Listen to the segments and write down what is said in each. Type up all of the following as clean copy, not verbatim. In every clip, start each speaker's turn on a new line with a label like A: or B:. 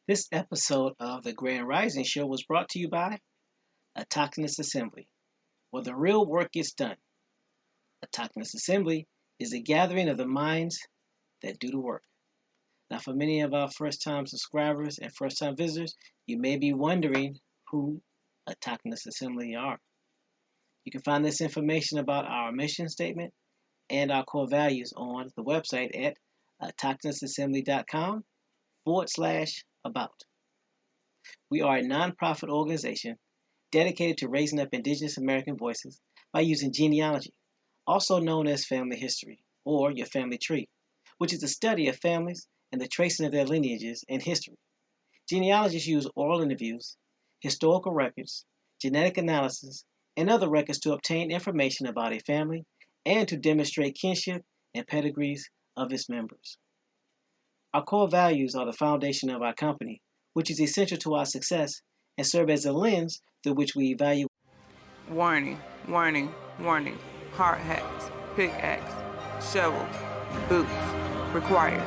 A: This episode of the Grand Rising Show was brought to you by Autochthonous Assembly, where the real work gets done. Autochthonous Assembly is a gathering of the minds that do the work. Now, for many of our first-time subscribers and first-time visitors, you may be wondering who Autochthonous Assembly are. You can find this information about our mission statement and our core values on the website at autochthonousassembly.com/about. We are a nonprofit organization dedicated to raising up Indigenous American voices by using genealogy, also known as family history, or your family tree, which is the study of families and the tracing of their lineages and history. Genealogists use oral interviews, historical records, genetic analysis, and other records to obtain information about a family and to demonstrate kinship and pedigrees of its members. Our core values are the foundation of our company, which is essential to our success and serve as a lens through which we evaluate.
B: Warning, warning, warning. Hard hats, pickaxe, shovels, boots required.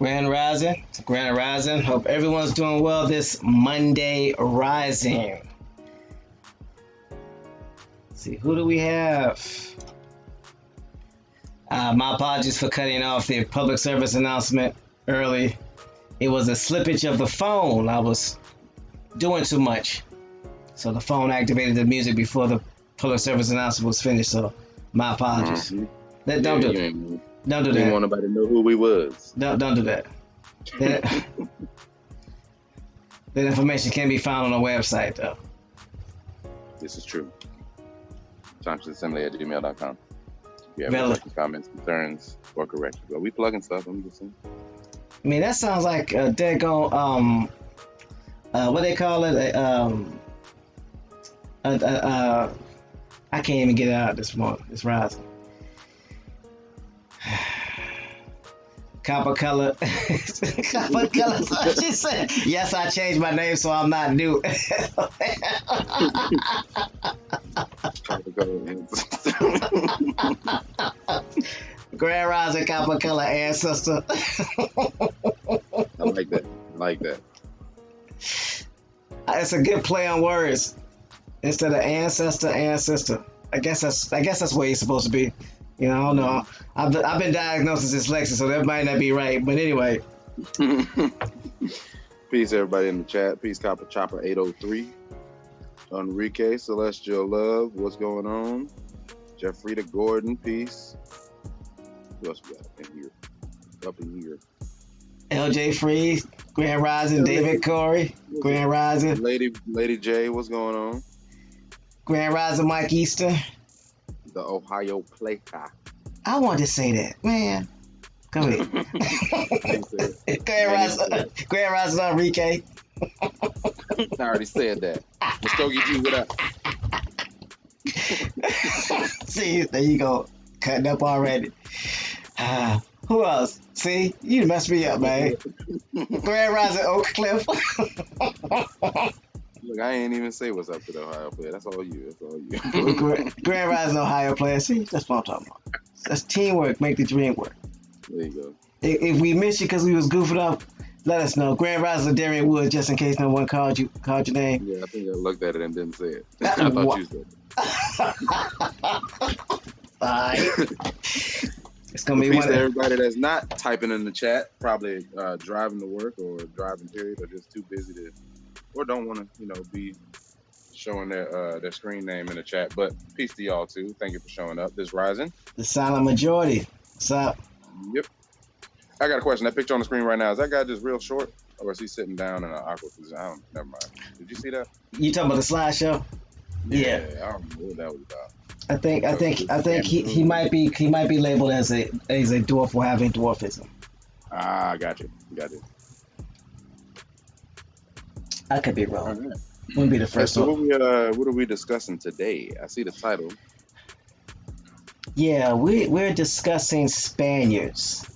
A: Grand Rising. Grand Rising. Hope everyone's doing well this Monday rising. Let's see, who do we have? My apologies for cutting off the public service announcement early. It was a slippage of the phone. I was doing too much. So the phone activated the music before the public service announcement was finished. So my apologies.
C: Mm-hmm.
A: Don't do that. Don't do that.
C: Didn't want nobody to know who we was.
A: Don't do that. That information can be found on the website, though.
C: This is true. ChompsAssembly@gmail.com. If you have
A: Valid.
C: questions, comments, concerns, or corrections. Well, we plugging stuff. I'm just saying.
A: I mean, that sounds like a daggone, what they call it? I can't even get it out this morning. It's rising. Copper color. Copper color. So she said, yes, I changed my name, so I'm not new. Grand Rising Copper color ancestor.
C: I like that. I like that.
A: It's a good play on words. Instead of ancestor. I guess that's where you're supposed to be. You know, I don't know. I've been diagnosed as dyslexic, so that might not be right. But anyway.
C: Peace, everybody in the chat. Peace, Copper Chopper 803. Enrique, Celestial Love, what's going on? Jeffrita Gordon, peace. Who else we got up in here?
A: LJ Free, Grand Rising, David Corey, Grand Rising.
C: Lady J, what's going on?
A: Grand Rising, Mike Easter.
C: The Ohio Playca.
A: I wanted to say that, man. Go ahead. Grand Rising, Enrique.
C: I already said that. Muskogee G, what up?
A: See, there you go. Cutting up already. Who else? See, you messed me up, man. Grand Rising, Oak Cliff.
C: Look, I ain't even say what's up to the Ohio player. That's all you.
A: Grand Rising, Ohio player. See, that's what I'm talking about. That's teamwork. Make the dream work.
C: There you go.
A: If we missed you because we was goofing up, let us know. Grand Rising, Darian Woods, just in case no one called your name.
C: Yeah, I think I looked at it and didn't say it. I thought you said it.
A: All right. It's gonna be
C: Peace
A: one
C: to
A: of
C: everybody that's not typing in the chat, probably driving to work or driving period, or just too busy to, or don't want to, be showing their screen name in the chat. But peace to y'all too. Thank you for showing up. This Rising.
A: the silent majority. What's up?
C: Yep. I got a question. That picture on the screen right now, is that guy just real short, or is he sitting down in an awkward position? Never mind. Did you see that?
A: You talking about the slideshow? Yeah.
C: I don't know what that was about.
A: I think he might be labeled as a dwarf or having dwarfism.
C: Ah, got you.
A: I could be wrong.
C: All right.
A: Wouldn't be the first
C: So
A: one.
C: what are we discussing today? I see the title.
A: Yeah, we're discussing Spaniards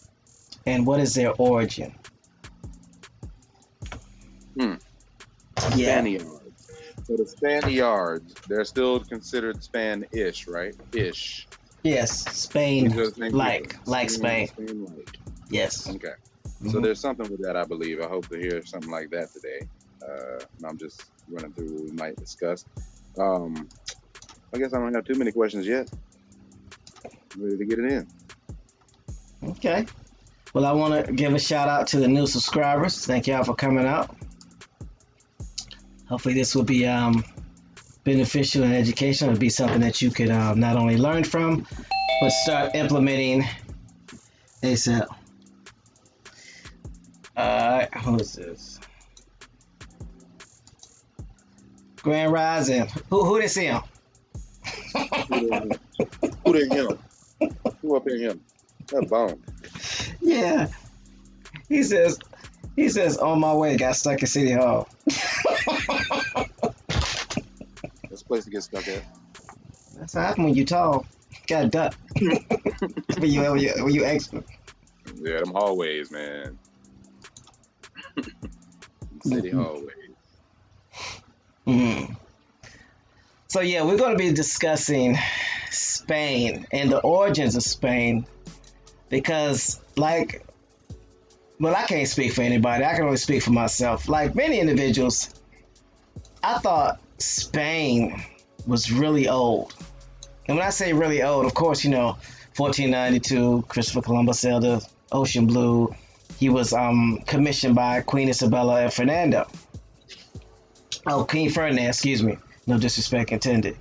A: and what is their origin. Yeah.
C: Spaniards. So the Spaniards, they're still considered Spanish, right? Ish.
A: Yes, Spain, like Spain.
C: Spain-like.
A: Yes.
C: Okay.
A: Mm-hmm.
C: So there's something with that, I believe. I hope to hear something like that today. I'm just running through what we might discuss. I guess I don't have too many questions yet. I'm ready to get it in.
A: Okay. Well, I want to give a shout out to the new subscribers. Thank y'all for coming out. Hopefully this will be beneficial and educational. It'll be something that you could not only learn from, but start implementing ASAP. Who is this? Grand Rising. Who this him?
C: Who they him? Who up in him? That bone.
A: Yeah. He says, on my way, got stuck in City Hall.
C: That's a place to get stuck at.
A: That's what happens when you tall. Got duck. when you expert.
C: Yeah, them hallways, man. City hallways.
A: Mm. So yeah, we're going to be discussing Spain and the origins of Spain, because like well, I can't speak for anybody. I can only speak for myself. Like many individuals, I thought Spain was really old. And when I say really old, of course, 1492, Christopher Columbus sailed the ocean blue. He was commissioned by Queen Isabella and Fernando. Oh, King Ferdinand, excuse me. No disrespect intended.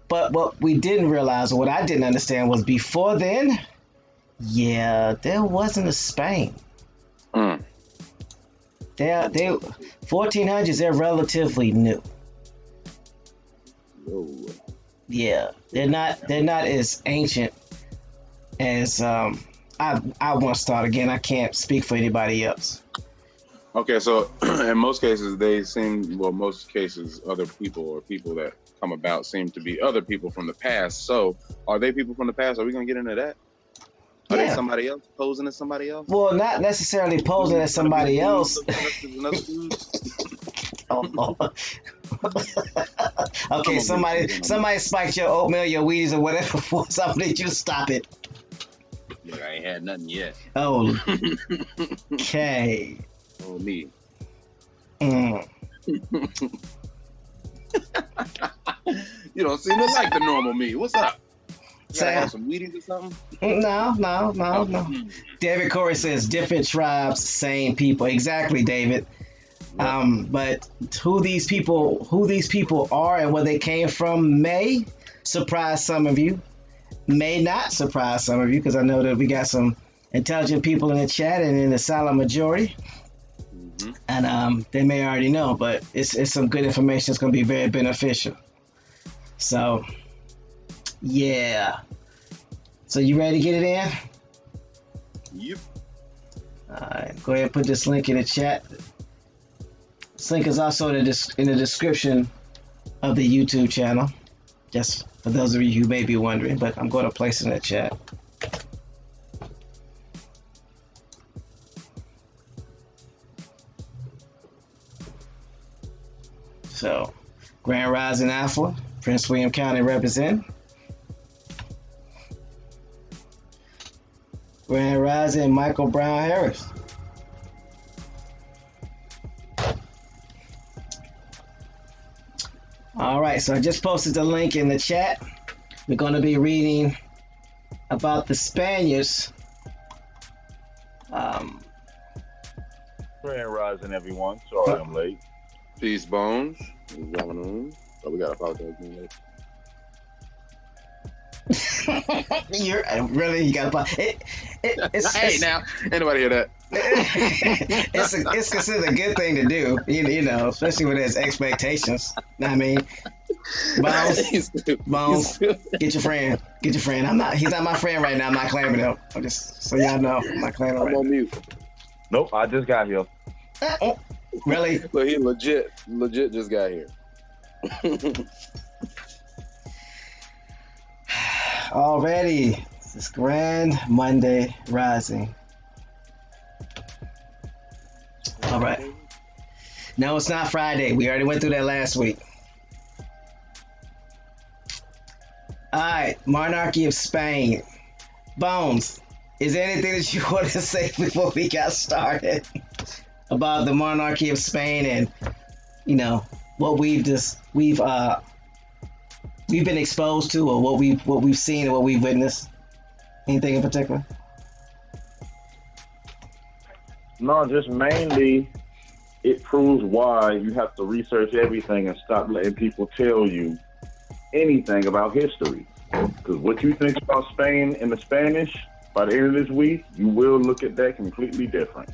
A: But what we didn't realize, or what I didn't understand, was before then, there wasn't a Spain. They 1400s, they're relatively new.
C: Whoa.
A: Yeah, they're not as ancient as I want to start again. I can't speak for anybody else.
C: Okay, so in most cases, other people or people that come about seem to be other people from the past. So are they people from the past? Are we going to get into that? Are they somebody else, posing as somebody else?
A: Well, not necessarily posing as somebody else. Okay, somebody spiked your oatmeal, your Wheaties, or whatever for something. Did you stop it?
C: Look, I ain't had nothing yet.
A: Oh, okay.
C: Oh, me.
A: Mm.
C: You don't seem to like the normal me. What's up? You gotta have some Wheaties or something?
A: No. David Corey says different tribes, same people. Exactly, David. But who these people are and where they came from may surprise some of you, may not surprise some of you, because I know that we got some intelligent people in the chat and in the silent majority. Mm-hmm. And they may already know, but it's some good information. It's going to be very beneficial. So, yeah. So you ready to get it in?
C: Yep.
A: All right. Go ahead and put this link in the chat. This link is also in the description of the YouTube channel. Just for those of you who may be wondering, but I'm going to place it in the chat. So, Grand Rising Alpha, Prince William County represent. Grand Rising Michael Brown Harris. All right, so I just posted the link in the chat. We're going to be reading about the Spaniards.
D: Grand Rising, everyone. Sorry I'm late.
C: Peace, Bones. What's going on? Oh, we got to apologize being late.
A: You got to
C: Hey, now, anybody hear that?
A: It's considered a good thing to do, you know, especially when there's expectations. I mean, Bones, get your friend. He's not my friend right now. I'm not claiming him. I'm just so y'all know, I'm not claiming him.
C: I'm on mute.
D: Nope, I just got here.
A: Really?
C: But he legit just got here.
A: Already, this Grand Monday Rising. All right. No, it's not Friday. We already went through that last week. All right, Monarchy of Spain. Bones, is there anything that you want to say before we got started about the Monarchy of Spain and, you know, what we've been exposed to, or what we've seen and what we've witnessed? Anything in particular?
D: No, just mainly it proves why you have to research everything and stop letting people tell you anything about history. Because what you think about Spain and the Spanish, by the end of this week, you will look at that completely different.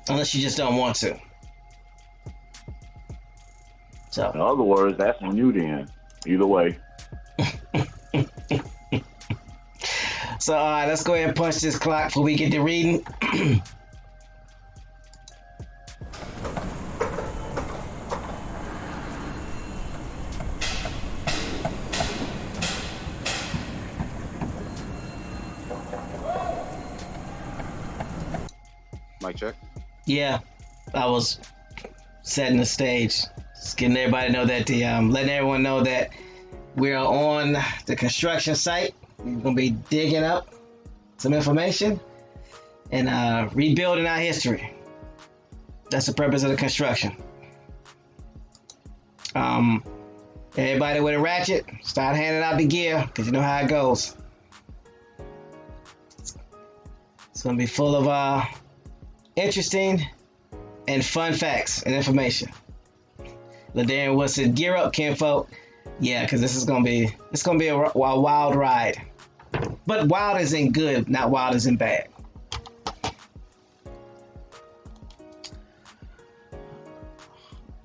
A: Unless you just don't want to. So,
D: in other words, that's on you then. Either way.
A: So, all right, let's go ahead and punch this clock before we get to reading.
C: Mic check.
A: Yeah, I was setting the stage, just getting everybody to know that letting everyone know that we're on the construction site. We're gonna be digging up some information. and rebuilding our history. That's the purpose of the construction. Everybody with a ratchet, start handing out the gear, because you know how it goes. It's going to be full of interesting and fun facts and information. LaDarian Woodson, gear up, kinfolk. Yeah, because it's going to be a wild ride. But wild is in good, not wild is in bad.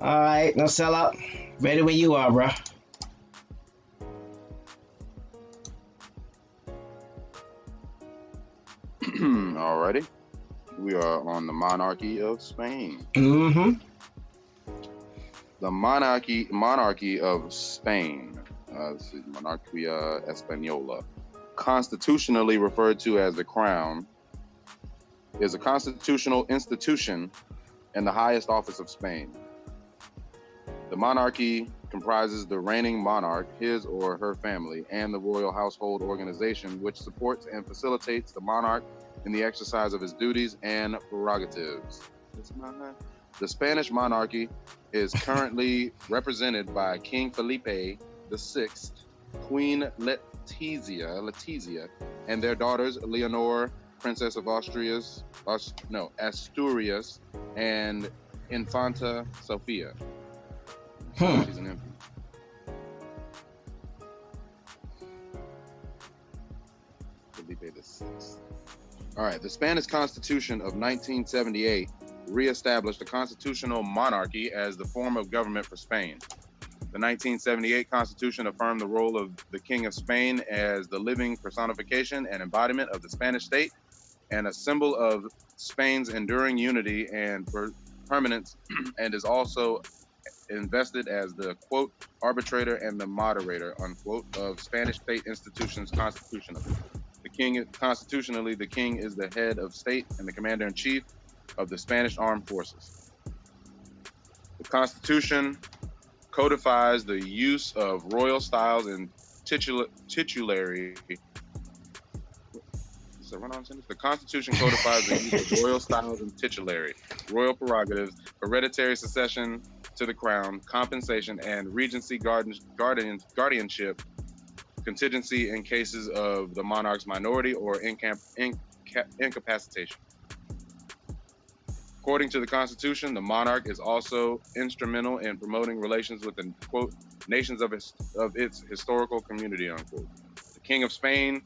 A: All right, no sellout. Ready when you are, bro.
C: Alrighty. We are on the Monarchy of Spain.
A: Mm-hmm.
C: The Monarchy of Spain. This is Monarquía Española. Constitutionally referred to as the Crown, is a constitutional institution and the highest office of Spain. The monarchy comprises the reigning monarch, his or her family, and the royal household organization, which supports and facilitates the monarch in the exercise of his duties and prerogatives. The Spanish monarchy is currently represented by King Felipe VI, Queen Letizia, and their daughters Leonor, Princess of Asturias, and Infanta Sofía. She's an infant. Felipe VI. All right, the Spanish Constitution of 1978 reestablished a constitutional monarchy as the form of government for Spain. The 1978 Constitution affirmed the role of the King of Spain as the living personification and embodiment of the Spanish state and a symbol of Spain's enduring unity and permanence, and is also invested as the, quote, arbitrator and the moderator, unquote, of Spanish state institutions constitutionally. Constitutionally, the king is the head of state and the commander-in-chief of the Spanish armed forces. The Constitution codifies the use of royal styles and titulary. The Constitution codifies the use of royal styles and titulary, royal prerogatives, hereditary succession to the crown, compensation, and regency guardianship, contingency in cases of the monarch's minority or incapacitation. According to the Constitution, the monarch is also instrumental in promoting relations with the, quote, nations of its historical community, unquote. The King of Spain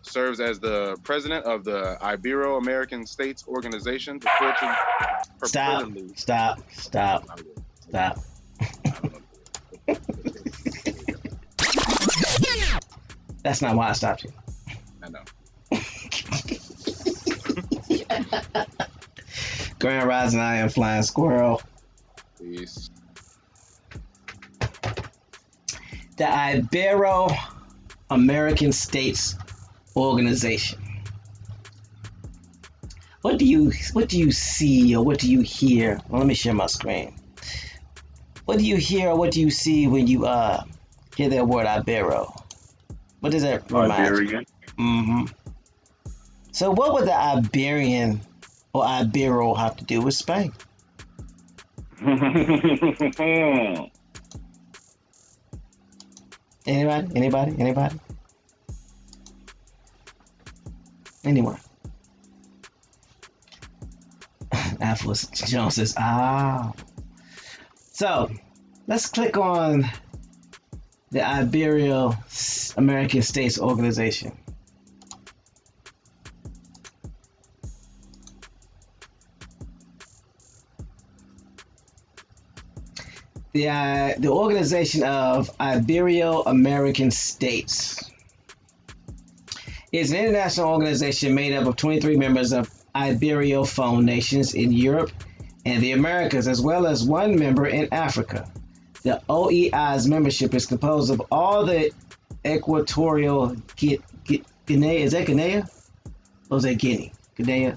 C: serves as the president of the Ibero-American States Organization.
A: Stop. That's not why I stopped you.
C: I know.
A: Grand Rising, I am Flying Squirrel.
C: Peace.
A: The Ibero-American States Organization. What do you see or what do you hear? Well, let me share my screen. What do you hear or what do you see when you hear that word Ibero? What does that remind you? Mm-hmm. So what would the Iberian or Ibero have to do with Spain? Anybody? Anyone? Atlas Jones says, So, let's click on the Ibero-American States Organization. The Organization of Ibero-American States is an international organization made up of 23 members of Ibero-phone nations in Europe and the Americas, as well as one member in Africa. The OEI's membership is composed of all the Equatorial Guinea. Is that Guinea? Or is that Guinea? Guinea? I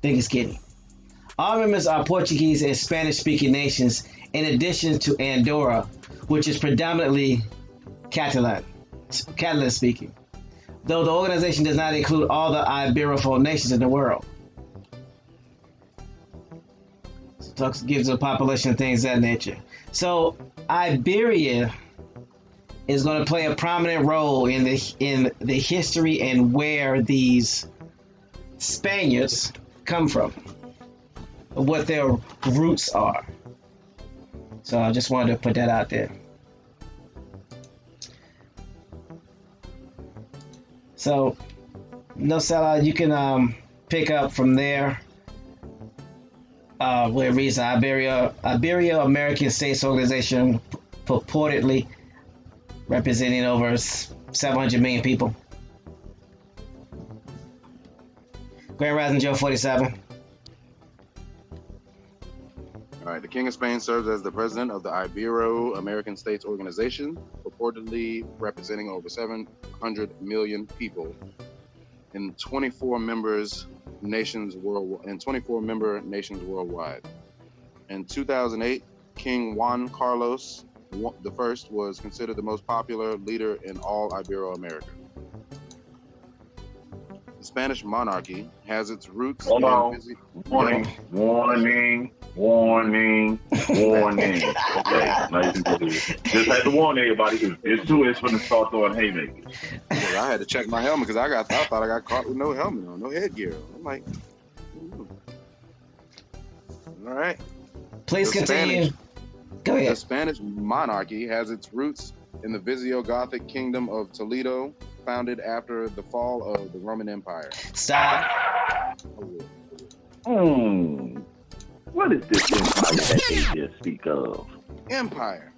A: think it's Guinea. All members are Portuguese and Spanish-speaking nations, in addition to Andorra, which is predominantly Catalan-speaking. though the organization does not include all the Iberian nations in the world. So it gives a population of things of that nature. So Iberia is going to play a prominent role in the history and where these Spaniards come from, what their roots are. So I just wanted to put that out there. So, no sellout, you can pick up from there where it reads Iberia American States Organization, purportedly representing over 700 million people. Grand Rising Joe 47.
C: All right, the King of Spain serves as the president of the Ibero-American States Organization, purportedly representing over 700 million people in 24 member nations worldwide. In 2008, King Juan Carlos I was considered the most popular leader in all Ibero-America. The Spanish monarchy has its roots
D: Hold
C: in
D: on. Warning. Okay, now you can go ahead. Just had to warn everybody, because it's going to start throwing haymakers.
C: Yeah, I had to check my helmet because I thought I got caught with no helmet on, no headgear on. I'm like, all right.
A: Please continue. Go ahead.
C: The Spanish monarchy has its roots in the Visigothic kingdom of Toledo, founded after the fall of the Roman Empire.
A: Stop.
D: What is this empire that they just speak of?
C: Empire.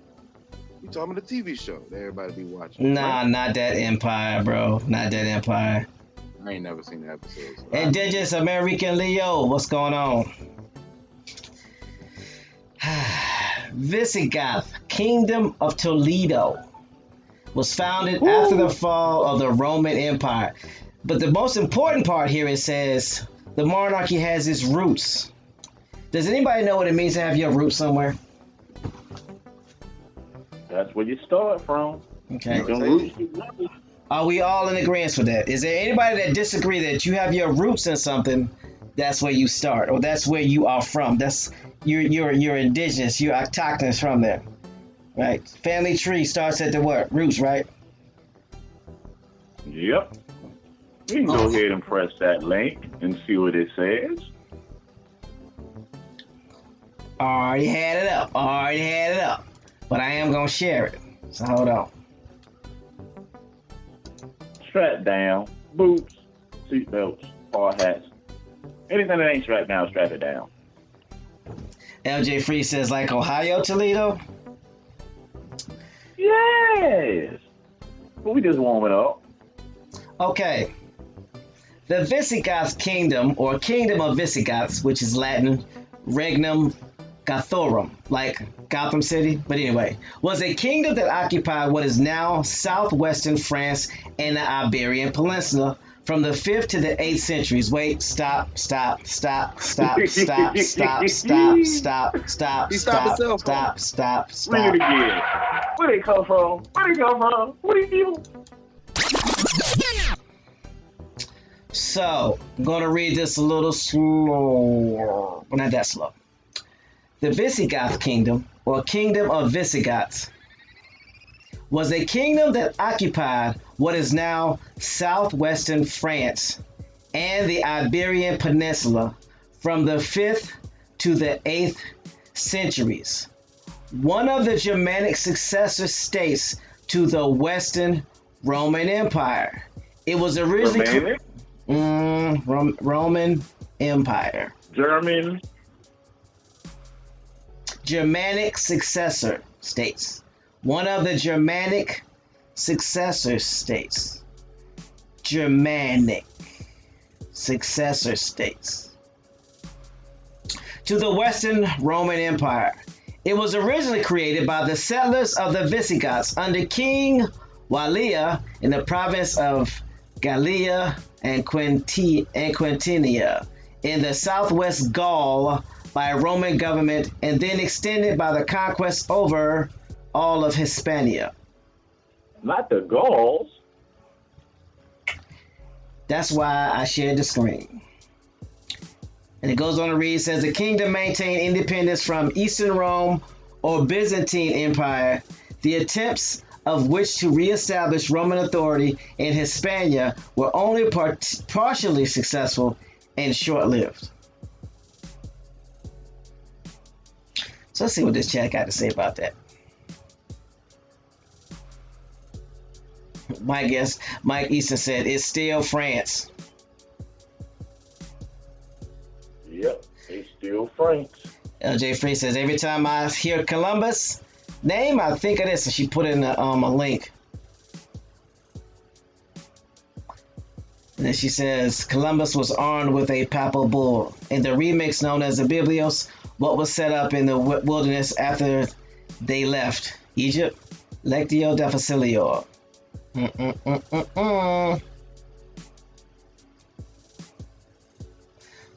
C: You talking about the TV show that everybody be watching?
A: Nah,
C: right?
A: not that Empire, bro. Not that Empire.
C: I ain't never seen the episodes. So
A: Indigenous American Leo, what's going on? Visigoth Kingdom of Toledo was founded after the fall of the Roman Empire. But the most important part here, it says the monarchy has its roots. Does anybody know what it means to have your roots somewhere?
D: That's where you start from.
A: Okay.
D: Roots.
A: Are we all in agreement with that? Is there anybody that disagree that you have your roots in something? That's where you start, or that's where you are from. That's you're indigenous. You're autochthonous from there, right? Family tree starts at the what? Roots, right?
D: Yep. You can go ahead and press that link and see what it says.
A: Already had it up. But I am gonna share it. So hold on.
D: Strap down, boots, seatbelts, hard hats. Anything that ain't strapped down, strap it down.
A: LJ Free says, like Ohio, Toledo?
D: Yes. But we just warm it up.
A: Okay. The Visigoth kingdom, or kingdom of Visigoths, which is Latin, Regnum Gothorum, like Gotham City, but anyway, was a kingdom that occupied what is now southwestern France and the Iberian Peninsula from the 5th to the 8th centuries. Wait, stop.
C: He stopped himself.
D: Read it again. Where they come from? What do you do?
A: So, I'm going to read this a little slower, but not that slow. The Visigoth kingdom, or kingdom of Visigoths, was a kingdom that occupied what is now southwestern France and the Iberian Peninsula from the 5th to the 8th centuries. One of the Germanic successor states to the Western Roman Empire. It was originally Roman Empire. Germanic successor states. One of the Germanic successor states. Germanic successor states to the Western Roman Empire. It was originally created by the settlers of the Visigoths under King Walia in the province of Gallia and Quintinia in the southwest Gaul by Roman government, and then extended by the conquest over all of Hispania.
D: Not the Gauls.
A: That's why I shared the screen. And it goes on to read, says the kingdom maintained independence from Eastern Rome or Byzantine Empire, the attempts of which to reestablish Roman authority in Hispania were only partially successful and short-lived. So let's see what this chat got to say about that. Mike Easton said, it's still France.
D: Yep, it's still France.
A: LJ Free says, every time I hear Columbus name, I think of this. And she put in a link. And then she says, Columbus was armed with a papal bull. In the remix known as the Biblios, what was set up in the wilderness after they left Egypt? Lectio de Facilio.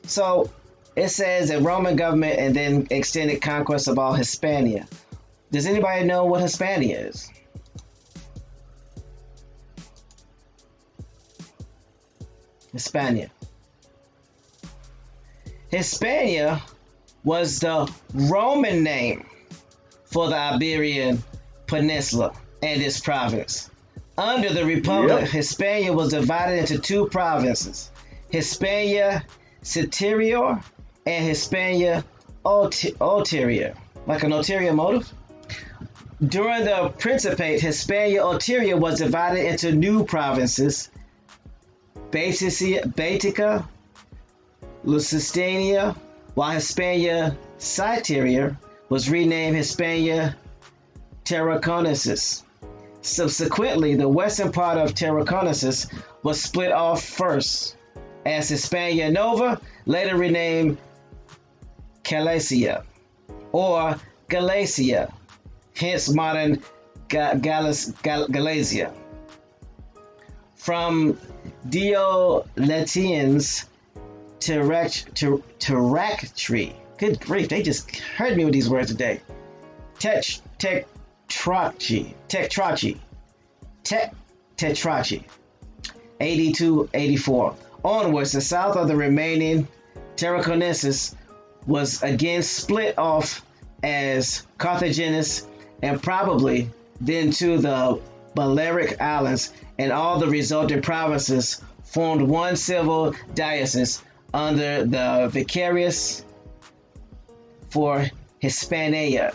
A: So it says the Roman government and then extended conquest of all Hispania. Does anybody know what Hispania is? Hispania. Hispania was the Roman name for the Iberian Peninsula and its province. Under the Republic, Hispania was divided into two provinces, Hispania Superior and Hispania Ulterior, like an ulterior motive. During the Principate, Hispania Ulterior was divided into new provinces, Baetica, Lusitania, while Hispania Citerior was renamed Hispania Tarraconensis. Subsequently, the western part of Tarraconensis was split off first as Hispania Nova, later renamed Galicia or Galatia, hence modern Galatia. From Diocletian's Terractree. Good grief, they just heard me with these words today. Tetrarchy, 82-84. Onwards, the south of the remaining Tarraconensis was again split off as Carthagines and probably then to the Balearic Islands, and all the resulting provinces formed one civil diocese under the vicarius for Hispania.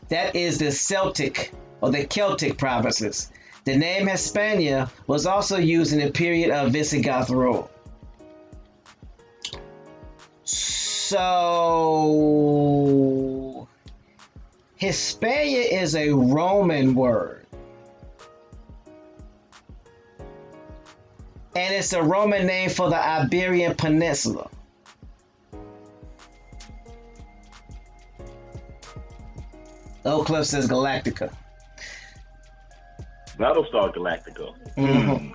A: That is the Celtic or the Celtic provinces. The name Hispania was also used in the period of Visigoth rule. So, Hispania is a Roman word. And it's a Roman name for the Iberian Peninsula. Oak Cliff says Galactica.
D: Battlestar Galactica.
A: Mm-hmm.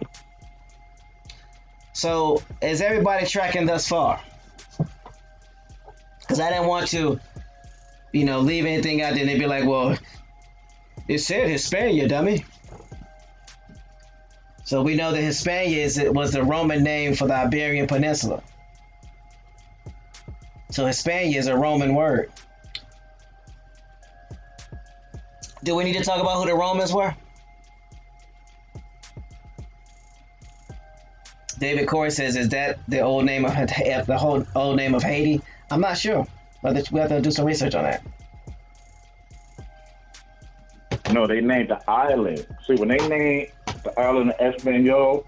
A: So, is everybody tracking thus far? Because I didn't want to, leave anything out there and they'd be like, well, it said Hispania, dummy. So we know that Hispania was the Roman name for the Iberian Peninsula. So Hispania is a Roman word. Do we need to talk about who the Romans were? David Corey says, is that the old name of the whole old name of Haiti? I'm not sure. But we have to do some research on that.
D: No, they named the island. See, when they named the island of Espanol,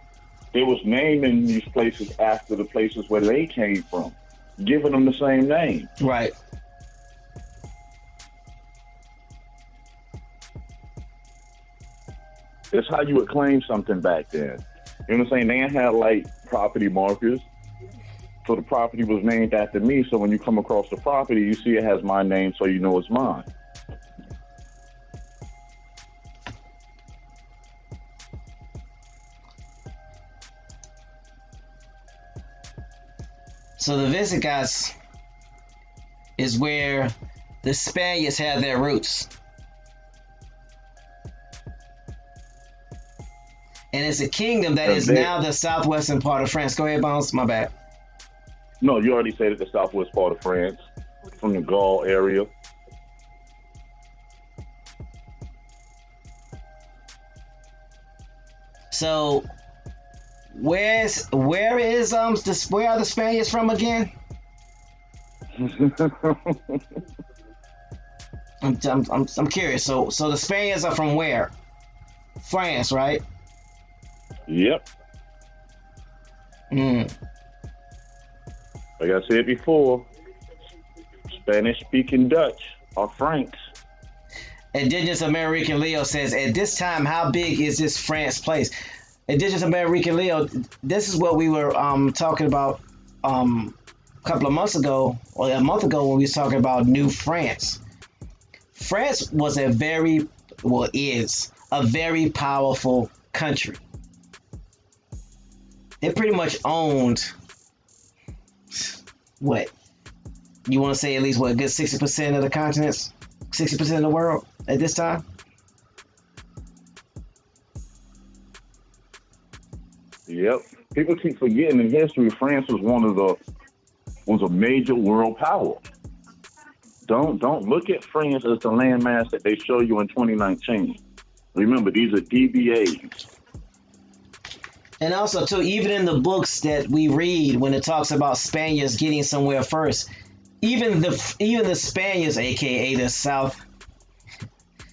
D: they was naming these places after the places where they came from, giving them the same name.
A: Right.
D: That's how you would claim something back then. You know what I'm saying? They ain't had like property markers. So the property was named after me. So when you come across the property, you see it has my name, so you know it's mine.
A: So the Visigoths is where the Spaniards have their roots. And it's a kingdom that
D: And
A: is
D: they-
A: now the southwestern part of France. Go ahead, Bones. My bad.
D: No, you already said it, the southwest part of France, from the Gaul area.
A: So, where are the Spaniards from again? I'm curious. So the Spaniards are from where? France, right?
D: Yep.
A: Mm.
D: Like I said before, Spanish-speaking Dutch are Franks.
A: Indigenous American Leo says, at this time, how big is this France place? Indigenous American Leo, this is what we were talking about a couple of months ago, or a month ago, when we was talking about New France. France was is a very powerful country. They pretty much owned, what? You want to say at least, what, a good 60% of the continents? 60% of the world at this time?
D: Yep. People keep forgetting in history, France was a major world power. Don't look at France as the landmass that they show you in 2019. Remember, these are DBAs.
A: And also, too, even in the books that we read, when it talks about Spaniards getting somewhere first, even the Spaniards, aka the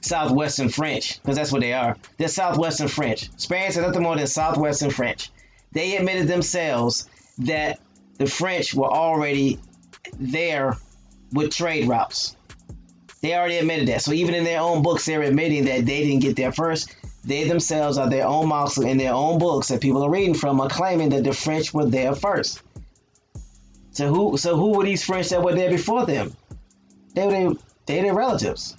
A: Southwestern French, because that's what they are. They're Southwestern French. Spaniards are nothing more than Southwestern French. They admitted themselves that the French were already there with trade routes. They already admitted that. So even in their own books, they're admitting that they didn't get there first. They themselves are their own mouths in their own books that people are reading from are claiming that the French were there first. So who were these French that were there before them? They were their relatives.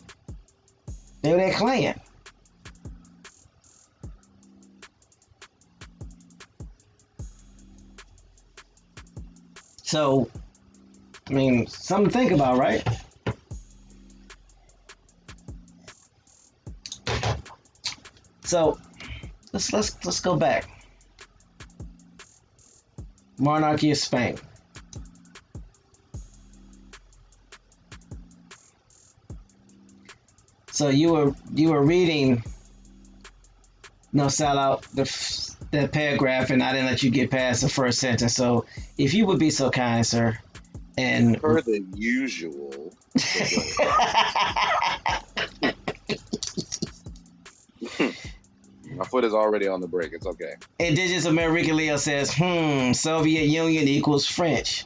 A: They were their clan. So, I mean, something to think about, right? So, let's go back. Monarchy of Spain. So you were reading, no, Salah, that paragraph, and I didn't let you get past the first sentence. So if you would be so kind, sir, and
C: Per the usual. My foot is already on the brake. It's okay.
A: Indigenous American Leo says, Soviet Union equals French.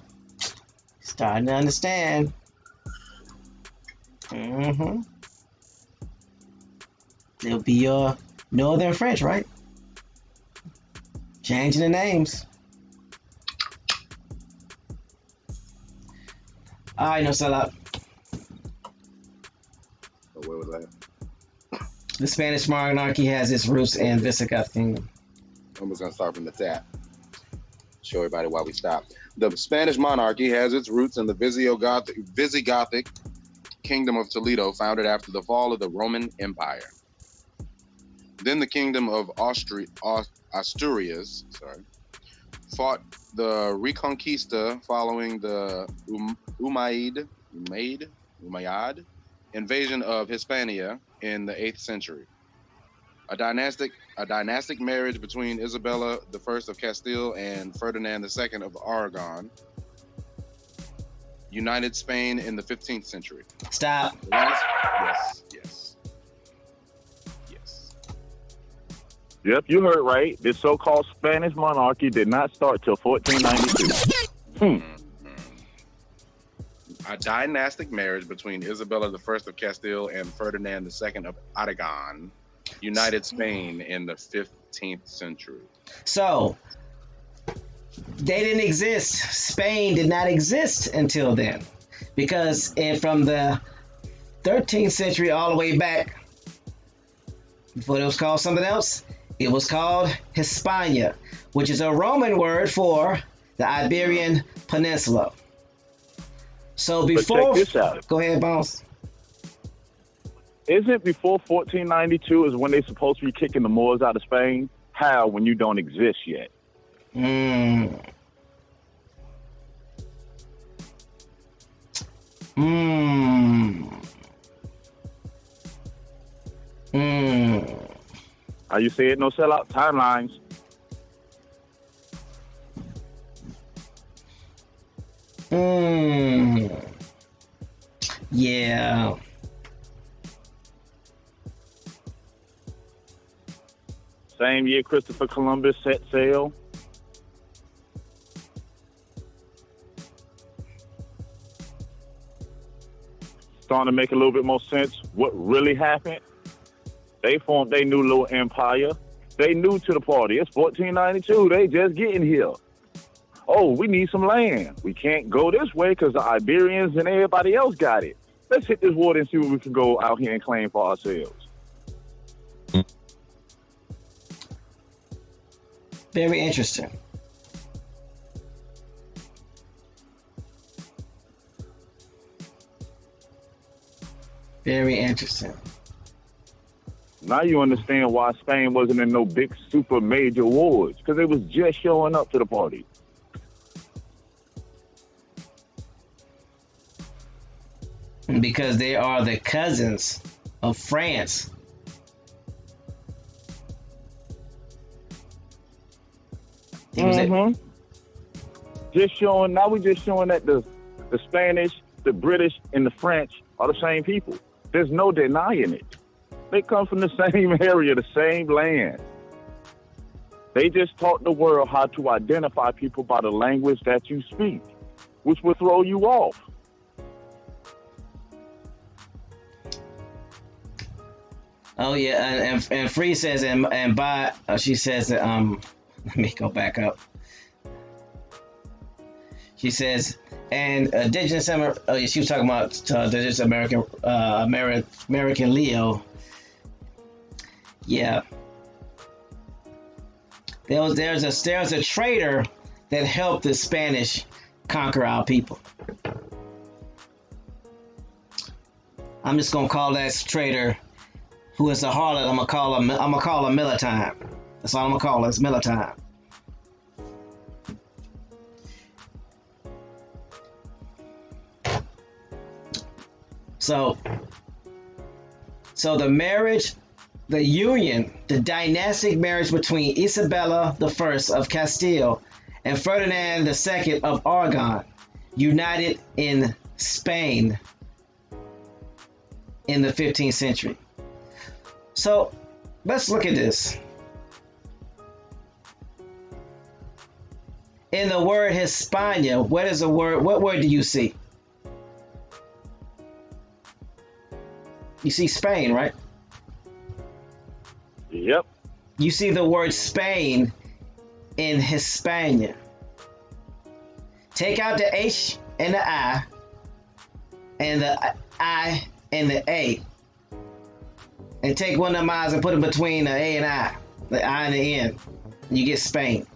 A: Starting to understand. It'll be your Northern French, right? Changing the names. All right, no sellout.
C: So where was I?
A: The Spanish monarchy has its roots in Visigoth Kingdom.
C: I'm just going to start from the top. Show everybody why we stopped. The Spanish monarchy has its roots in the Visigothic Kingdom of Toledo, founded after the fall of the Roman Empire. Then the Kingdom of Asturias fought the Reconquista following the Umayyad invasion of Hispania in the 8th century. A dynastic marriage between Isabella I of Castile and Ferdinand II of Aragon united Spain in the 15th century.
A: Stop.
C: Yes.
D: Yep, you heard right. This so-called Spanish monarchy did not start till 1492.
C: A dynastic marriage between Isabella I of Castile and Ferdinand II of Aragon united Spain in the 15th century.
A: So, they didn't exist. Spain did not exist until then. Because from the 13th century all the way back, before it was called something else, it was called Hispania, which is a Roman word for the Iberian Peninsula. So before,
D: check this out.
A: Go ahead, Bones.
D: Isn't before 1492 is when they're supposed to be kicking the Moors out of Spain? How when you don't exist yet?
A: Mm. Mm. Mm.
D: How you say it? No sellout timelines.
A: Mm. Yeah.
D: Same year Christopher Columbus set sail. Starting to make a little bit more sense what really happened. They formed their new little empire. They new to the party. It's 1492. They just getting here. Oh, we need some land. We can't go this way because the Iberians and everybody else got it. Let's hit this water and see what we can go out here and claim for ourselves.
A: Very interesting. Very interesting.
D: Now you understand why Spain wasn't in no big super major wars, because they was just showing up to the party.
A: Because they are the cousins of France.
D: Just showing, now we just showing that the Spanish, the British, and the French are the same people. There's no denying it. They come from the same area, the same land. They just taught the world how to identify people by the language that you speak, which will throw you off.
A: Oh yeah, and Free says and by she says that let me go back up. She says and indigenous she was talking about indigenous American Leo. Yeah. There's a traitor that helped the Spanish conquer our people. I'm just gonna call that traitor, who is a harlot. I'm gonna call her Militime. That's all I'm gonna call her. It's Militime. So the marriage, the union, the dynastic marriage between Isabella I of Castile and Ferdinand II of Aragon, united in Spain in the 15th century. So let's look at this. In the word Hispania, what word do you see? You see Spain, right?
D: Yep.
A: You see the word Spain in Hispania. Take out the H and the I and the I and the A, and take one of them I's and put them between the A and I, the I and the N, and you get Spain.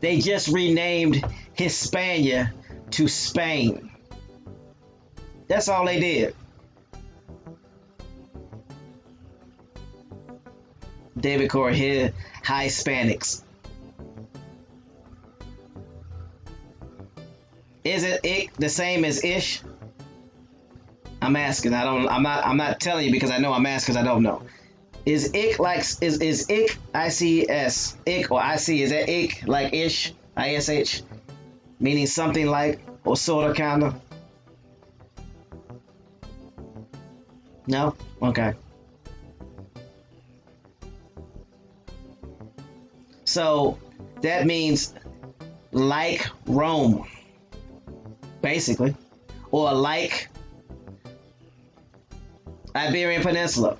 A: They just renamed Hispania to Spain. That's all they did. David Corey here, Hispanics. Is it the same as ish? I'm asking. I'm not telling you because I know I'm asking because I don't know. Is ick like is ick ICS ick or IC? Is that ick like ish ISH, meaning something like or sort of kind of? No. Okay. So that means like Rome, basically, or like Iberian Peninsula,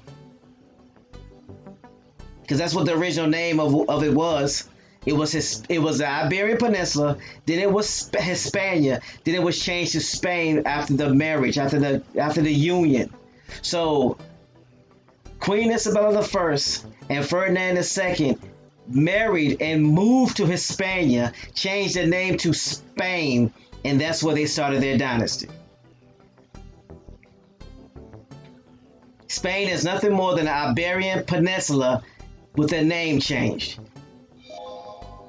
A: because that's what the original name of it was. It was the Iberian Peninsula. Then it was Hispania. Then it was changed to Spain after the marriage, after the union. So Queen Isabella I and Ferdinand II married and moved to Hispania, changed their name to Spain, and that's where they started their dynasty. Spain is nothing more than the Iberian Peninsula with their name changed.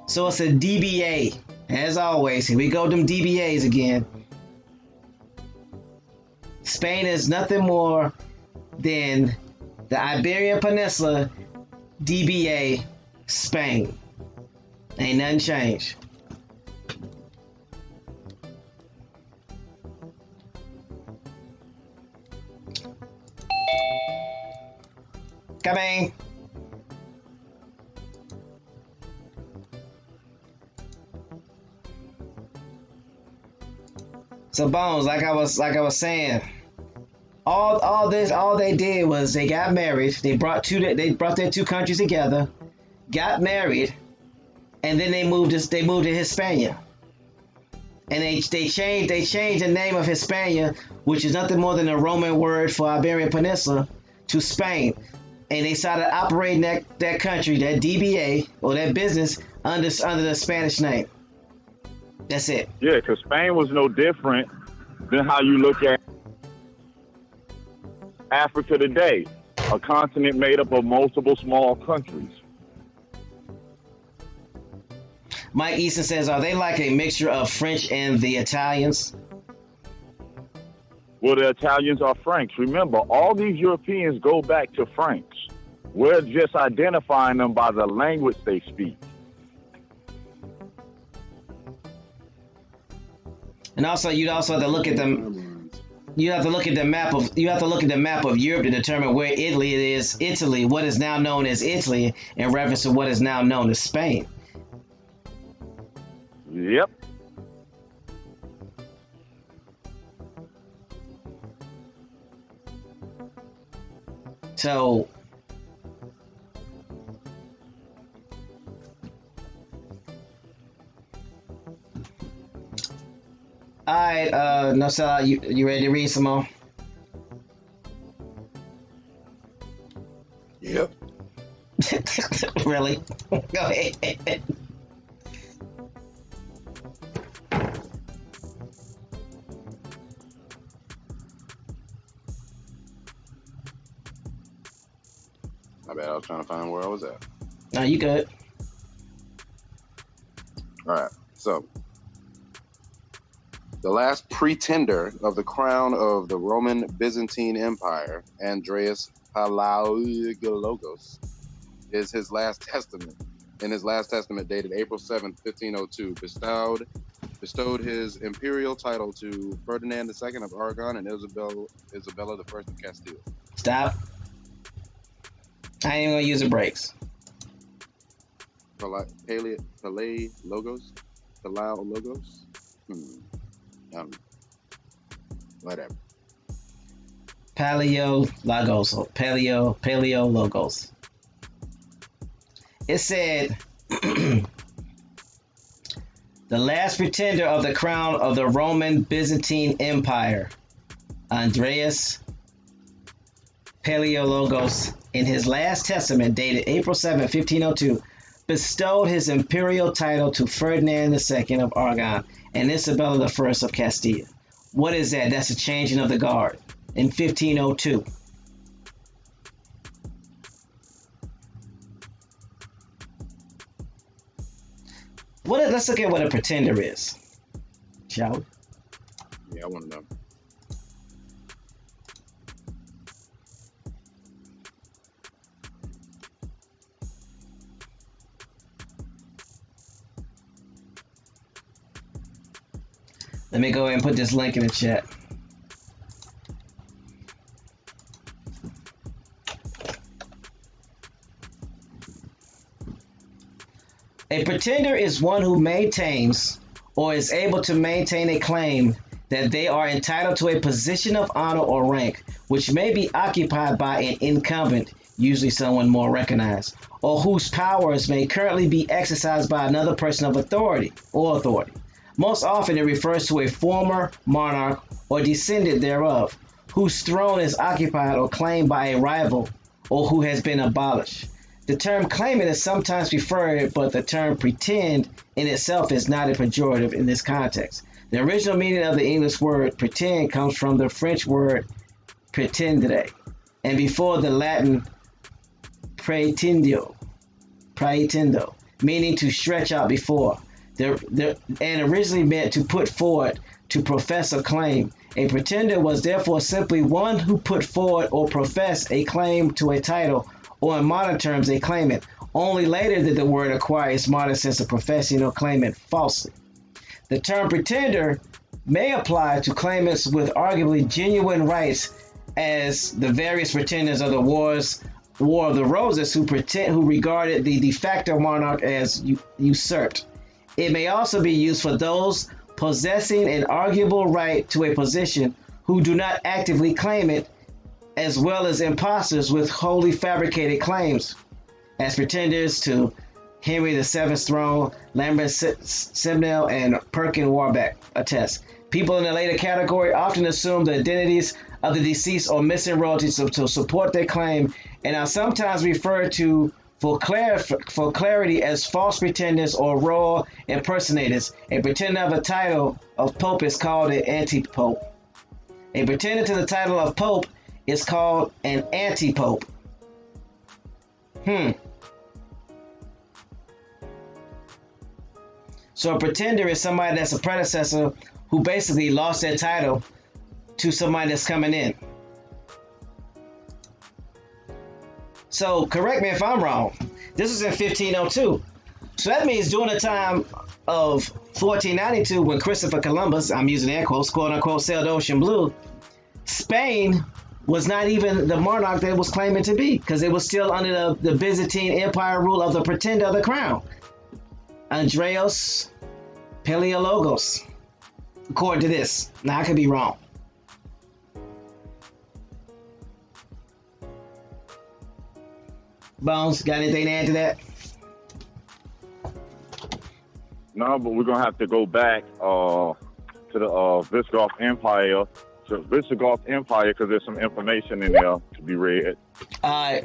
A: So it's a DBA. As always, here we go, them DBAs again. Spain is nothing more than the Iberian Peninsula, DBA, Spain. Ain't nothing changed. Coming. So Bones, like I was saying, all they did was they got married. They brought their two countries together, got married, and then they moved to Hispania. And they changed the name of Hispania, which is nothing more than a Roman word for Iberian Peninsula, to Spain. And they started operating that country, that DBA or that business under the Spanish name. That's it.
D: Yeah, because Spain was no different than how you look at Africa today, a continent made up of multiple small countries.
A: Mike Easton says, are they like a mixture of French and the Italians?
D: Well, the Italians are Franks. Remember, all these Europeans go back to Franks. We're just identifying them by the language they speak.
A: And also, you'd also have to look at them. You have to look at the map of Europe to determine where Italy is. Italy, what is now known as Italy, in reference to what is now known as Spain.
D: Yep.
A: So, all right, Nosella, you ready to read some more?
C: Yep.
A: Really? Go ahead.
C: My bad, I was trying to find where I was at.
A: No, you good.
C: All right, so the last pretender of the crown of the Roman Byzantine Empire, Andreas Palaiologos, is his last testament. In his last testament, dated April 7th, 1502, bestowed his imperial title to Ferdinand II of Aragon and Isabella I of Castile.
A: Stop. I ain't even gonna use the brakes.
C: Palaiologos? Whatever.
A: Paleologos. It said, the last pretender of the crown of the Roman Byzantine Empire, Andreas Palaiologos, in his last testament dated April 7, 1502, bestowed his imperial title to Ferdinand II of Aragon and Isabella I of Castile. What is that? That's a changing of the guard in 1502. Let's look at what a pretender is, shall we?
C: Yeah, I want to know.
A: Let me go ahead and put this link in the chat. A pretender is one who maintains or is able to maintain a claim that they are entitled to a position of honor or rank, which may be occupied by an incumbent, usually someone more recognized, or whose powers may currently be exercised by another person of authority. Most often it refers to a former monarch or descendant thereof, whose throne is occupied or claimed by a rival, or who has been abolished. The term claimant is sometimes preferred, but the term pretend in itself is not a pejorative in this context. The original meaning of the English word pretend comes from the French word pretendere, and before the Latin pretendio, praetendo, meaning to stretch out before, and originally meant to put forward, to profess a claim. A pretender was therefore simply one who put forward or professed a claim to a title, or in modern terms, a claimant. Only later did the word acquire its modern sense of professing or claiming falsely. The term pretender may apply to claimants with arguably genuine rights, as the various pretenders of the War of the Roses who regarded the de facto monarch as usurped. It may also be used for those possessing an arguable right to a position who do not actively claim it, as well as impostors with wholly fabricated claims, as pretenders to Henry VII's throne, Lambert Simnel, and Perkin Warbeck attest. People in the later category often assume the identities of the deceased or missing royalties to support their claim, and are sometimes referred to for clarity as false pretenders or royal impersonators. A pretender of a title of pope is called an anti-pope. A pretender to the title of pope is called an anti-pope. So a pretender is somebody that's a predecessor who basically lost their title to somebody that's coming in. So correct me if I'm wrong. This was in 1502. So that means during the time of 1492, when Christopher Columbus, I'm using air quotes, quote unquote, sailed ocean blue, Spain was not even the monarch that it was claiming to be, because it was still under the Byzantine Empire rule of the pretender of the crown, Andreas Palaiologos, according to this. Now, I could be wrong. Bones, got anything to add to that?
D: No, but we're going to have to go back to the Visigoth Empire. So Visigoth Empire, because there's some information in there to be read.
A: All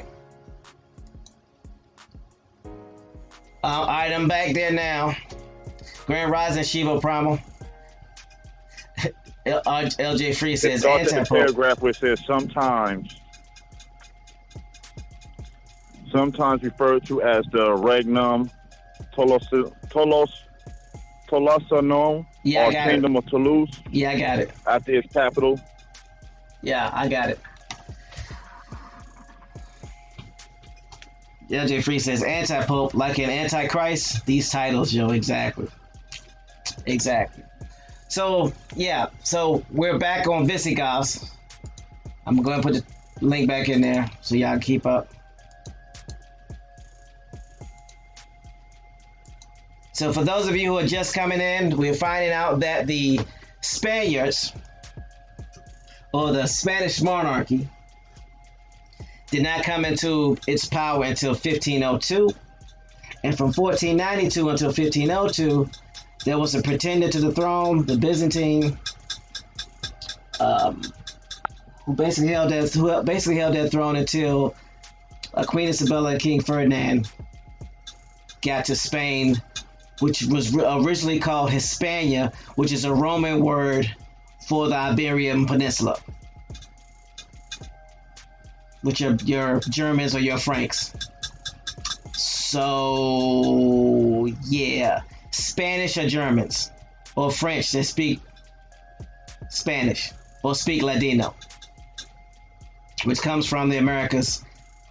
A: right, I'm back there now. Grand Rising Shiva Primal. LJ Free says
D: anti-pope. The paragraph where it says sometimes referred to as the Regnum Tolosanum, or Kingdom of Toulouse.
A: Yeah, I got it.
D: After its capital.
A: Yeah, I got it. LJ Free says anti-pope, like an antichrist. These titles, yo, exactly. So, yeah, so we're back on Visigoths. I'm going to put the link back in there so y'all can keep up. So for those of you who are just coming in, we're finding out that the Spaniards, or the Spanish monarchy, did not come into its power until 1502. And from 1492 until 1502, there was a pretender to the throne, the Byzantine, who basically held that throne until Queen Isabella and King Ferdinand got to Spain, which was originally called Hispania, which is a Roman word for the Iberian Peninsula, which are your Germans or your Franks. So, yeah, Spanish or Germans or French that speak Spanish or speak Ladino, which comes from the Americas,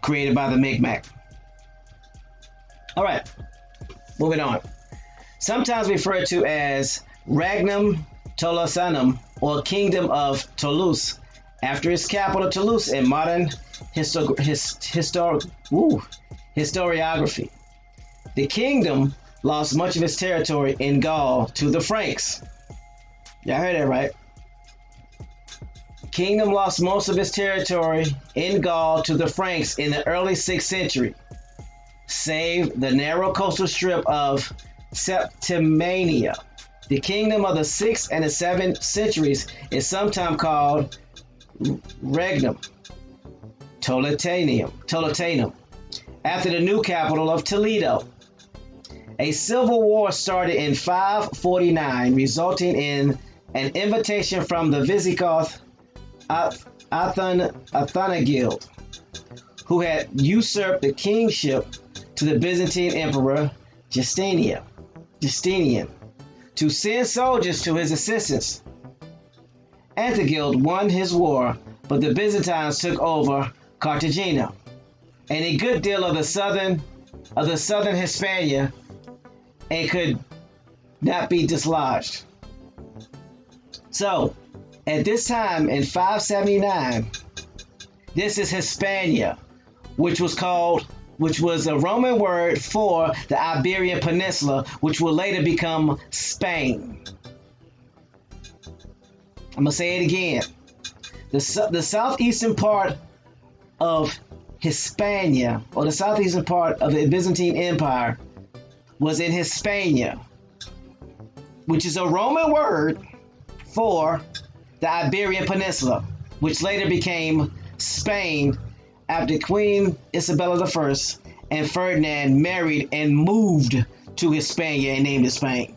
A: created by the Mi'kmaq. All right, moving on. Sometimes referred to as Regnum Tolosanum, or Kingdom of Toulouse, after its capital Toulouse in modern historiography. The kingdom lost much of its territory in Gaul to the Franks. Y'all heard that right? Kingdom lost most of its territory in Gaul to the Franks in the early 6th century, save the narrow coastal strip of Septimania. The kingdom of the 6th and the 7th centuries is sometimes called Regnum Toletanum, after the new capital of Toledo. A civil war started in 549, resulting in an invitation from the Visigoth Athanagild, who had usurped the kingship, to the Byzantine Emperor Justinian to send soldiers to his assistance. Athelgild won his war, but the Byzantines took over Cartagena and a good deal of the southern Hispania and could not be dislodged. So, at this time in 579, this is Hispania, which was a Roman word for the Iberian Peninsula, which will later become Spain. I'm going to say it again. The southeastern part of Hispania, or the southeastern part of the Byzantine Empire, was in Hispania, which is a Roman word for the Iberian Peninsula, which later became Spain after Queen Isabella I and Ferdinand married and moved to Hispania and named it Spain.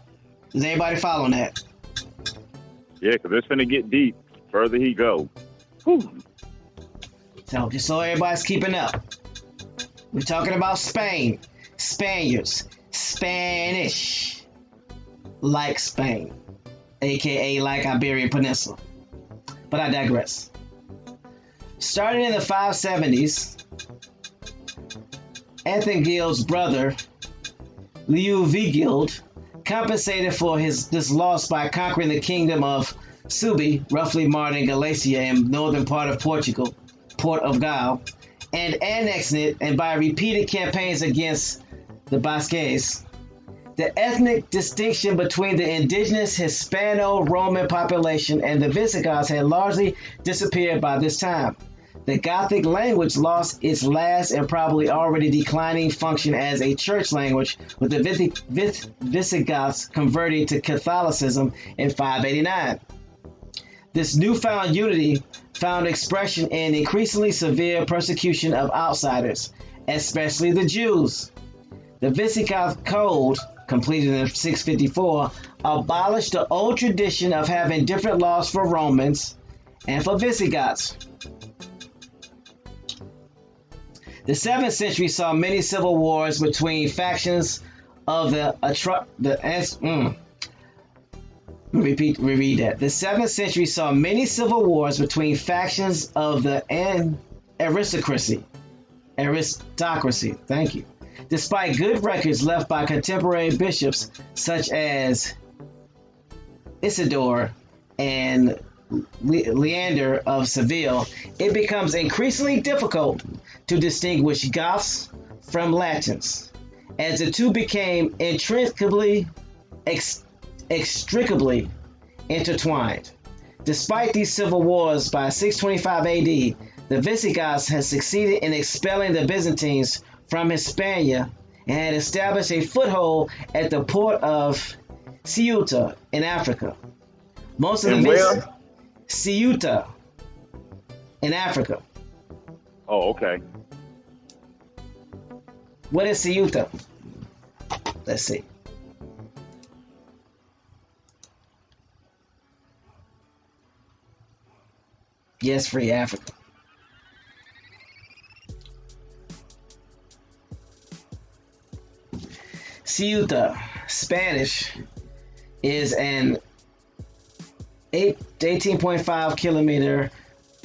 A: Is anybody following that?
D: Yeah, because it's going to get deep. Further he go. Whew.
A: So just so everybody's keeping up, we're talking about Spain, Spaniards, Spanish, like Spain, aka like Iberian Peninsula. But I digress. Starting in the 570s, Athengild's brother, Leovigild, compensated for this loss by conquering the kingdom of Subi, roughly modern Galicia and northern part of Portugal, Port of Gaul, and annexing it, and by repeated campaigns against the Basques. The ethnic distinction between the indigenous Hispano-Roman population and the Visigoths had largely disappeared by this time. The Gothic language lost its last and probably already declining function as a church language, with the Visigoths converting to Catholicism in 589. This newfound unity found expression in increasingly severe persecution of outsiders, especially the Jews. The Visigoth Code, completed in 654, abolished the old tradition of having different laws for Romans and for Visigoths. The 7th century saw many civil wars between factions of the reread that. The 7th century saw many civil wars between factions of the aristocracy. Thank you. Despite good records left by contemporary bishops such as Isidore and Leander of Seville, it becomes increasingly difficult to distinguish Goths from Latins, as the two became inextricably intertwined. Despite these civil wars, by 625 AD, the Visigoths had succeeded in expelling the Byzantines from Hispania and had established a foothold at the port of Ceuta in Africa. Most of the
D: where?
A: Ceuta in Africa.
D: Oh, okay.
A: What is Ceuta? Let's see. Yes, free Africa. Ceuta, Spanish, is an 18.5 kilometer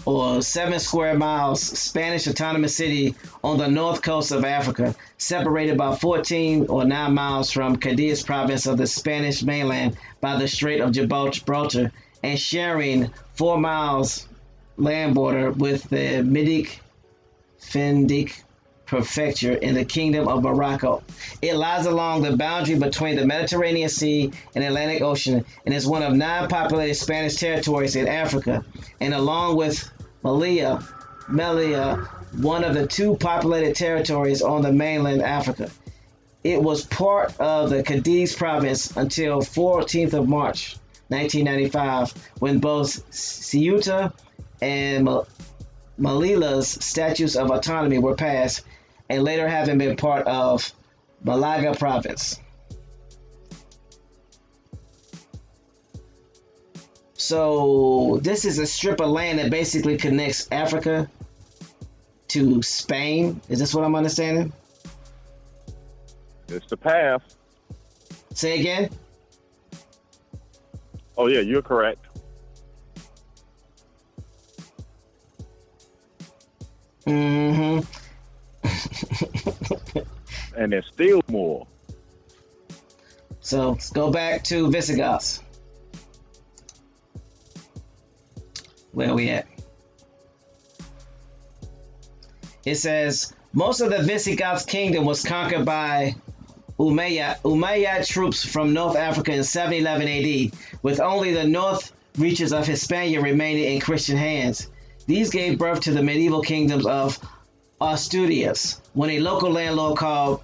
A: or 7 square miles Spanish autonomous city on the north coast of Africa, separated by 14 or 9 miles from Cadiz province of the Spanish mainland by the Strait of Gibraltar, and sharing 4 miles land border with the Midi-Fendic prefecture in the Kingdom of Morocco. It lies along the boundary between the Mediterranean Sea and Atlantic Ocean, and is one of 9 populated Spanish territories in Africa, and along with Melilla, one of the 2 populated territories on the mainland Africa. It was part of the Cadiz province until 14th of March 1995, when both Ceuta and Melilla's statutes of autonomy were passed, and later having been part of Malaga province. So this is a strip of land that basically connects Africa to Spain. Is this what I'm understanding?
D: It's the path.
A: Say again.
D: Oh yeah, you're correct.
A: Mm-hmm.
D: And there's still more.
A: So let's go back to Visigoths. Where are we at? It says most of the Visigoths kingdom was conquered by Umayyad troops from North Africa in 711 AD, with only the north reaches of Hispania remaining in Christian hands. These gave birth to the medieval kingdoms of Asturias, when a local landlord called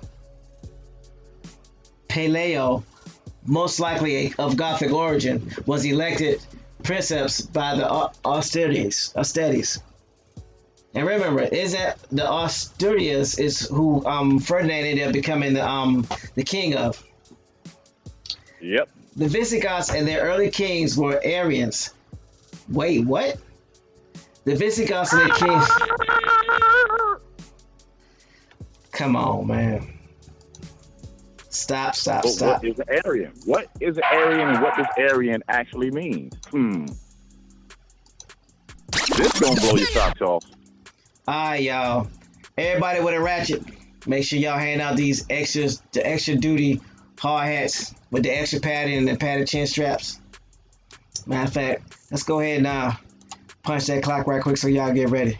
A: Paleo, most likely of Gothic origin, was elected princeps by the Asturias. And remember, is that the Asturias is who Ferdinand ended up becoming the king of.
D: Yep.
A: The Visigoths and their early kings were Arians. Wait, what? The Visigoths and their kings. Come on, man. Stop.
D: What is an Aryan? What is an Aryan and what does Aryan actually mean? This gonna blow your socks off.
A: Alright, y'all. Everybody with a ratchet, make sure y'all hand out these extras, the extra duty hard hats with the extra padding and the padded chin straps. Matter of fact, let's go ahead and punch that clock right quick so y'all get ready.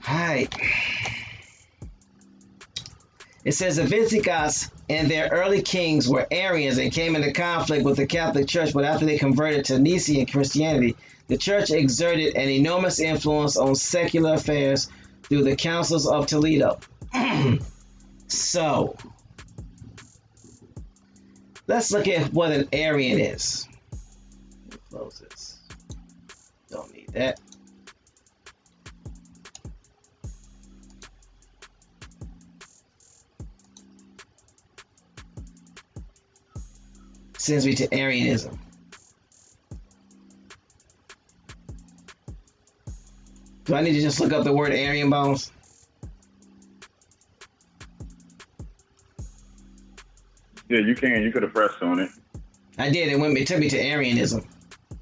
A: Alright. It says the Visigoths and their early kings were Arians and came into conflict with the Catholic Church, but after they converted to Nicene Christianity, the Church exerted an enormous influence on secular affairs through the councils of Toledo. So, let's look at what an Arian is. Close this. Don't need that. Sends me to Arianism. Do I need to just look up the word Aryan bones?
D: Yeah, you can. You could have pressed on it.
A: I did. It took me to Arianism.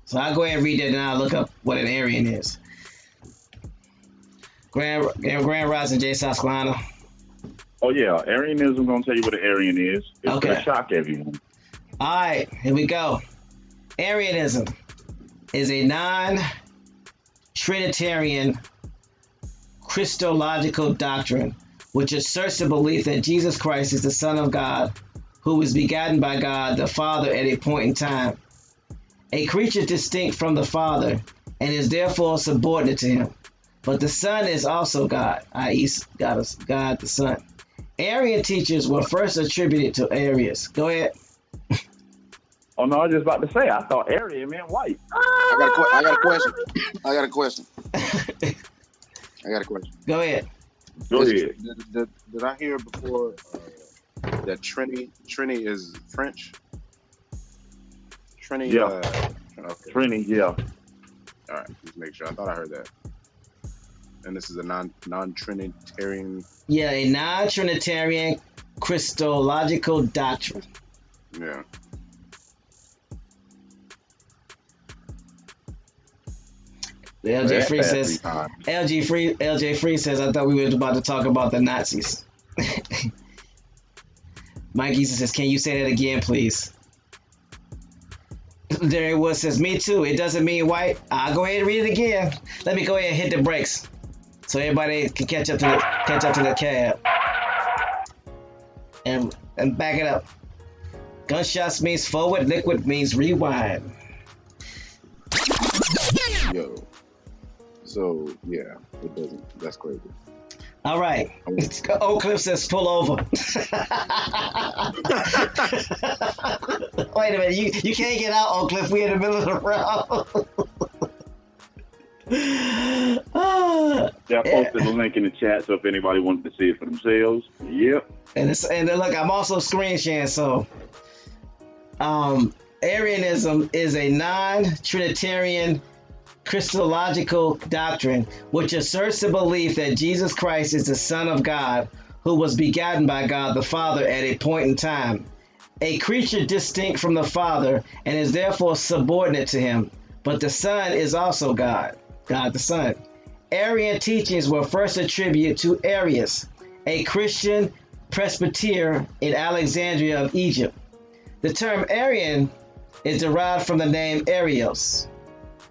A: So I'll go ahead and read that and I'll look up what an Aryan is. Grand Rising J. Susquehanna.
D: Oh yeah, Arianism gonna tell you what an Aryan is. It's
A: Okay.
D: gonna shock everyone.
A: All right, here we go. Arianism is a non-Trinitarian Christological doctrine which asserts the belief that Jesus Christ is the Son of God, who was begotten by God the Father at a point in time, a creature distinct from the Father, and is therefore subordinate to him. But the Son is also God, i.e. God the Son. Arian teachers were first attributed to Arius. Go ahead.
D: Oh no, I was just about to say. I thought Aryan meant white.
C: I got a question.
A: Go ahead.
D: Go ahead.
C: Did I hear before that Trini is French? Trini.
D: Yeah.
C: Okay.
D: Trini, yeah.
C: All right, just make sure. I thought I heard that. And this is a non-Trinitarian.
A: Yeah, a non-Trinitarian Christological doctrine.
C: Yeah.
A: LJ Free says, I thought we were about to talk about the Nazis. Mikey says, can you say that again, please? There it was, says, me too. It doesn't mean white. I'll go ahead and read it again. Let me go ahead and hit the brakes so everybody can catch up to the cab. And back it up. Gunshots means forward, liquid means rewind.
C: Yo. So yeah, it doesn't. That's crazy.
A: All right. Oak Cliff says pull over. Wait a minute. You can't get out, Oak Cliff. We're in the middle of the round.
D: Yeah, I posted the link in the chat, so if anybody wanted to see it for themselves, yep.
A: And look, I'm also screen sharing, so Arianism is a non-Trinitarian Christological doctrine which asserts the belief that Jesus Christ is the Son of God who was begotten by God the Father at a point in time, a creature distinct from the Father and is therefore subordinate to him. But the Son is also God, God the Son. Arian teachings were first attributed to Arius, a Christian presbyter in Alexandria of Egypt. The term Arian is derived from the name Arios.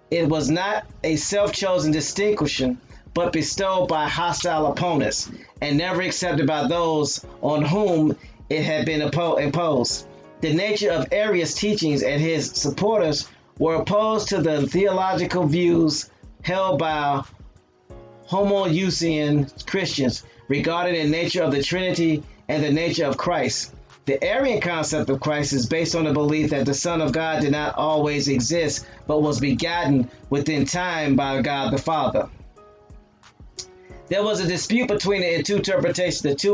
A: It was not a self-chosen distinction, but bestowed by hostile opponents and never accepted by those on whom it had been imposed. The nature of Arius' teachings and his supporters were opposed to the theological views held by Homoousian Christians regarding the nature of the Trinity and the nature of Christ. The Arian concept of Christ is based on the belief that the Son of God did not always exist, but was begotten within time by God the Father. There was a dispute between the two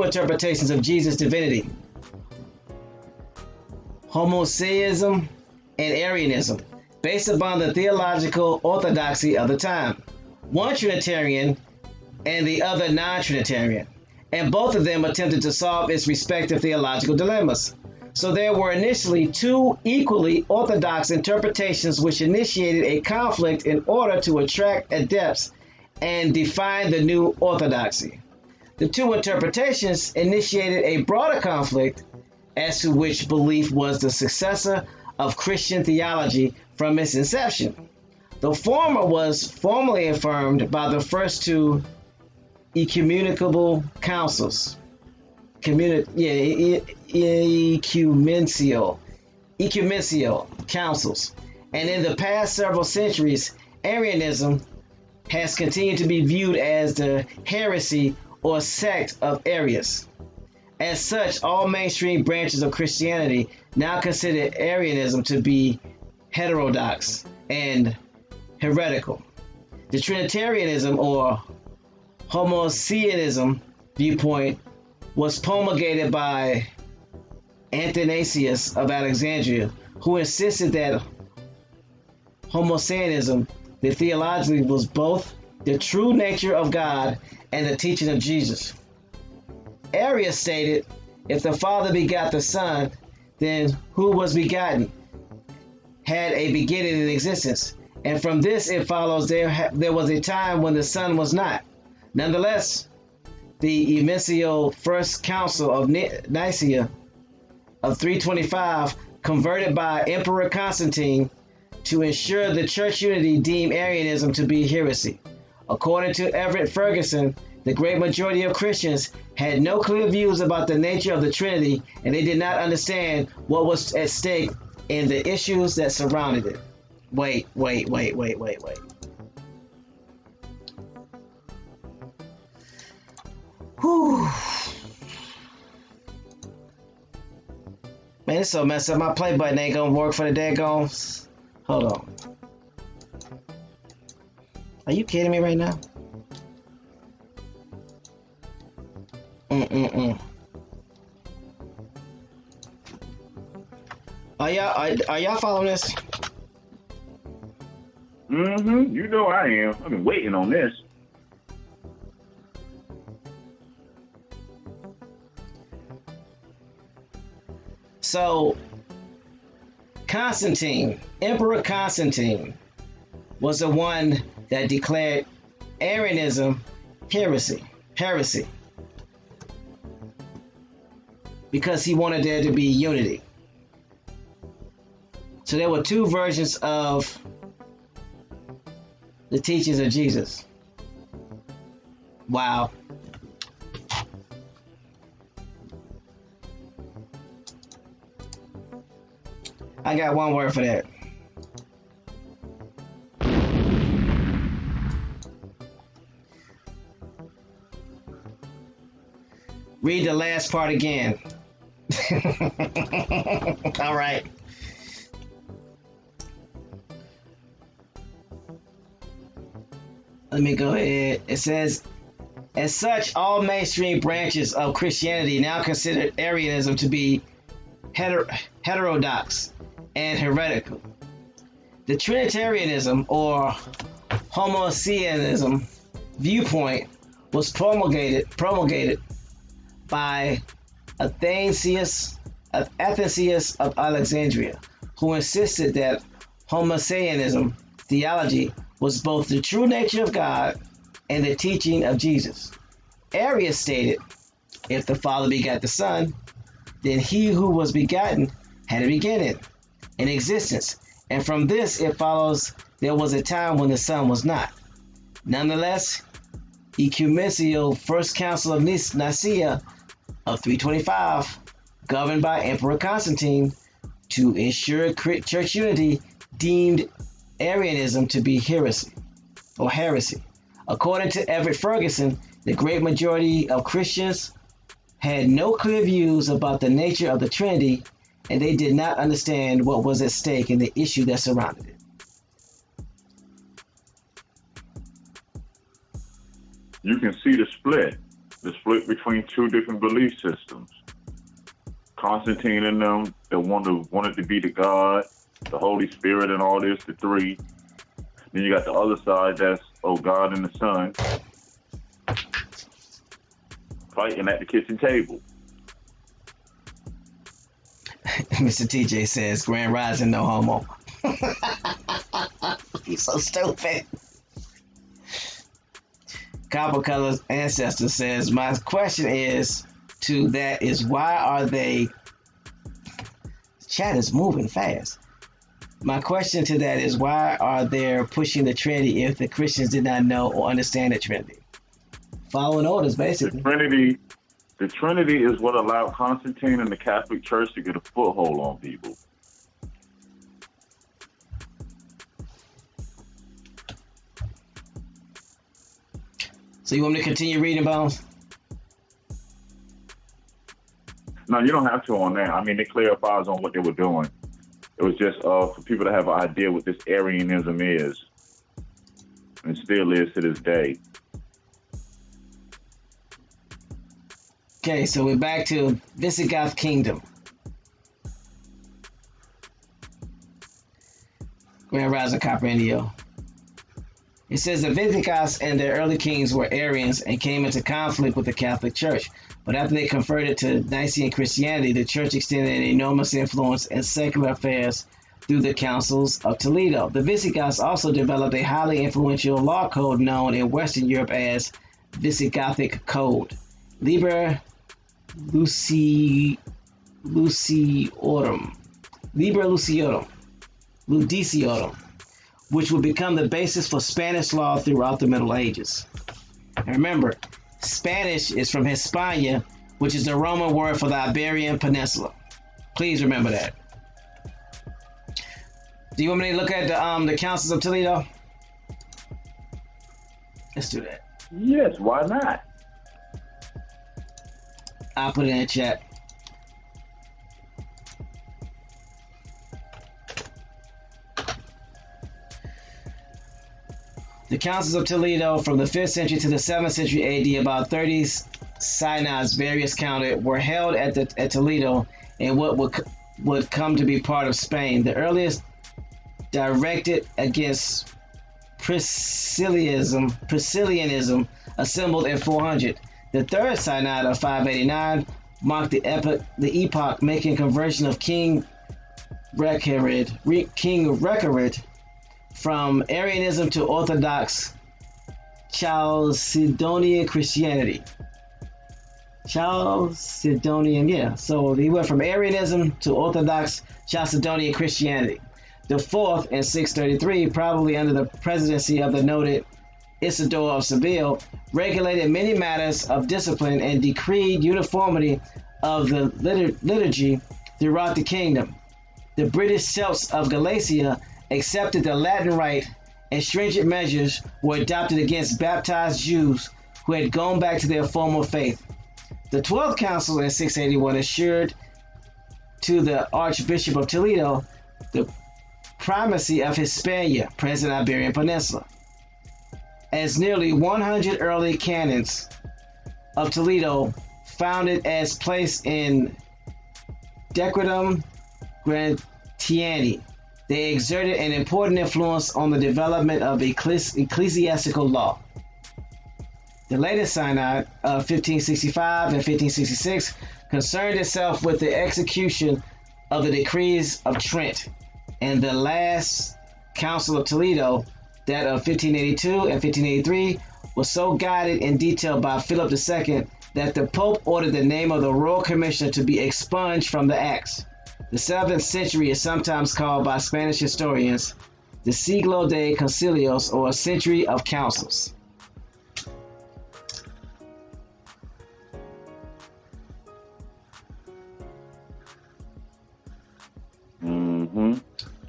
A: interpretations of Jesus' divinity: Homoousianism and Arianism, based upon the theological orthodoxy of the time. One Trinitarian and the other non-Trinitarian, and both of them attempted to solve its respective theological dilemmas. So there were initially two equally orthodox interpretations which initiated a conflict in order to attract adepts and define the new orthodoxy. The two interpretations initiated a broader conflict as to which belief was the successor of Christian theology from its inception. The former was formally affirmed by the first two ecumenical councils, ecumenical councils, and in the past several centuries, Arianism has continued to be viewed as the heresy or sect of Arius. As such, all mainstream branches of Christianity now consider Arianism to be heterodox and heretical. The Trinitarianism or Homoousianism viewpoint was promulgated by Athanasius of Alexandria, who insisted that Homoousianism, the theology, was both the true nature of God and the teaching of Jesus. Arius stated, if the Father begot the Son, then who was begotten had a beginning in existence, and from this it follows there was a time when the Son was not. Nonetheless, the Ecumenical First Council of Nicaea of 325, converted by Emperor Constantine to ensure the church unity, deemed Arianism to be heresy. According to Everett Ferguson, the great majority of Christians had no clear views about the nature of the Trinity, and they did not understand what was at stake in the issues that surrounded it. Wait. Whew. Man, it's so messed up. My play button ain't gonna work for the daggone. Hold on. Are you kidding me right now? Are y'all following this?
D: You know I am. I've been waiting on this.
A: So, Emperor Constantine, was the one that declared Arianism heresy, because he wanted there to be unity. So there were two versions of the teachings of Jesus. Wow. I got one word for that. Read the last part again. All right. Let me go ahead. It says, as such, all mainstream branches of Christianity now consider Arianism to be heterodox and heretical. The Trinitarianism or homoousianism viewpoint was promulgated by Athanasius of Alexandria, who insisted that homoousianism theology was both the true nature of God and the teaching of Jesus. Arius stated, if the Father begat the Son, then he who was begotten had a beginning, an existence, and from this it follows there was a time when the Son was not. Nonetheless, Ecumenical First Council of Nicaea of 325, governed by Emperor Constantine to ensure church unity, deemed Arianism to be heresy. According to Everett Ferguson, the great majority of Christians had no clear views about the nature of the Trinity, and they did not understand what was at stake in the issue that surrounded it.
D: You can see the split between two different belief systems. Constantine and them that wanted to be the God, the Holy Spirit and all this, the three. Then you got the other side that's, God and the Son, fighting at the kitchen table.
A: Mr. TJ says, Grand Rising, no homo. He's so stupid. Copper Color's Ancestor says, my question is why are they... Chat is moving fast. My question to that is, why are they pushing the Trinity if the Christians did not know or understand the Trinity? Following orders, basically.
D: The Trinity is what allowed Constantine and the Catholic Church to get a foothold on people.
A: So you want me to continue reading, Bones?
D: No, you don't have to on that. I mean, it clarifies on what they were doing. It was just for people to have an idea what this Arianism is, and still is to this day.
A: Okay, so we're back to Visigoth Kingdom. Grand Rising Copper Indio. It says the Visigoths and their early kings were Arians and came into conflict with the Catholic Church. But after they converted to Nicene Christianity, the Church extended an enormous influence in secular affairs through the councils of Toledo. The Visigoths also developed a highly influential law code known in Western Europe as Visigothic Code, Liber Ludiciorum, which would become the basis for Spanish law throughout the Middle Ages. And remember, Spanish is from Hispania, which is the Roman word for the Iberian Peninsula. Please remember that. Do you want me to look at the Councils of Toledo? Let's do that.
D: Yes, why not?
A: I'll put it in the chat. The Councils of Toledo from the 5th century to the 7th century AD, about 30 synods, various counted, were held at Toledo in what would come to be part of Spain. The earliest directed against Priscillianism, assembled in 400. The Third Synod of 589 marked the epoch, making conversion of King Recared from Arianism to Orthodox Chalcedonian Christianity. Chalcedonian, yeah. So he went from Arianism to Orthodox Chalcedonian Christianity. The fourth, in 633, probably under the presidency of the noted Isidore of Seville, regulated many matters of discipline and decreed uniformity of the liturgy throughout the kingdom. The British Celts of Galatia accepted the Latin rite, and stringent measures were adopted against baptized Jews who had gone back to their former faith. The 12th Council in 681 assured to the Archbishop of Toledo the primacy of Hispania, present Iberian Peninsula, as nearly 100 early canons of Toledo founded as placed in Decretum Gratiani. They exerted an important influence on the development of ecclesiastical law. The latest synod of 1565 and 1566 concerned itself with the execution of the decrees of Trent, and the last Council of Toledo, that of 1582 and 1583, was so guided in detail by Philip II that the Pope ordered the name of the royal commissioner to be expunged from the acts. The 7th century is sometimes called by Spanish historians the Siglo de Concilios, or a century of councils.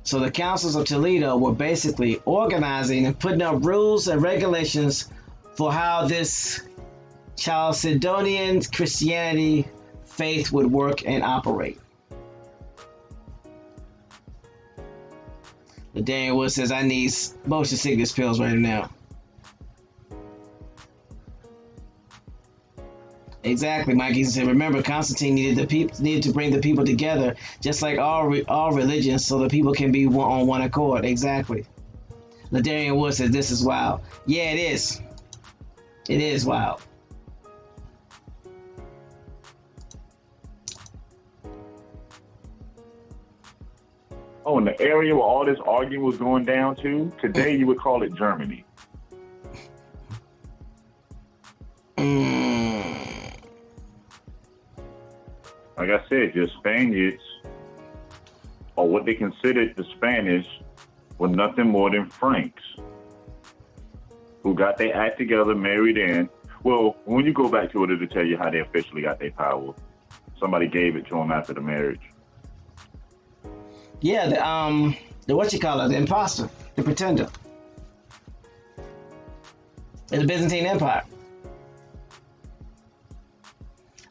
A: So the councils of Toledo were basically organizing and putting up rules and regulations for how this Chalcedonian Christianity faith would work and operate. But Daniel Wood says, I need motion sickness pills right now. Exactly, Mikey said. Remember, Constantine needed to bring the people together, just like all religions, so the people can be on one accord. Exactly. Ladarian Wood says, this is wild. Yeah, it is. It is wild.
D: Oh, and the area where all this arguing was going down to, today you would call it Germany. Like I said, your Spaniards, or what they considered the Spanish, were nothing more than Franks who got their act together, married in. Well, when you go back to it, it'll tell you how they officially got their power. Somebody gave it to them after the marriage.
A: Yeah, the imposter, the pretender. In the Byzantine Empire.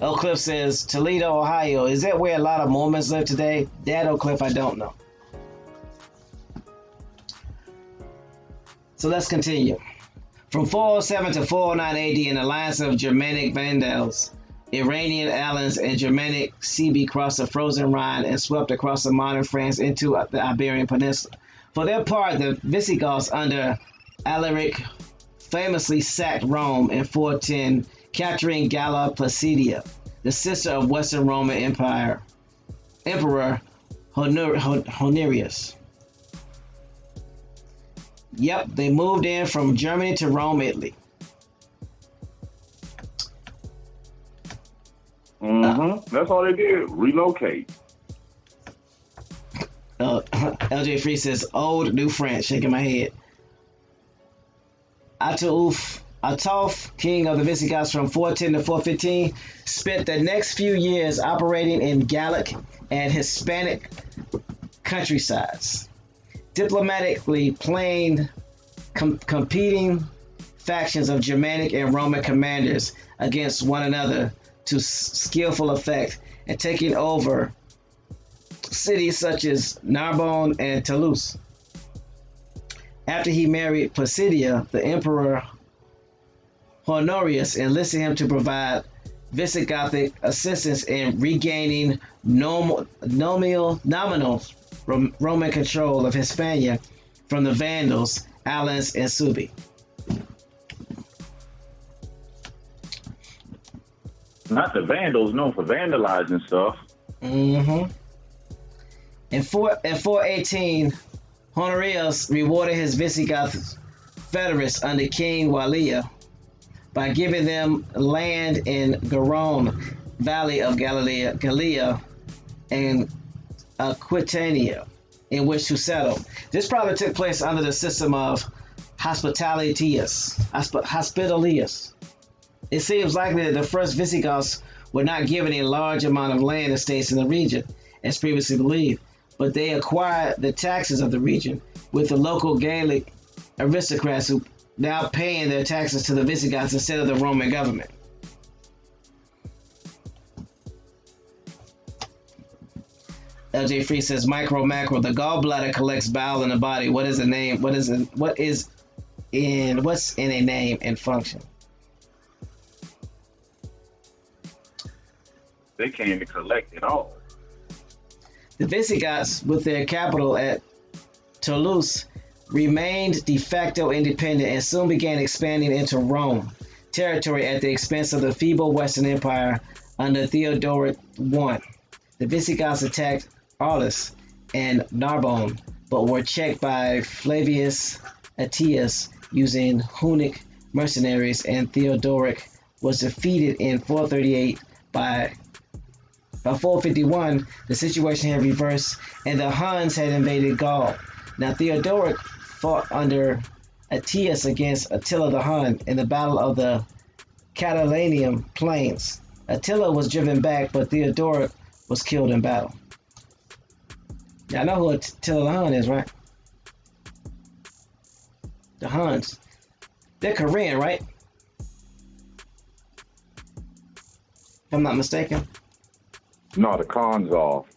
A: Oak Cliff says, Toledo, Ohio. Is that where a lot of Mormons live today? That Oak Cliff, I don't know. So let's continue. From 407 to 409 AD, an alliance of Germanic Vandals, Iranian Alans, and Germanic Sebi crossed the frozen Rhine and swept across the modern France into the Iberian Peninsula. For their part, the Visigoths under Alaric famously sacked Rome in 410, capturing Galla Placidia, the sister of Western Roman Emperor Honorius. Yep, they moved in from Germany to Rome, Italy.
D: That's all they did, relocate.
A: LJ Free says, old new French, shaking my head. Ataulf, king of the Visigoths from 410 to 415, spent the next few years operating in Gallic and Hispanic countrysides, diplomatically playing competing factions of Germanic and Roman commanders against one another to skillful effect, and taking over cities such as Narbonne and Toulouse. After he married Placidia, the Emperor Honorius enlisted him to provide Visigothic assistance in regaining nominal Roman control of Hispania from the Vandals, Alans, and Suebi.
D: Not the Vandals, known for vandalizing stuff.
A: In 418, Honorius rewarded his Visigoth federates under King Walia by giving them land in Garonne Valley of Gallia and Aquitania in which to settle. This probably took place under the system of hospitalitas. It seems likely that the first Visigoths were not given a large amount of land estates in the region, as previously believed, but they acquired the taxes of the region, with the local Gallic aristocrats who now paying their taxes to the Visigoths instead of the Roman government. LJ Free says, macro, the gallbladder collects bile in the body. What is a name? What's in a name and function?
D: They came to collect it all.
A: The Visigoths, with their capital at Toulouse, remained de facto independent and soon began expanding into Rome territory at the expense of the feeble Western Empire under Theodoric I. The Visigoths attacked Arles and Narbonne, but were checked by Flavius Attius using Hunnic mercenaries, and Theodoric was defeated in 438. By 451, the situation had reversed, and the Huns had invaded Gaul. Now Theodoric fought under Attius against Attila the Hun in the Battle of the Catalaunian Plains. Attila was driven back, but Theodoric was killed in battle. Now I know who Attila the Hun is, right? The Huns. They're Korean, right? If I'm not mistaken.
D: No, the Khan's off.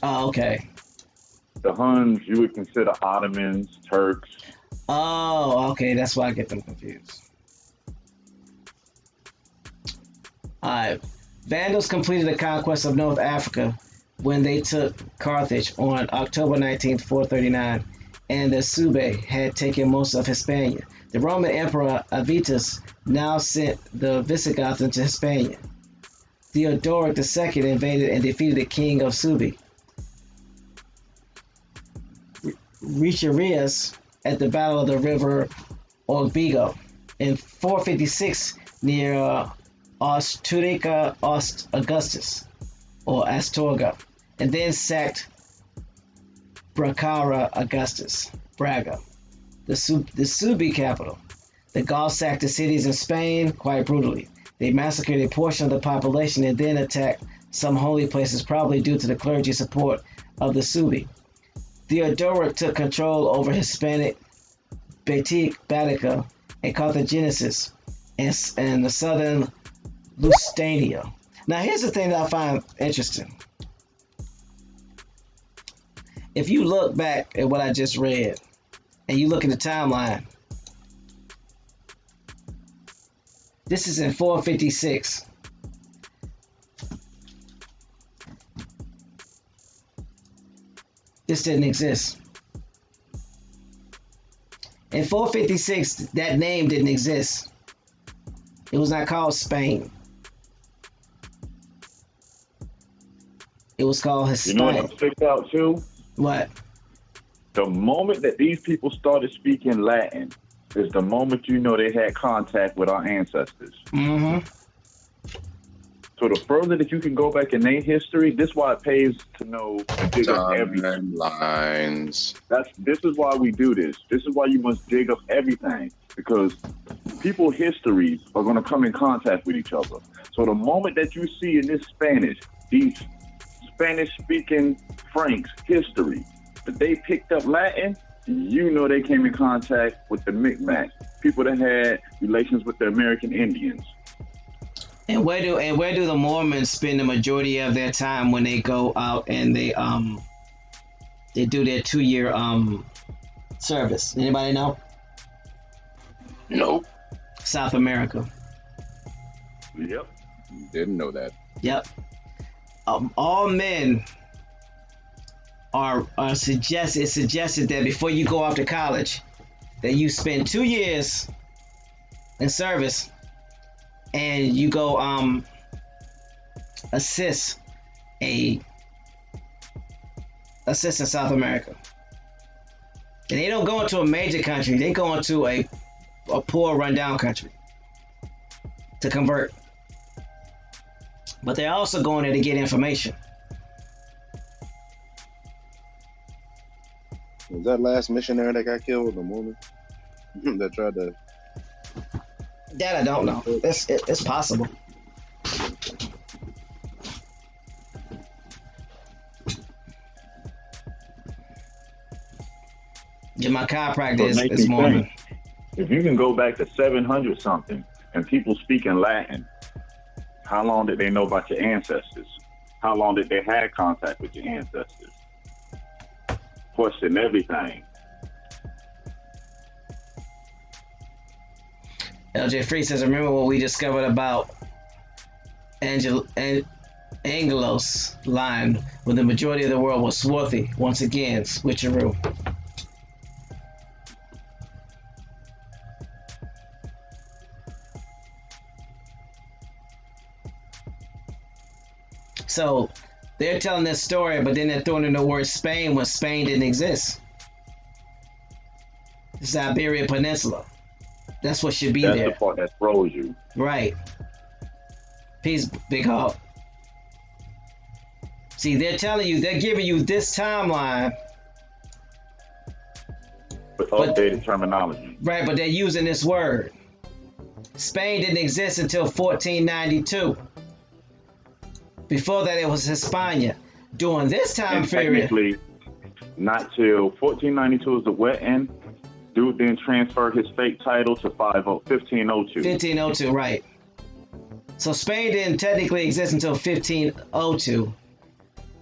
A: Oh, okay.
D: The Huns, you would consider Ottomans, Turks.
A: Oh, okay. That's why I get them confused. Alright. Vandals completed the conquest of North Africa when they took Carthage on October 19th, 439, and the Sube had taken most of Hispania. The Roman Emperor Avitus now sent the Visigoths into Hispania. Theodoric II invaded and defeated the king of Subi, Richarius, at the Battle of the River Orbigo in 456 near Osturica Augustus, or Astorga, and then sacked Bracara Augustus, Braga, the Subi capital. The Gauls sacked the cities in Spain quite brutally. They massacred a portion of the population and then attacked some holy places, probably due to the clergy support of the Suebi. Theodoric took control over Hispanic Baetica and Carthaginisis and the southern Lusitania. Now here's the thing that I find interesting. If you look back at what I just read and you look at the timeline, this is in 456. This didn't exist. In 456, that name didn't exist. It was not called Spain. It was called Hispania.
D: You know what sticks out too?
A: What?
D: The moment that these people started speaking Latin is the moment you know they had contact with our ancestors.
A: Mm-hmm.
D: So the further that you can go back in their history, this is why it pays to know to dig up everything.
C: Lines.
D: This is why we do this. This is why you must dig up everything, because people's histories are going to come in contact with each other. So the moment that you see in this Spanish, these Spanish-speaking Franks history, that they picked up Latin, you know they came in contact with the Micmacs, people that had relations with the American Indians.
A: And where do the Mormons spend the majority of their time when they go out and they do their 2-year service? Anybody know?
C: Nope.
A: South America.
D: Yep.
C: Didn't know that.
A: Yep. All men are suggested. It's suggested that before you go off to college, that you spend 2 years in service, and you go assist in South America. And they don't go into a major country; they go into a poor, rundown country to convert. But they're also going there to get information.
C: Was that last missionary that got killed, the woman that tried to?
A: That I don't know. It's possible. Yeah, my chiropractor is Mormon.
D: If you can go back to 700 something and people speaking Latin, how long did they know about your ancestors? How long did they have contact with your ancestors? Question everything. LJ Free says, remember what we discovered about
A: Anglos line, when the majority of the world was swarthy. Once again, switcheroo. So they're telling this story, but then they're throwing in the word Spain when Spain didn't exist. It's the Iberian Peninsula. That's what should be
D: That's
A: there.
D: the part that throws you.
A: Right. Peace, Big Hawk. See, they're telling you, they're giving you this timeline.
D: With updated terminology.
A: Right, but they're using this word. Spain didn't exist until 1492. Before that, it was Hispania. During this time period,
D: technically, not till 1492 is the wet end. Dude then transferred his fake title to 1502.
A: 1502, right. So Spain didn't technically exist until 1502.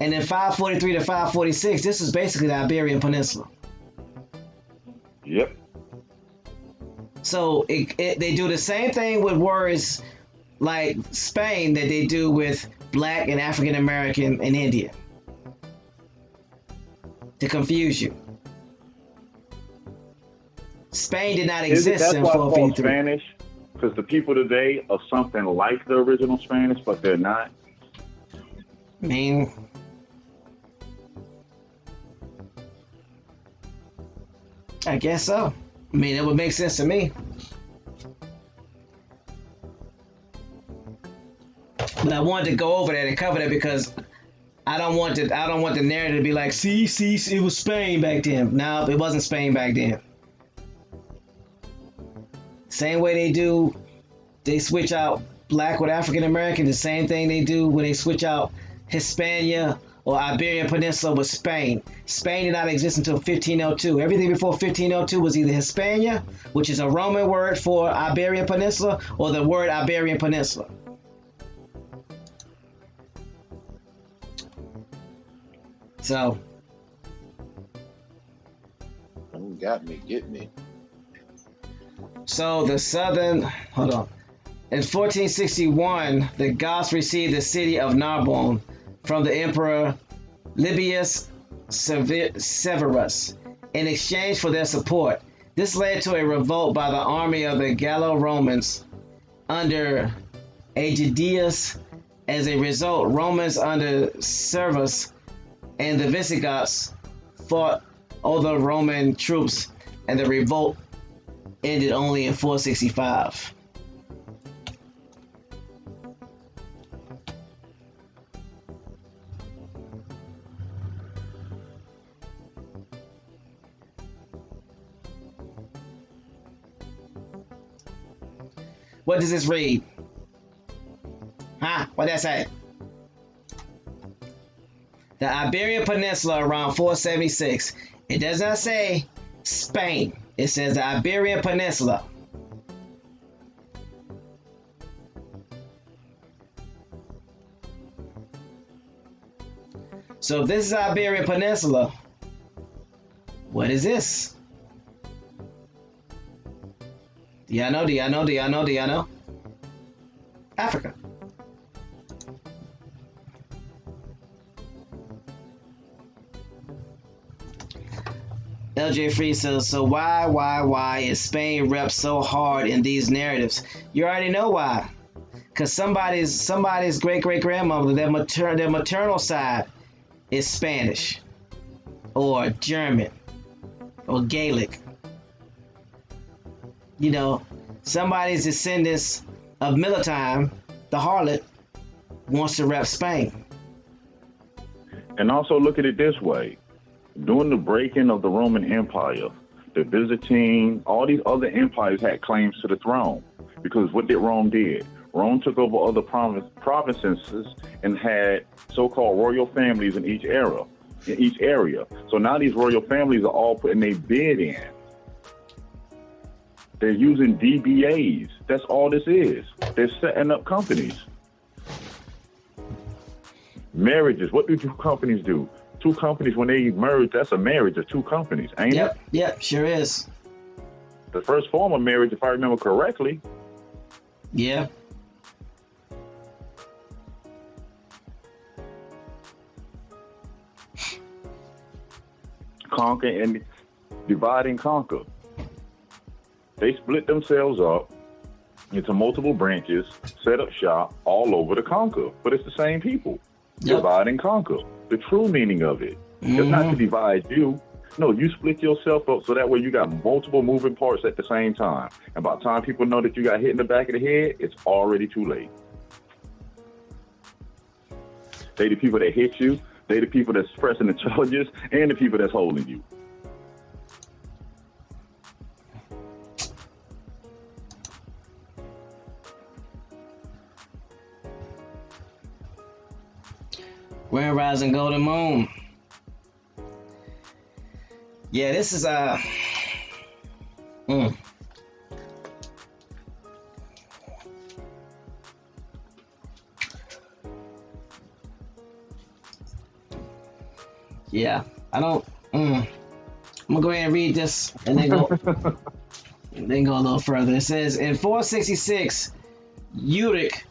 A: And then 543 to 546, this is basically the Iberian Peninsula.
D: Yep.
A: So they do the same thing with words like Spain that they do with Black and African American and Indian, to confuse you. Spain did not exist in 1453.
D: Spanish, because the people today are something like the original Spanish, but they're not.
A: I mean, I guess so. I mean, it would make sense to me. But I wanted to go over that and cover that because I don't want the narrative to be like, see, it was Spain back then. No, it wasn't Spain back then. Same way they switch out Black with African American, the same thing they do when they switch out Hispania or Iberian Peninsula with Spain. Spain did not exist until 1502. Everything before 1502 was either Hispania, which is a Roman word for Iberian Peninsula, or the word Iberian Peninsula. So,
C: got me, get me.
A: So the southern, hold on. In 1461, the Goths received the city of Narbonne from the Emperor Libius Severus in exchange for their support. This led to a revolt by the army of the Gallo-Romans under Aegidius. As a result, Romans under Severus and the Visigoths fought other Roman troops, and the revolt ended only in 465. What does this read? Huh? What that say? The Iberian Peninsula around 476. It does not say Spain. It says the Iberian Peninsula. So if this is Iberian Peninsula, what is this? Do y'all know? Africa. LJ Free says, so why is Spain rep so hard in these narratives? You already know why. Because somebody's great-great-grandmother, their maternal side is Spanish or German or Gaelic. You know, somebody's descendants of Militime, the harlot, wants to rep Spain.
D: And also look at it this way. During the breaking of the Roman Empire, the Byzantine, all these other empires had claims to the throne. Because what did Rome did? Rome took over other provinces and had so-called royal families in each area. So now these royal families are all putting their bid in. They're using DBAs. That's all this is. They're setting up companies. Marriages. What do two companies do? Two companies, when they merge, that's a marriage of two companies, ain't it?
A: Yep, sure is.
D: The first form of marriage, if I remember correctly.
A: Yeah.
D: conquer and divide and conquer. They split themselves up into multiple branches, set up shop all over to conquer. But it's the same people. Yep. Divide and conquer. The true meaning of it. It's not to divide you. No, you split yourself up so that way you got multiple moving parts at the same time. And by the time people know that you got hit in the back of the head, it's already too late. They the people that hit you. They the people that's pressing the charges and the people that's holding you.
A: Grand Rising Golden Moon. Yeah, this is yeah, I don't I'm gonna go ahead and read this and then go then go a little further. It says in 466, Uric,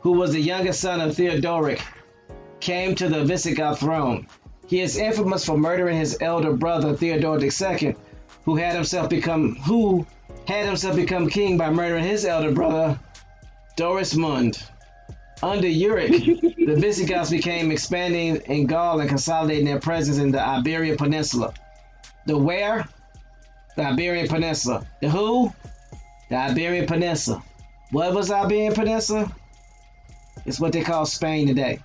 A: who was the youngest son of Theodoric, came to the Visigoth throne. He is infamous for murdering his elder brother Theodoric II, who had himself become king by murdering his elder brother Dorismund. Under Uric, the Visigoths became expanding in Gaul and consolidating their presence in the Iberian Peninsula. The where? The Iberian Peninsula. The who? The Iberian Peninsula. What was the Iberian Peninsula? It's what they call Spain today.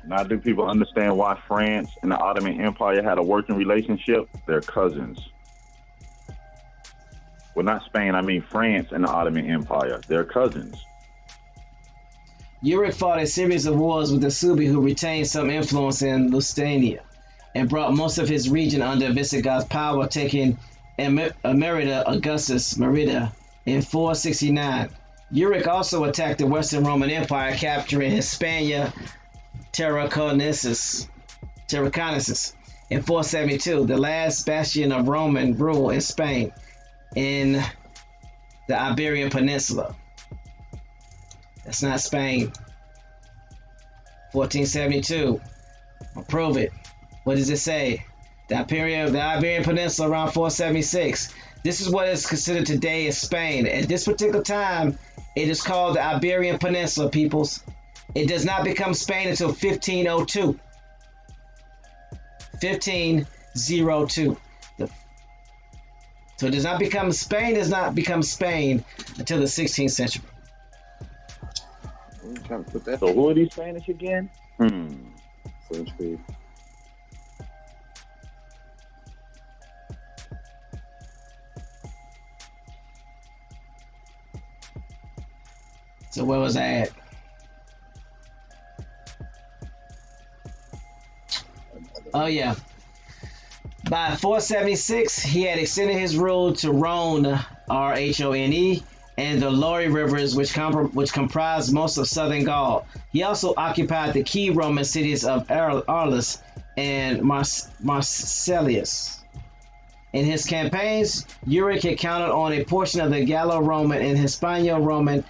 D: Now, do people understand why France and the Ottoman Empire had a working relationship? They're cousins. Well, not Spain, I mean France and the Ottoman Empire. They're cousins.
A: Uric fought a series of wars with the Suebi, who retained some influence in Lusitania and brought most of his region under Visigoth power, taking Emerita Augustus Merida in 469. Uric also attacked the Western Roman Empire, capturing Hispania Tarraconensis in 472, the last bastion of Roman rule in Spain in the Iberian Peninsula. That's not Spain. 1472. I'll prove it. What does it say? The Iberian Peninsula around 476. This is what is considered today as Spain. At this particular time, it is called the Iberian Peninsula, peoples. It does not become Spain until 1502. 1502. So it does not become Spain. Does not become Spain until the 16th century.
C: I'm trying to put that.
D: So who are these Spanish again?
A: So where was I at? Oh yeah. By 476, he had extended his rule to Rhone, R-H-O-N-E, and the Loire rivers, which comprised most of southern Gaul. He also occupied the key Roman cities of Arles and Marseilles. In his campaigns, Uric had counted on a portion of the Gallo-Roman and Hispano-Roman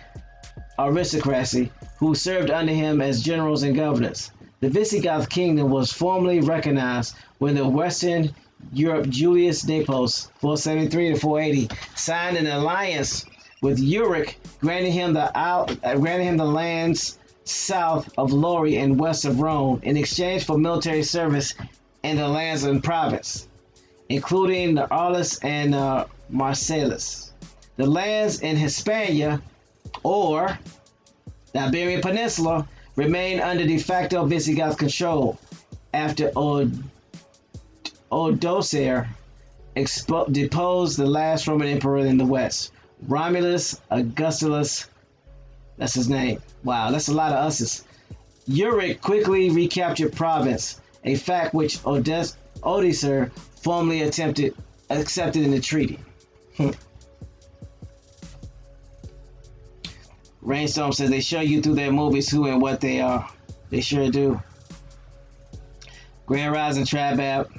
A: aristocracy, who served under him as generals and governors. The Visigoth kingdom was formally recognized when the Western Europe Julius Nepos, 473 to 480, signed an alliance with Uric, granting him the lands south of Loire and west of Rhone in exchange for military service in the lands in province, including the Arles and Marseilles. The lands in Hispania, or the Iberian Peninsula, remained under de facto Visigoth control after Odoacer deposed the last Roman emperor in the west, Romulus Augustulus. That's his name. Wow, that's a lot of us's. Uric quickly recaptured Provence, a fact which Odoacer formally accepted in the treaty. Rainstorm says they show you through their movies who and what they are. They sure do. Grand Rising Trabab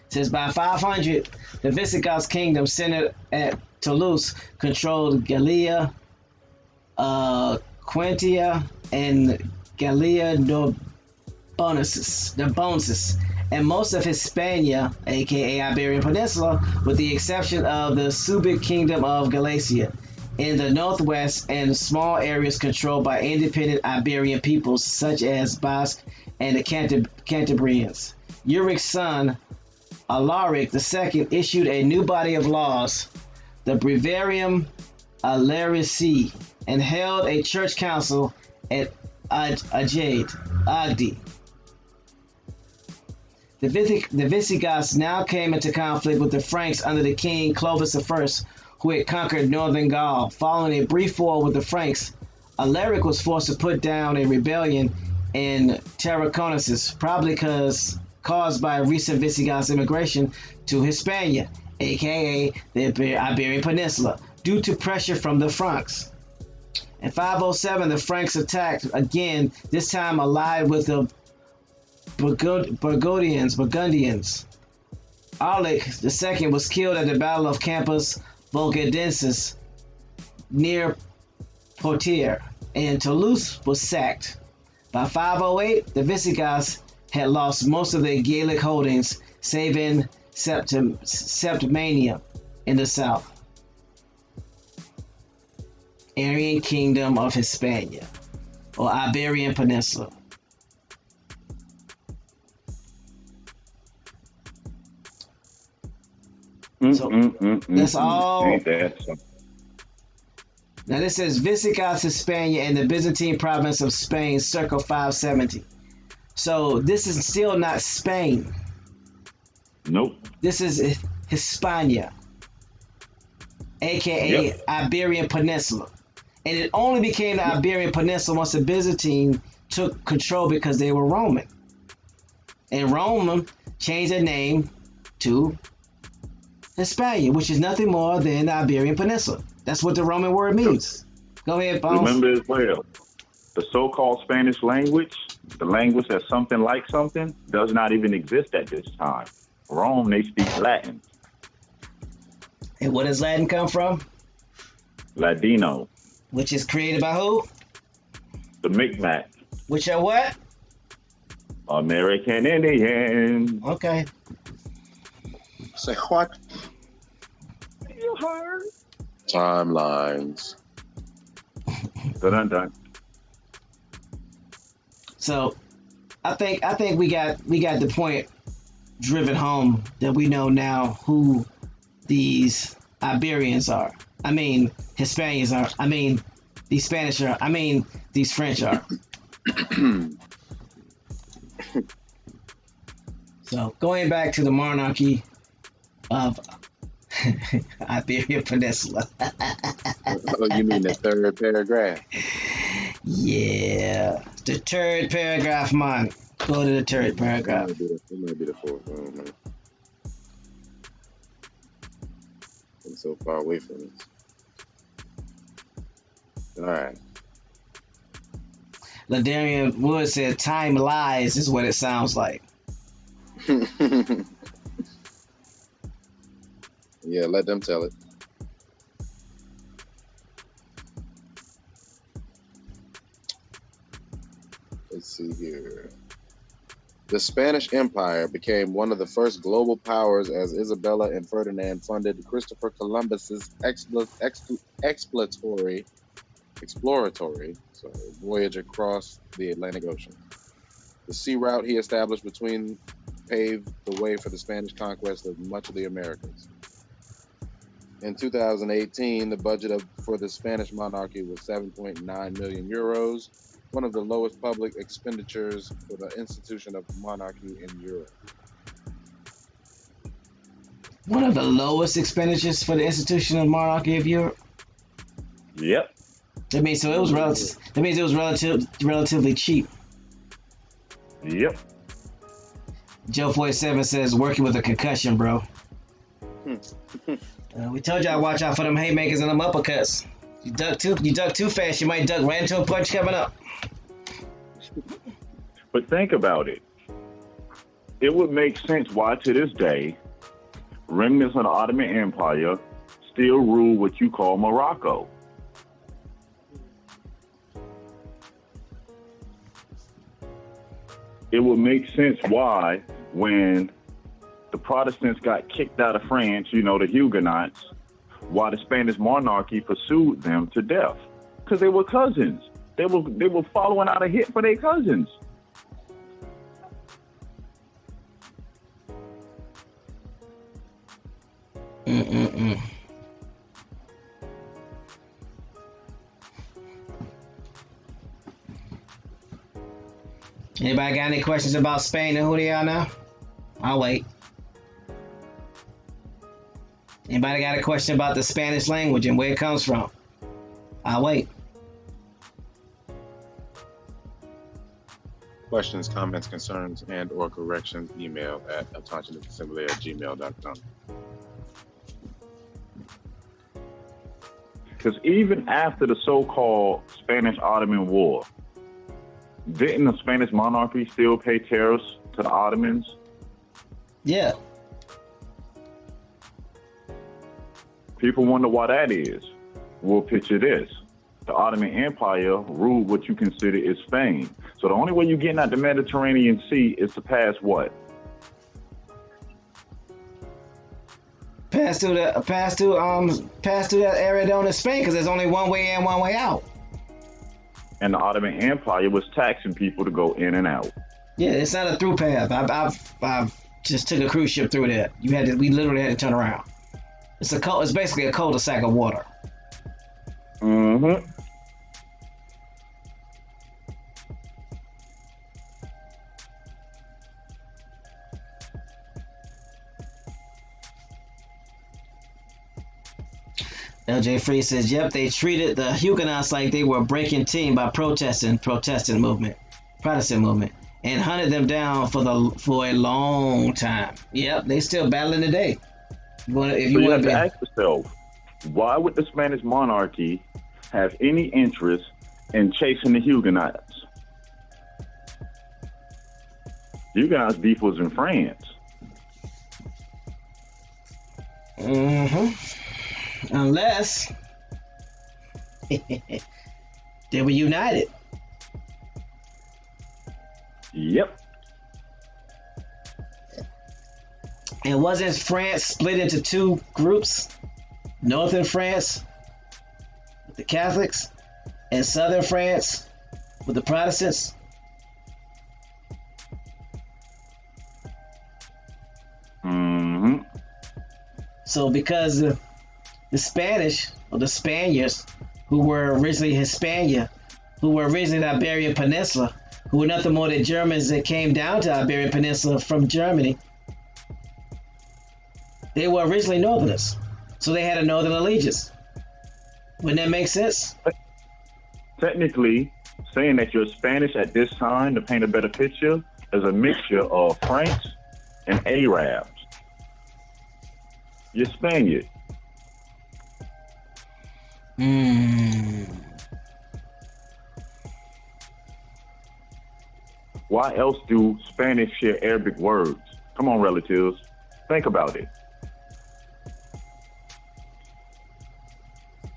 A: says by 500, the Visigoths' kingdom centered at Toulouse controlled Gallia, Quintia, and Gallia bonuses, and most of Hispania, aka Iberian Peninsula, with the exception of the Subic Kingdom of Galicia in the northwest and small areas controlled by independent Iberian peoples such as Basque and the Cantabrians. Uric's son, Alaric II, issued a new body of laws, the Breviarium Alarici, and held a church council at Agde. The Visigoths now came into conflict with the Franks under the king Clovis I, who had conquered northern Gaul. Following a brief war with the Franks, Alaric was forced to put down a rebellion in Tarraconensis, probably caused by recent Visigoth immigration to Hispania, aka the Iberian Peninsula, due to pressure from the Franks. In 507, the Franks attacked again, this time allied with the Burgundians. Alaric II was killed at the Battle of Campus Volgadensis near Poitiers, and Toulouse was sacked. By 508, the Visigoths had lost most of their Gaelic holdings, save in Septimania in the south. Aryan Kingdom of Hispania, or Iberian Peninsula. That's all.
D: Ain't that something?
A: Now this says Visigoths, Hispania, and the Byzantine province of Spain, circa 570. So this is still not Spain.
D: Nope.
A: This is Hispania, aka Iberian Peninsula. And it only became the Iberian Peninsula once the Byzantine took control because they were Roman. And Rome changed their name to Hispania, which is nothing more than the Iberian Peninsula. That's what the Roman word means. Go ahead, Bones.
D: Remember as well, the so-called Spanish language, the language that's something like something, does not even exist at this time. Rome, they speak Latin.
A: And where does Latin come from?
D: Ladino.
A: Which is created by who?
D: The Micmac.
A: Which are what?
D: American Indian.
A: Okay.
C: Say what?
D: You heard?
C: Timelines.
D: Dun-dun-dun.
A: So, I think we got the point driven home that we know now who these Iberians are. I mean, Hispanians are. I mean, these Spanish are. I mean, these French are. So, going back to the monarchy of Iberian Peninsula.
C: Oh, you mean the third paragraph?
A: Yeah, the third paragraph, man. Go to the third paragraph.
C: It might be the fourth. I don't know. I'm so far away from it. All right.
A: Ladarian Wood said, "Time lies," is what it sounds like.
C: Yeah, let them tell it. Let's see here. The Spanish Empire became one of the first global powers as Isabella and Ferdinand funded Christopher Columbus's exploratory voyage across the Atlantic Ocean. The sea route he established paved the way for the Spanish conquest of much of the Americas. In 2018, the budget for the Spanish monarchy was 7.9 million euros, one of the lowest public expenditures for the institution of monarchy in Europe.
A: One of the lowest expenditures for the institution of monarchy of Europe.
D: Yep.
A: That means it was relatively cheap.
D: Yep.
A: Joe 47 says, "Working with a concussion, bro." We told y'all watch out for them haymakers and them uppercuts. You duck too fast, you might duck right into a punch coming up.
D: But think about it. It would make sense why to this day, remnants of the Ottoman Empire still rule what you call Morocco. it would make sense why, when the Protestants got kicked out of France, you know, the Huguenots, why the Spanish monarchy pursued them to death. Because they were cousins. They were following out a hit for their cousins.
A: Anybody got any questions about Spain and who they are now? I'll wait. Anybody got a question about the Spanish language and where it comes from? I'll wait.
C: Questions, comments, concerns, and or corrections, email at attentionassembly@gmail.com.
D: Because even after the so-called Spanish-Ottoman War, didn't the Spanish monarchy still pay tariffs to the Ottomans?
A: Yeah.
D: People wonder why that is. We'll picture this. The Ottoman Empire ruled what you consider is Spain. So the only way you're getting out the Mediterranean Sea is to pass what?
A: Pass through that area down to Spain, because there's only one way in, one way out.
D: And the Ottoman Empire was taxing people to go in and out.
A: Yeah, it's not a through path. I've just took a cruise ship through there. We literally had to turn around. It's basically a cul-de-sac of water.
D: Mm-hmm.
A: LJ Free says, yep, they treated the Huguenots like they were breaking team by Protestant movement, and hunted them down for a long time. Yep, they still battling today.
D: You have to ask yourself, why would the Spanish monarchy have any interest in chasing the Huguenots? Huguenots' beef was in France.
A: Unless they were united.
D: Yep.
A: And wasn't France split into two groups? Northern France with the Catholics and Southern France with the Protestants?
D: Mm-hmm.
A: So because the Spanish, or the Spaniards, who were originally Hispania, who were originally the Iberian Peninsula, who were nothing more than Germans that came down to the Iberian Peninsula from Germany, they were originally Northerners. So they had a Northern allegiance. Wouldn't that make sense?
D: Technically, saying that you're Spanish at this time, to paint a better picture, is a mixture of Franks and Arabs. You're Spaniard. Why else do Spanish share Arabic words? Come on, relatives. Think about it.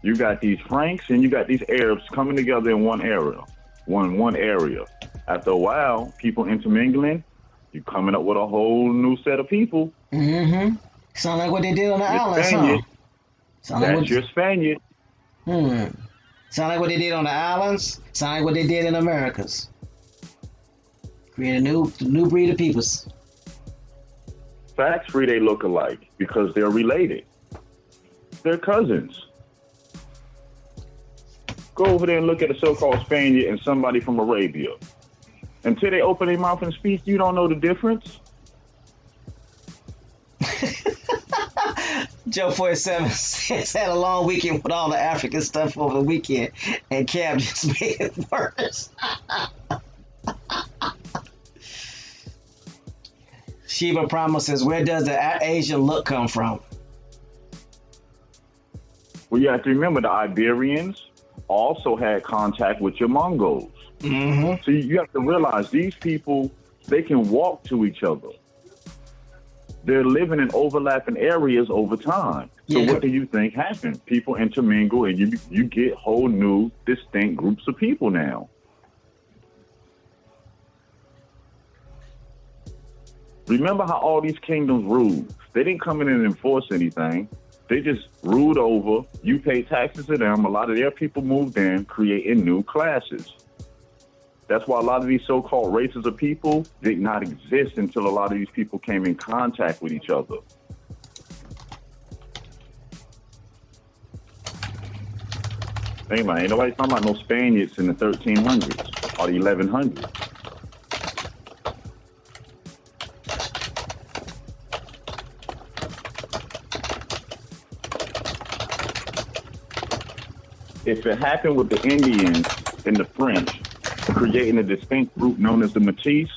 D: You got these Franks and you got these Arabs coming together in one area. One area. After a while, people intermingling, you're coming up with a whole new set of people.
A: Mm-hmm. Sound like what they did on the islands,
D: Spaniard.
A: huh?
D: That's your Spaniard.
A: Sound like what they did on the islands. Sound like what they did in Americas. Create a new breed of peoples.
D: Facts-free, they look alike because they're related. They're cousins. Go over there and look at a so-called Spaniard and somebody from Arabia. Until they open their mouth and speak, you don't know the difference.
A: Joe 47 says had a long weekend with all the African stuff over the weekend, and Cam just made it worse. Shiva Prama says, where does the Asian look come from?
D: Well, you have to remember the Iberians also had contact with your Mongols.
A: Mm-hmm.
D: So you have to realize these people, they can walk to each other. They're living in overlapping areas over time. So what do you think happened? People intermingle and you get whole new, distinct groups of people now. Remember how all these kingdoms ruled? They didn't come in and enforce anything. They just ruled over. You pay taxes to them. A lot of their people moved in, creating new classes. That's why a lot of these so-called races of people did not exist until a lot of these people came in contact with each other. Think about it. Ain't nobody talking about no Spaniards in the 1300s or the 1100s. If it happened with the Indians and the French creating a distinct group known as the Métis,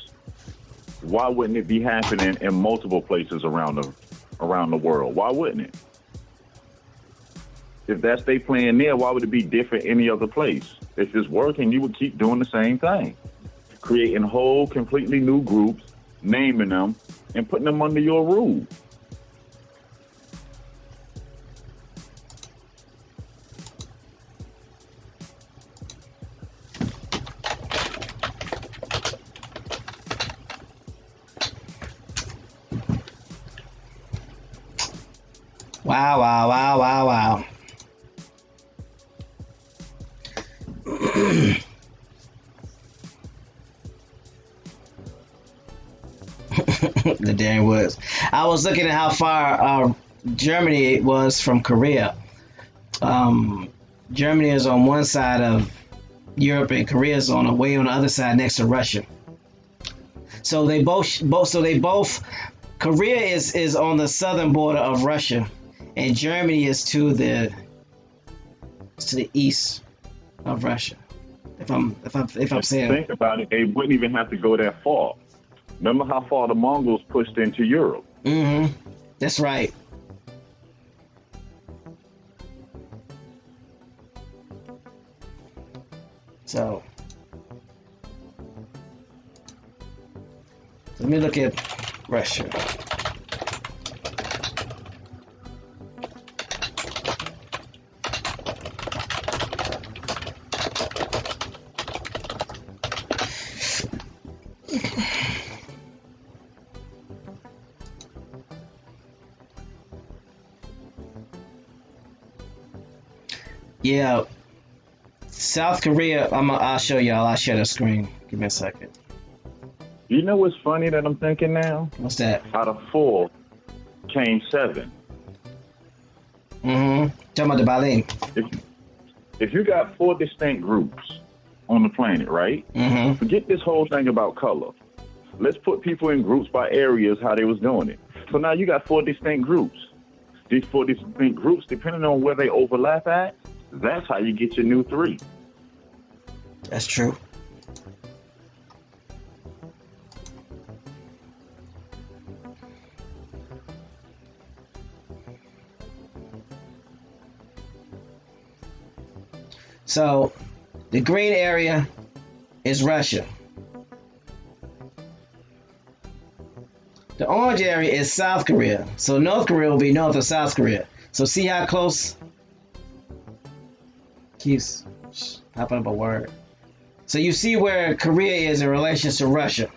D: why wouldn't it be happening in multiple places around the world? Why wouldn't it? If that's their plan there, why would it be different any other place? If it's working, you would keep doing the same thing, creating whole, completely new groups, naming them, and putting them under your rule.
A: Wow, wow, wow, wow, wow. The Darren Woods. I was looking at how far Germany was from Korea. Germany is on one side of Europe, and Korea is on the other side next to Russia. So they both. Korea is on the southern border of Russia, and Germany is to the east of Russia. If I'm saying.
D: Think about it, they wouldn't even have to go that far. Remember how far the Mongols pushed into Europe?
A: Mm-hmm. That's right. So let me look at Russia. Yeah, South Korea. I'll show y'all. I'll share the screen. Give me a second.
D: You know what's funny that I'm thinking now?
A: What's that?
D: Out of 4 came 7.
A: Mm-hmm. Talking about the Berlin.
D: If you got 4 distinct groups on the planet, right?
A: Mm-hmm.
D: Forget this whole thing about color. Let's put people in groups by areas how they was doing it. So now you got 4 distinct groups. These 4 distinct groups, depending on where they overlap at, that's how you get your new 3.
A: That's true. So the green area is Russia. The orange area is South Korea. So North Korea will be north of South Korea. So see how close? Keeps popping up a word. So you see where Korea is in relation to Russia.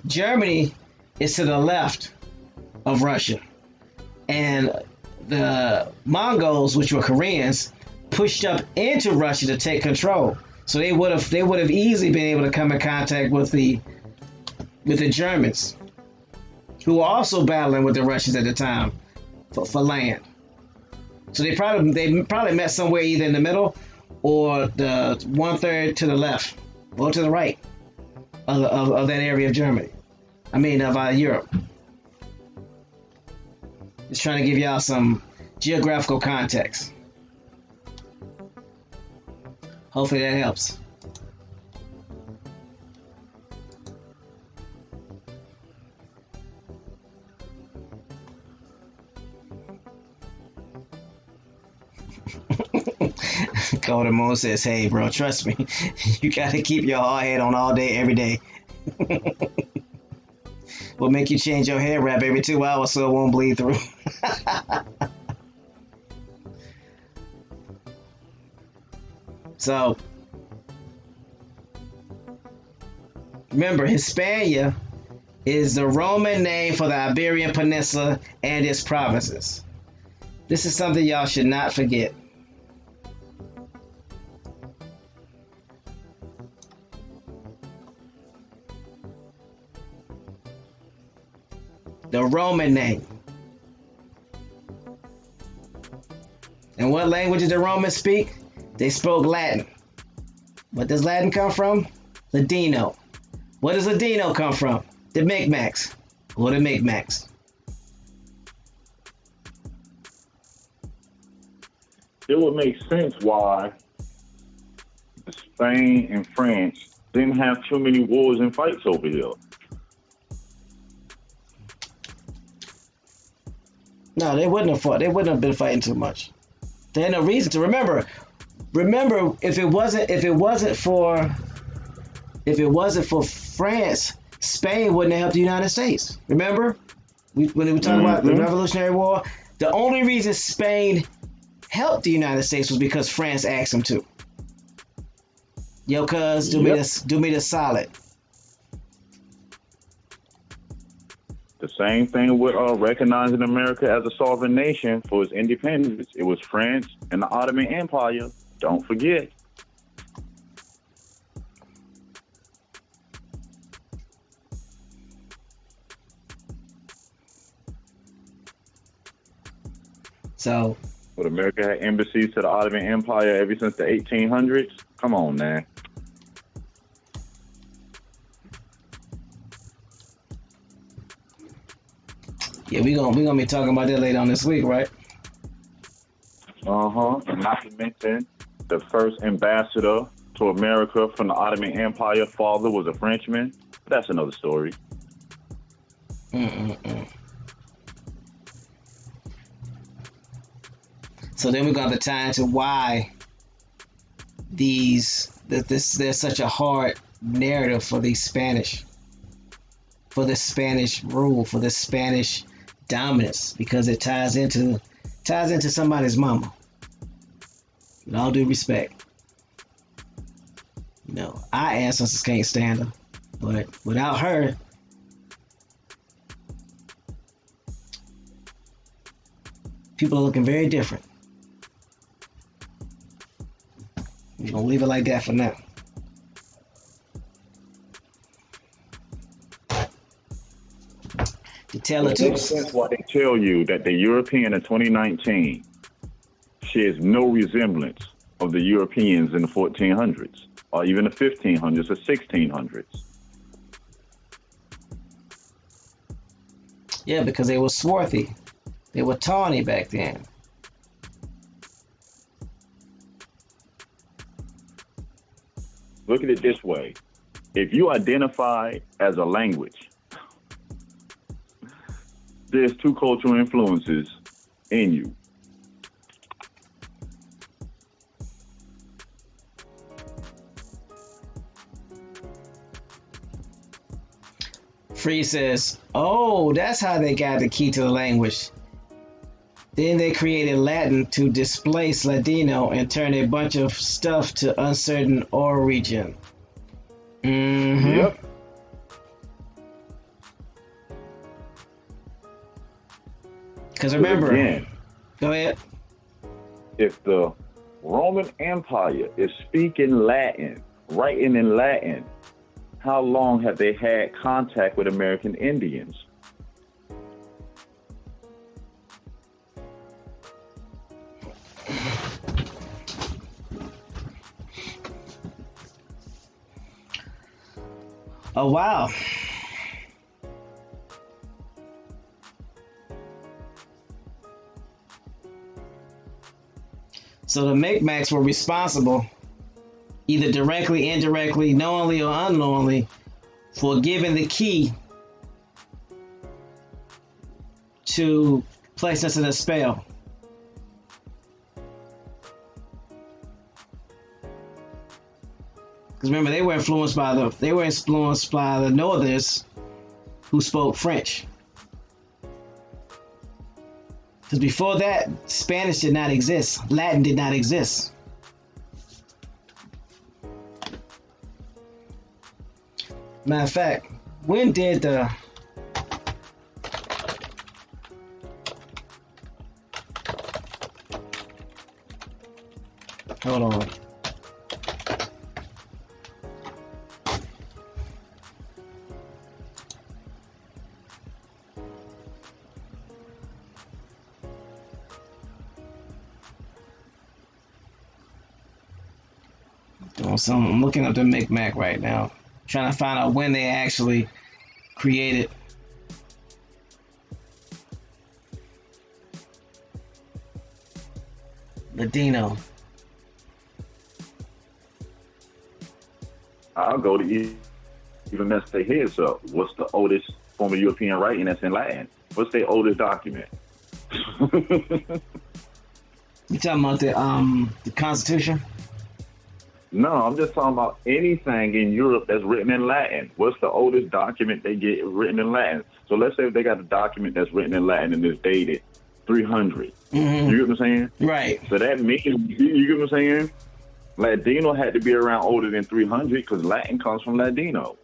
A: Germany is to the left of Russia. And the Mongols, which were Koreans, pushed up into Russia to take control. So they would have easily been able to come in contact with the Germans, who were also battling with the Russians at the time for land. So they probably met somewhere either in the middle or the 1/3 to the left or to the right of that area of Germany. I mean of Europe. Just trying to give y'all some geographical context. Hopefully that helps. Golden Moon says, hey bro, trust me, you gotta keep your hard head on all day, every day. We'll make you change your hair wrap every 2 hours so it won't bleed through. So remember, Hispania is the Roman name for the Iberian Peninsula and its provinces. This is something y'all should not forget. The Roman name. And what language did the Romans speak? They spoke Latin. What does Latin come from? Ladino. What does Ladino come from? The Micmacs. Or the Micmacs.
D: It would make sense why Spain and France didn't have too many wars and fights over here.
A: No, they wouldn't have fought. They wouldn't have been fighting too much. They had no reason to. Remember, if it wasn't for France, Spain wouldn't have helped the United States. Remember, when we talk about the Revolutionary War, the only reason Spain helped the United States was because France asked them to. Yo, cuz, do me the solid.
D: The same thing with recognizing America as a sovereign nation for its independence. It was France and the Ottoman Empire. Don't forget.
A: So,
D: but America had embassies to the Ottoman Empire ever since the 1800s. Come on, man.
A: yeah, we gonna be talking about that later on this week, right?
D: And not to mention, the first ambassador to America from the Ottoman Empire, father was a Frenchman. That's another story.
A: So then we're going to tie into why there's such a hard narrative for the Spanish rule, for the Spanish dominance, because it ties into somebody's mama. With all due respect, our ancestors can't stand her, but without her, people are looking very different. We're gonna leave it like that for now. To tell the truth.
D: That's why they tell you that the European in 2019 shares no resemblance of the Europeans in the 1400s, or even the 1500s or 1600s.
A: Yeah, because they were swarthy. They were tawny back then.
D: Look at it this way. If you identify as a language, there's two cultural influences in you.
A: Free says, oh, that's how they got the key to the language. Then they created Latin to displace Ladino and turn a bunch of stuff to uncertain origin.
D: Yep.
A: Because remember,
D: again,
A: go ahead.
D: If the Roman Empire is speaking Latin, writing in Latin, how long have they had contact with American Indians?
A: Oh, wow. So the Micmacs were responsible, either directly, indirectly, knowingly, or unknowingly, for giving the key to place us in a spell. Because remember, they were influenced by the Northerners who spoke French. Because before that, Spanish did not exist. Latin did not exist. Matter of fact, when did the Hold on. So I'm looking up the Micmac right now, trying to find out when they actually created. Ladino.
D: I'll go to even mess their heads up. What's the oldest form of European writing that's in Latin? What's their oldest document?
A: You talking about the Constitution?
D: No, I'm just talking about anything in Europe that's written in Latin. What's the oldest document they get written in Latin? So let's say if they got a document that's written in Latin and is dated 300.
A: Mm-hmm.
D: You get what I'm saying?
A: Right.
D: So that means, you get what I'm saying? Ladino had to be around older than 300 because Latin comes from Ladino.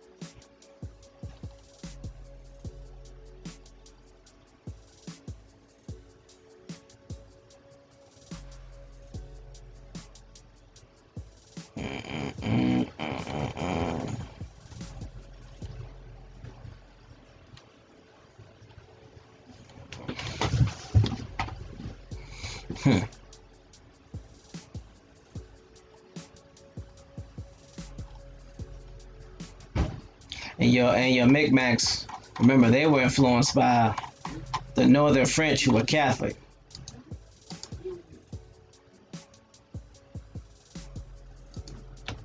A: And your Micmacs, remember they were influenced by the Northern French who were Catholic.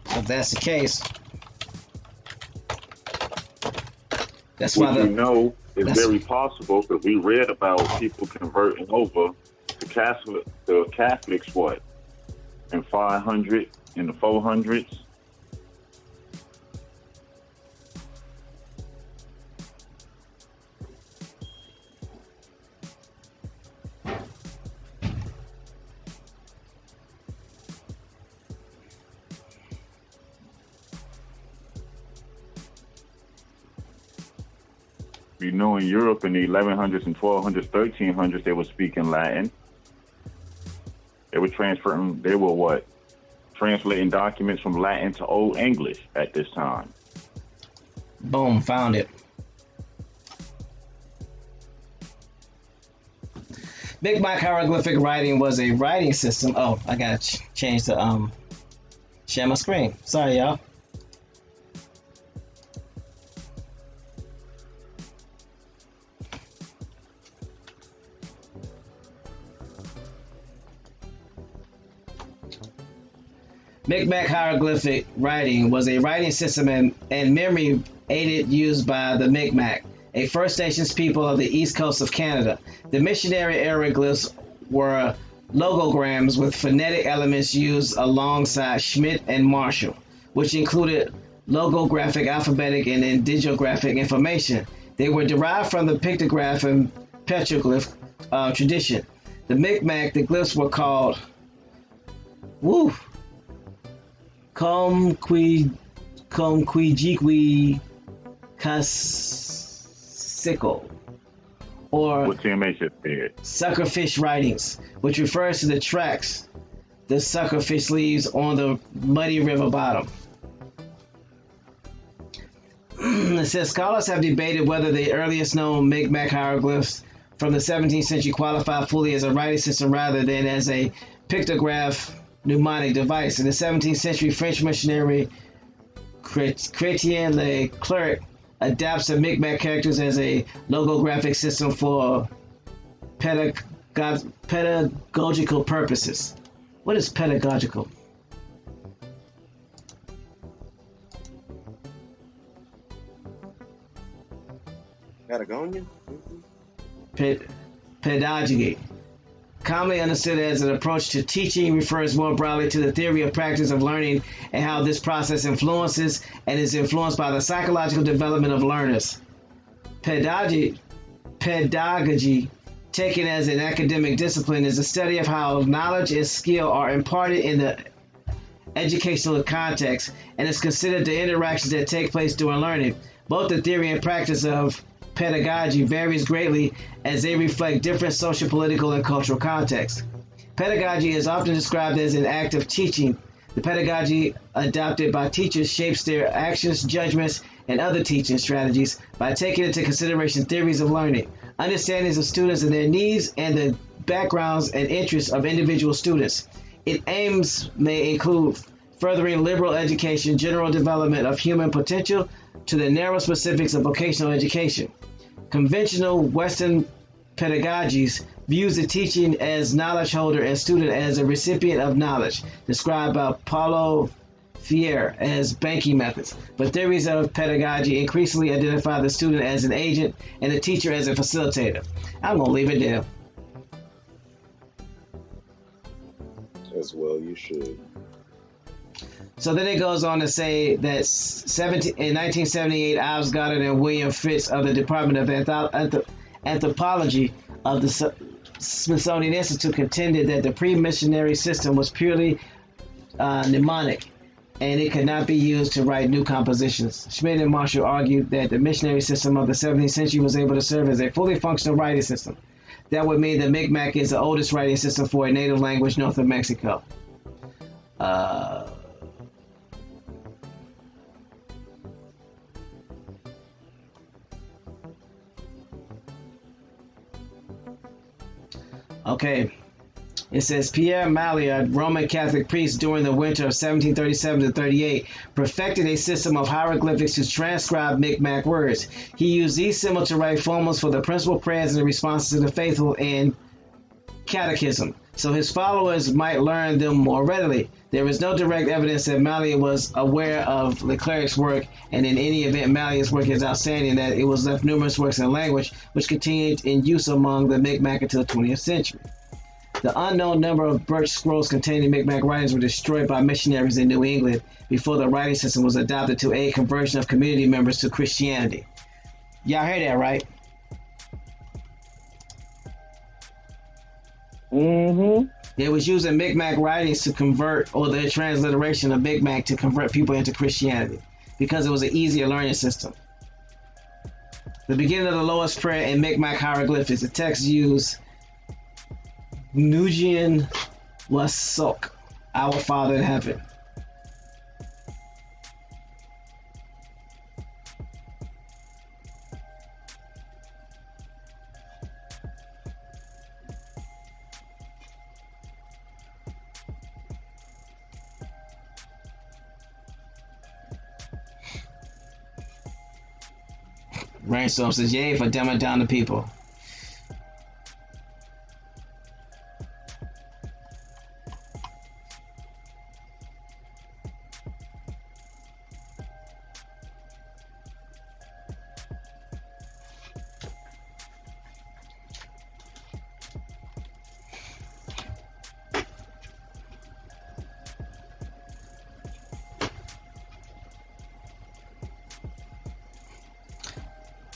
A: If that's the case, that's why
D: we know it's very possible because we read about people converting over to Catholics what in 500 in the 400s. You know, in Europe in the 1100s and 1200s, 1300s, they were speaking Latin. They were translating documents from Latin to Old English at this time.
A: Boom, found it. Micmac hieroglyphic writing was a writing system. Oh, I gotta change the share my screen. Sorry, y'all. Micmac hieroglyphic writing was a writing system and memory aided used by the Micmac, a First Nations people of the east coast of Canada. The missionary era glyphs were logograms with phonetic elements used alongside Schmidt and Marshall, which included logographic, alphabetic, and indigographic information. They were derived from the pictograph and petroglyph tradition. The Micmac, the glyphs were called Comquijigui Casico, or suckerfish writings, which refers to the tracks the suckerfish leaves on the muddy river bottom. It says scholars have debated whether the earliest known Micmac hieroglyphs from the 17th century qualify fully as a writing system rather than as a pictograph mnemonic device. In the 17th century, French missionary Chrétien Leclerc adapts the Micmac characters as a logographic system for pedagogical purposes. What is pedagogical?
C: Patagonia?
A: Pedagogy, commonly understood as an approach to teaching, refers more broadly to the theory of practice of learning and how this process influences and is influenced by the psychological development of learners. Pedagogy, taken as an academic discipline, is the study of how knowledge and skill are imparted in the educational context and is considered the interactions that take place during learning. Both the theory and practice of pedagogy varies greatly as they reflect different social, political, and cultural contexts. Pedagogy is often described as an act of teaching. The pedagogy adopted by teachers shapes their actions, judgments, and other teaching strategies by taking into consideration theories of learning, understandings of students and their needs, and the backgrounds and interests of individual students. Its aims may include furthering liberal education, general development of human potential, to the narrow specifics of vocational education. Conventional Western pedagogies views the teaching as knowledge holder and student as a recipient of knowledge, described by Paulo Freire as banking methods. But theories of pedagogy increasingly identify the student as an agent and the teacher as a facilitator. I'm going to leave it there.
C: As well, you should.
A: So then it goes on to say that in 1978, Ives Goddard and William Fritz of the Department of Anthropology of the Smithsonian Institute contended that the pre-missionary system was purely mnemonic, and it could not be used to write new compositions. Schmidt and Marshall argued that the missionary system of the 17th century was able to serve as a fully functional writing system. That would mean that Mi'kmaq is the oldest writing system for a native language north of Mexico. Okay, it says Pierre Maillard, Roman Catholic priest during the winter of 1737 to 38, perfected a system of hieroglyphics to transcribe Mi'kmaq words. He used these symbols to write formulas for the principal prayers and the responses to the faithful and catechism, so his followers might learn them more readily. There is no direct evidence that Maillard was aware of Leclerc's work, and in any event, Mallard's work is outstanding that it was left numerous works in language which continued in use among the Mi'kmaq until the 20th century. The unknown number of birch scrolls containing Mi'kmaq writings were destroyed by missionaries in New England before the writing system was adopted to aid conversion of community members to Christianity. Y'all heard that, right?
D: Mm-hmm.
A: They was using Mi'kmaq writings to convert, or the transliteration of Mi'kmaq to convert people into Christianity, because it was an easier learning system. The beginning of the Lord's Prayer in Mi'kmaq hieroglyphics, the text used Nujian Wasok, our Father in heaven. Rainstorm says, yay for dumbing down the people.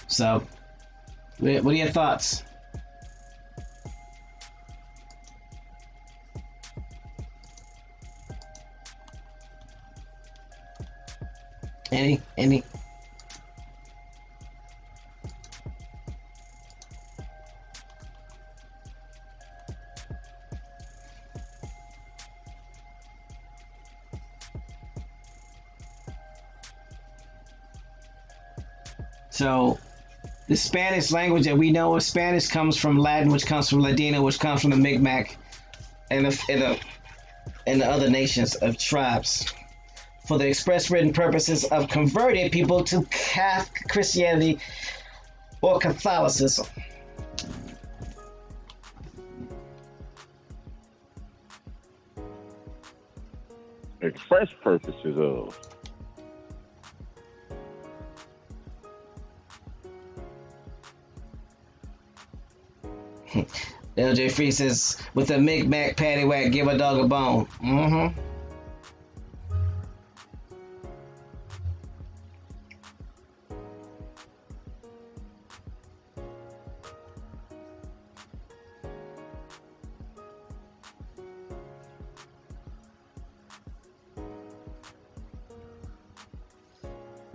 A: So, what are your thoughts? Any? So, the Spanish language that we know of Spanish comes from Latin, which comes from Ladino, which comes from the Mi'kmaq and the other nations of tribes, for the express written purposes of converting people to Christianity or Catholicism.
D: Express purposes of.
A: LJ Free says, with a Mi'kmaq patty whack, give a dog a bone. Mm-hmm.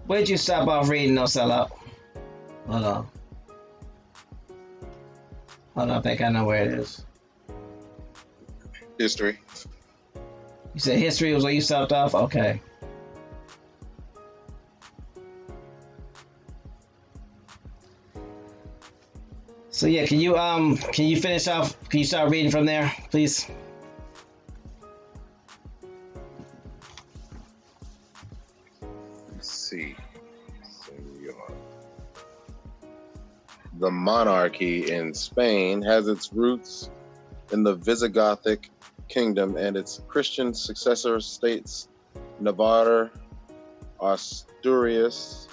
A: Where'd you stop off reading, no sellout? Hold on. I think I know where it is.
C: History.
A: You said history was where you stopped off? Okay. So yeah, can you finish off? Can you start reading from there, please?
C: Let's see. The monarchy in Spain has its roots in the Visigothic kingdom and its Christian successor states Navarre, Asturias,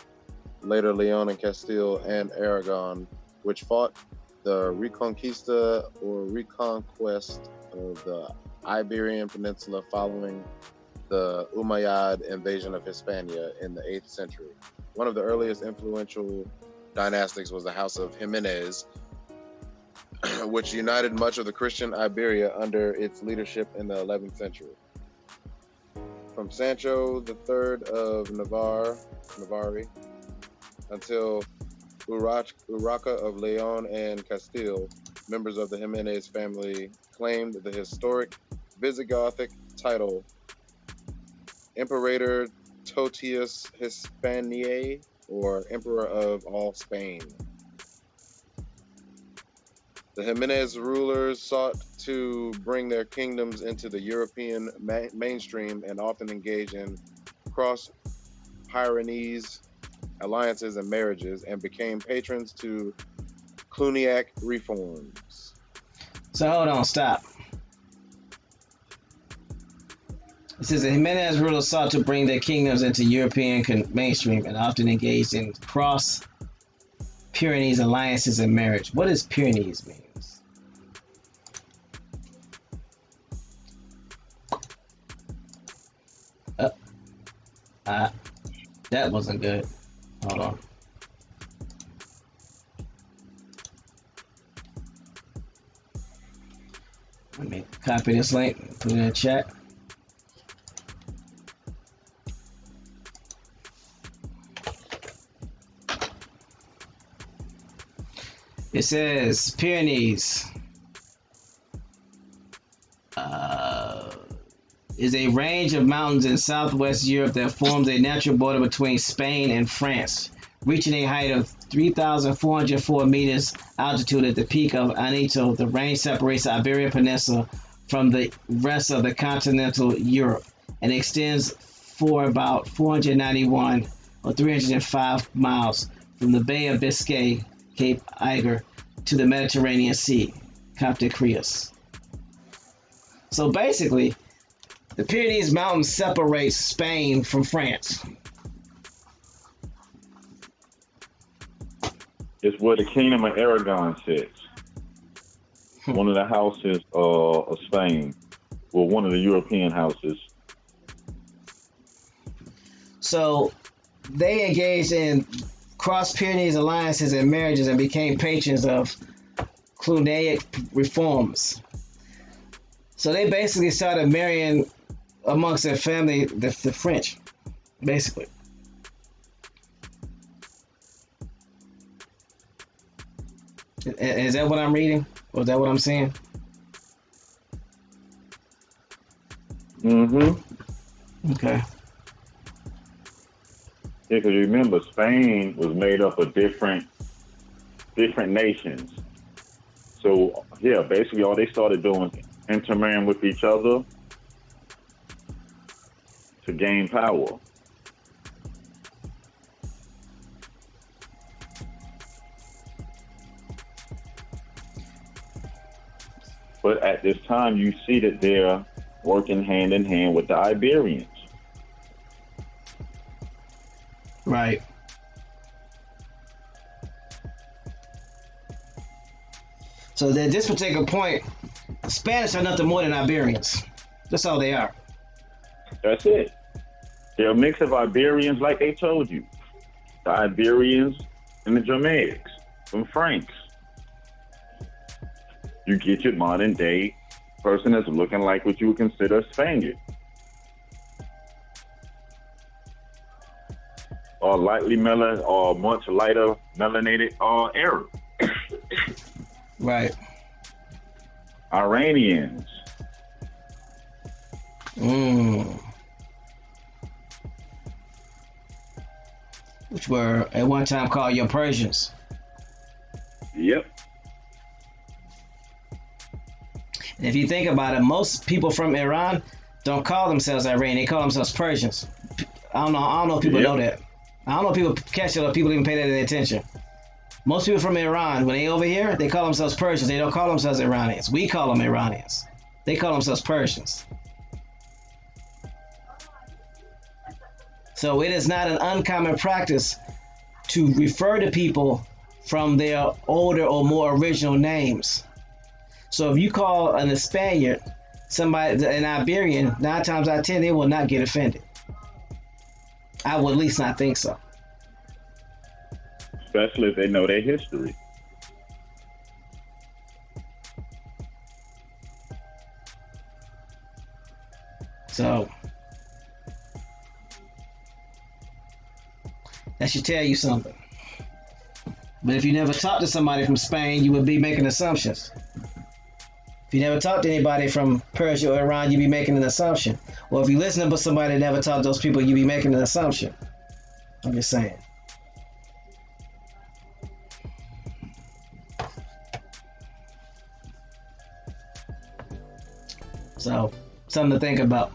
C: later Leon and Castile, and Aragon, which fought the Reconquista or reconquest of the Iberian Peninsula following the Umayyad invasion of Hispania in the 8th century. One of the earliest influential dynastics was the House of Jimenez, which united much of the Christian Iberia under its leadership in the 11th century. From Sancho III of Navarre until Urraca of Leon and Castile, members of the Jimenez family claimed the historic Visigothic title Imperator Totius Hispaniae, or Emperor of all Spain. The Jimenez rulers sought to bring their kingdoms into the European mainstream and often engage in cross-Pyrenees alliances and marriages, and became patrons to Cluniac reforms.
A: So hold on, stop. It says the Jimenez rulers sought to bring their kingdoms into European mainstream and often engaged in cross-Pyrenees alliances and marriage. What does Pyrenees means? That wasn't good. Hold on. Let me copy this link, put it in the chat. It says Pyrenees is a range of mountains in southwest Europe that forms a natural border between Spain and France, reaching a height of 3,404 meters altitude at the peak of Aneto. The range separates the Iberian Peninsula from the rest of the continental Europe and extends for about 491 or 305 miles from the Bay of Biscay, Cape Iger, to the Mediterranean Sea, Cap de Creus. So basically, the Pyrenees Mountains separate Spain from France.
D: It's where the Kingdom of Aragon sits. One of the houses of Spain. Well, one of the European houses.
A: So they engaged in cross-Pyrenees alliances and marriages and became patrons of Cluniac reforms. So they basically started marrying amongst their family the French, basically. Is that what I'm reading? Or is that what I'm saying?
D: Mm-hmm.
A: Okay.
D: Yeah, because remember, Spain was made up of different nations. So, yeah, basically all they started doing was intermarrying with each other to gain power. But at this time, you see that they're working hand in hand with the Iberians.
A: Right. So at this particular point, the Spanish are nothing more than Iberians. That's all they are.
D: That's it. They're a mix of Iberians, like they told you. The Iberians and the Germanics from France. You get your modern day person that's looking like what you would consider a Spaniard. Or lightly or much lighter melanated Arab.
A: Right.
D: Iranians.
A: Mm. Which were at one time called your Persians.
D: Yep.
A: And if you think about it, most people from Iran don't call themselves Iranian. They call themselves Persians. I don't know if people know that. I don't know if people catch it or people even pay that any attention. Most people from Iran, when they over here, they call themselves Persians. They don't call themselves Iranians. We call them Iranians. They call themselves Persians. So it is not an uncommon practice to refer to people from their older or more original names. So if you call a Spaniard somebody an Iberian, 9 times out of 10 they will not get offended. I would at least not think so.
D: Especially if they know their history.
A: So that should tell you something. But if you never talked to somebody from Spain, you would be making assumptions. If you never talked to anybody from Persia or Iran, you'd be making an assumption. Or if you listen to somebody that never talked to those people, you'd be making an assumption. I'm just saying. So, something to think about.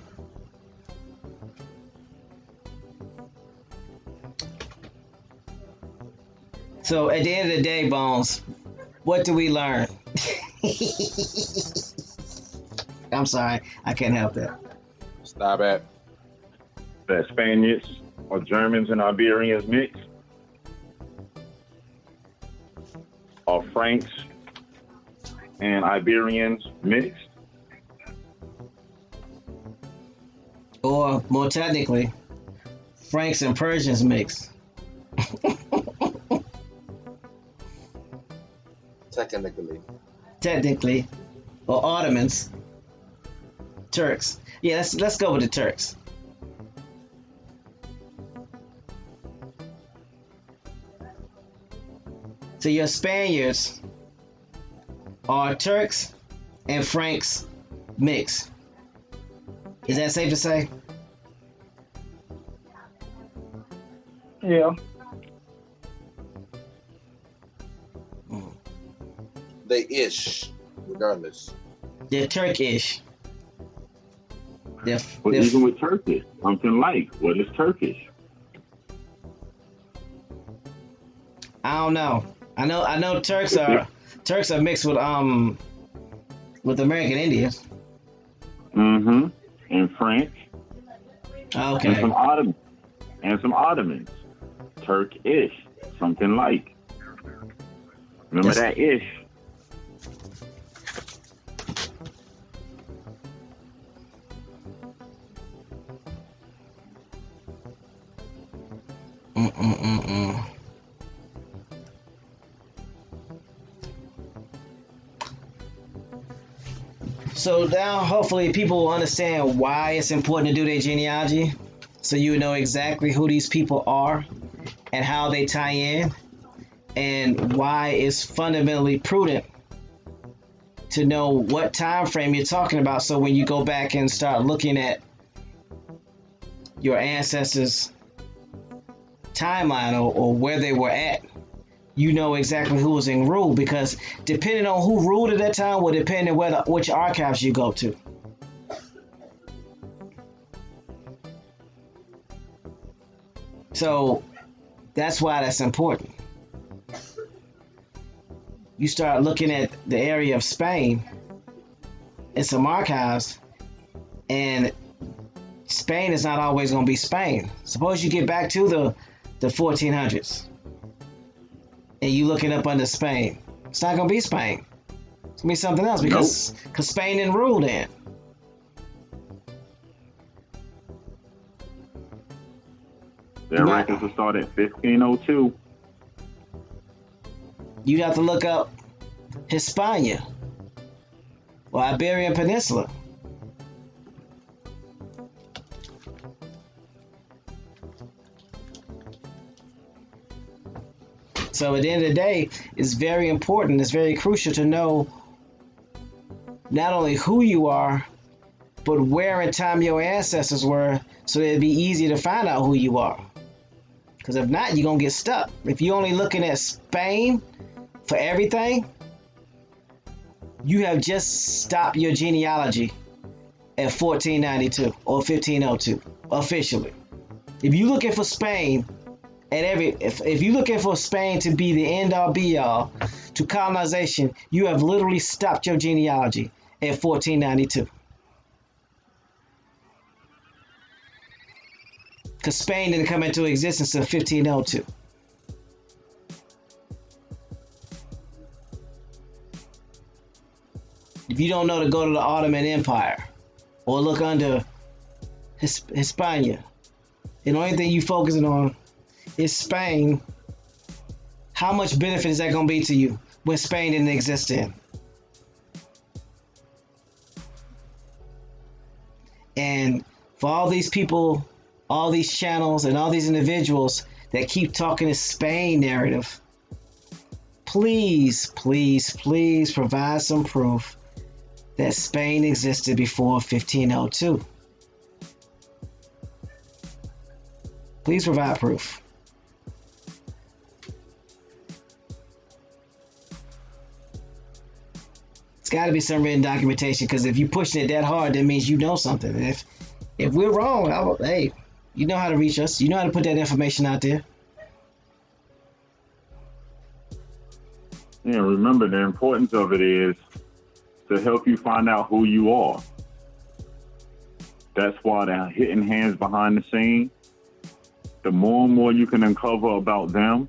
A: So, at the end of the day, Bones, what do we learn? I'm sorry, I can't help that.
C: Stop it.
D: That Spaniards or Germans and Iberians mix, or Franks and Iberians mixed,
A: or more technically, Franks and Persians mixed. Technically, or Ottomans, Turks. Yeah, let's go with the Turks. So your Spaniards are Turks and Franks mixed. Is that safe to say?
D: yeah,
C: They ish, regardless.
A: They're Turkish.
D: but even with Turkish, something like, what is Turkish?
A: I don't know. I know Turks are mixed with American Indians.
D: Mm-hmm. And French.
A: Okay.
D: And some Ottomans. Turkish, something like. Remember that ish?
A: So now hopefully people will understand why it's important to do their genealogy, so you know exactly who these people are and how they tie in, and why it's fundamentally prudent to know what time frame you're talking about, so when you go back and start looking at your ancestors' timeline or where they were at, you know exactly who was in rule, because depending on who ruled at that time will depend on which archives you go to. So that's why that's important. You start looking at the area of Spain and some archives, and Spain is not always going to be Spain. Suppose you get back to the 1400s and you looking up under Spain. It's not going to be Spain. It's going to be something else, because Spain didn't rule then.
D: Their records will start at 1502.
A: You'd have to look up Hispania or Iberian Peninsula. So at the end of the day, it's very important, it's very crucial to know not only who you are, but where in time your ancestors were, so that it'd be easier to find out who you are. Because if not, you're going to get stuck. If you're only looking at Spain for everything, you have just stopped your genealogy at 1492 or 1502 officially. If you're looking for Spain if you're looking for Spain to be the end all be all to colonization, you have literally stopped your genealogy at 1492. Because Spain didn't come into existence until 1502. If you don't know to go to the Ottoman Empire or look under Hispania, and the only thing you focusing on is Spain, how much benefit is that going to be to you when Spain didn't exist then? And for all these people, all these channels, and all these individuals that keep talking this Spain narrative, please, please, please provide some proof that Spain existed before 1502. Please provide proof. It's got to be some written documentation, because if you're pushing it that hard, that means you know something. And if we're wrong, hey, you know how to reach us. You know how to put that information out there.
D: Yeah, remember, the importance of it is to help you find out who you are. That's why they're hitting hands behind the scene. The more and more you can uncover about them,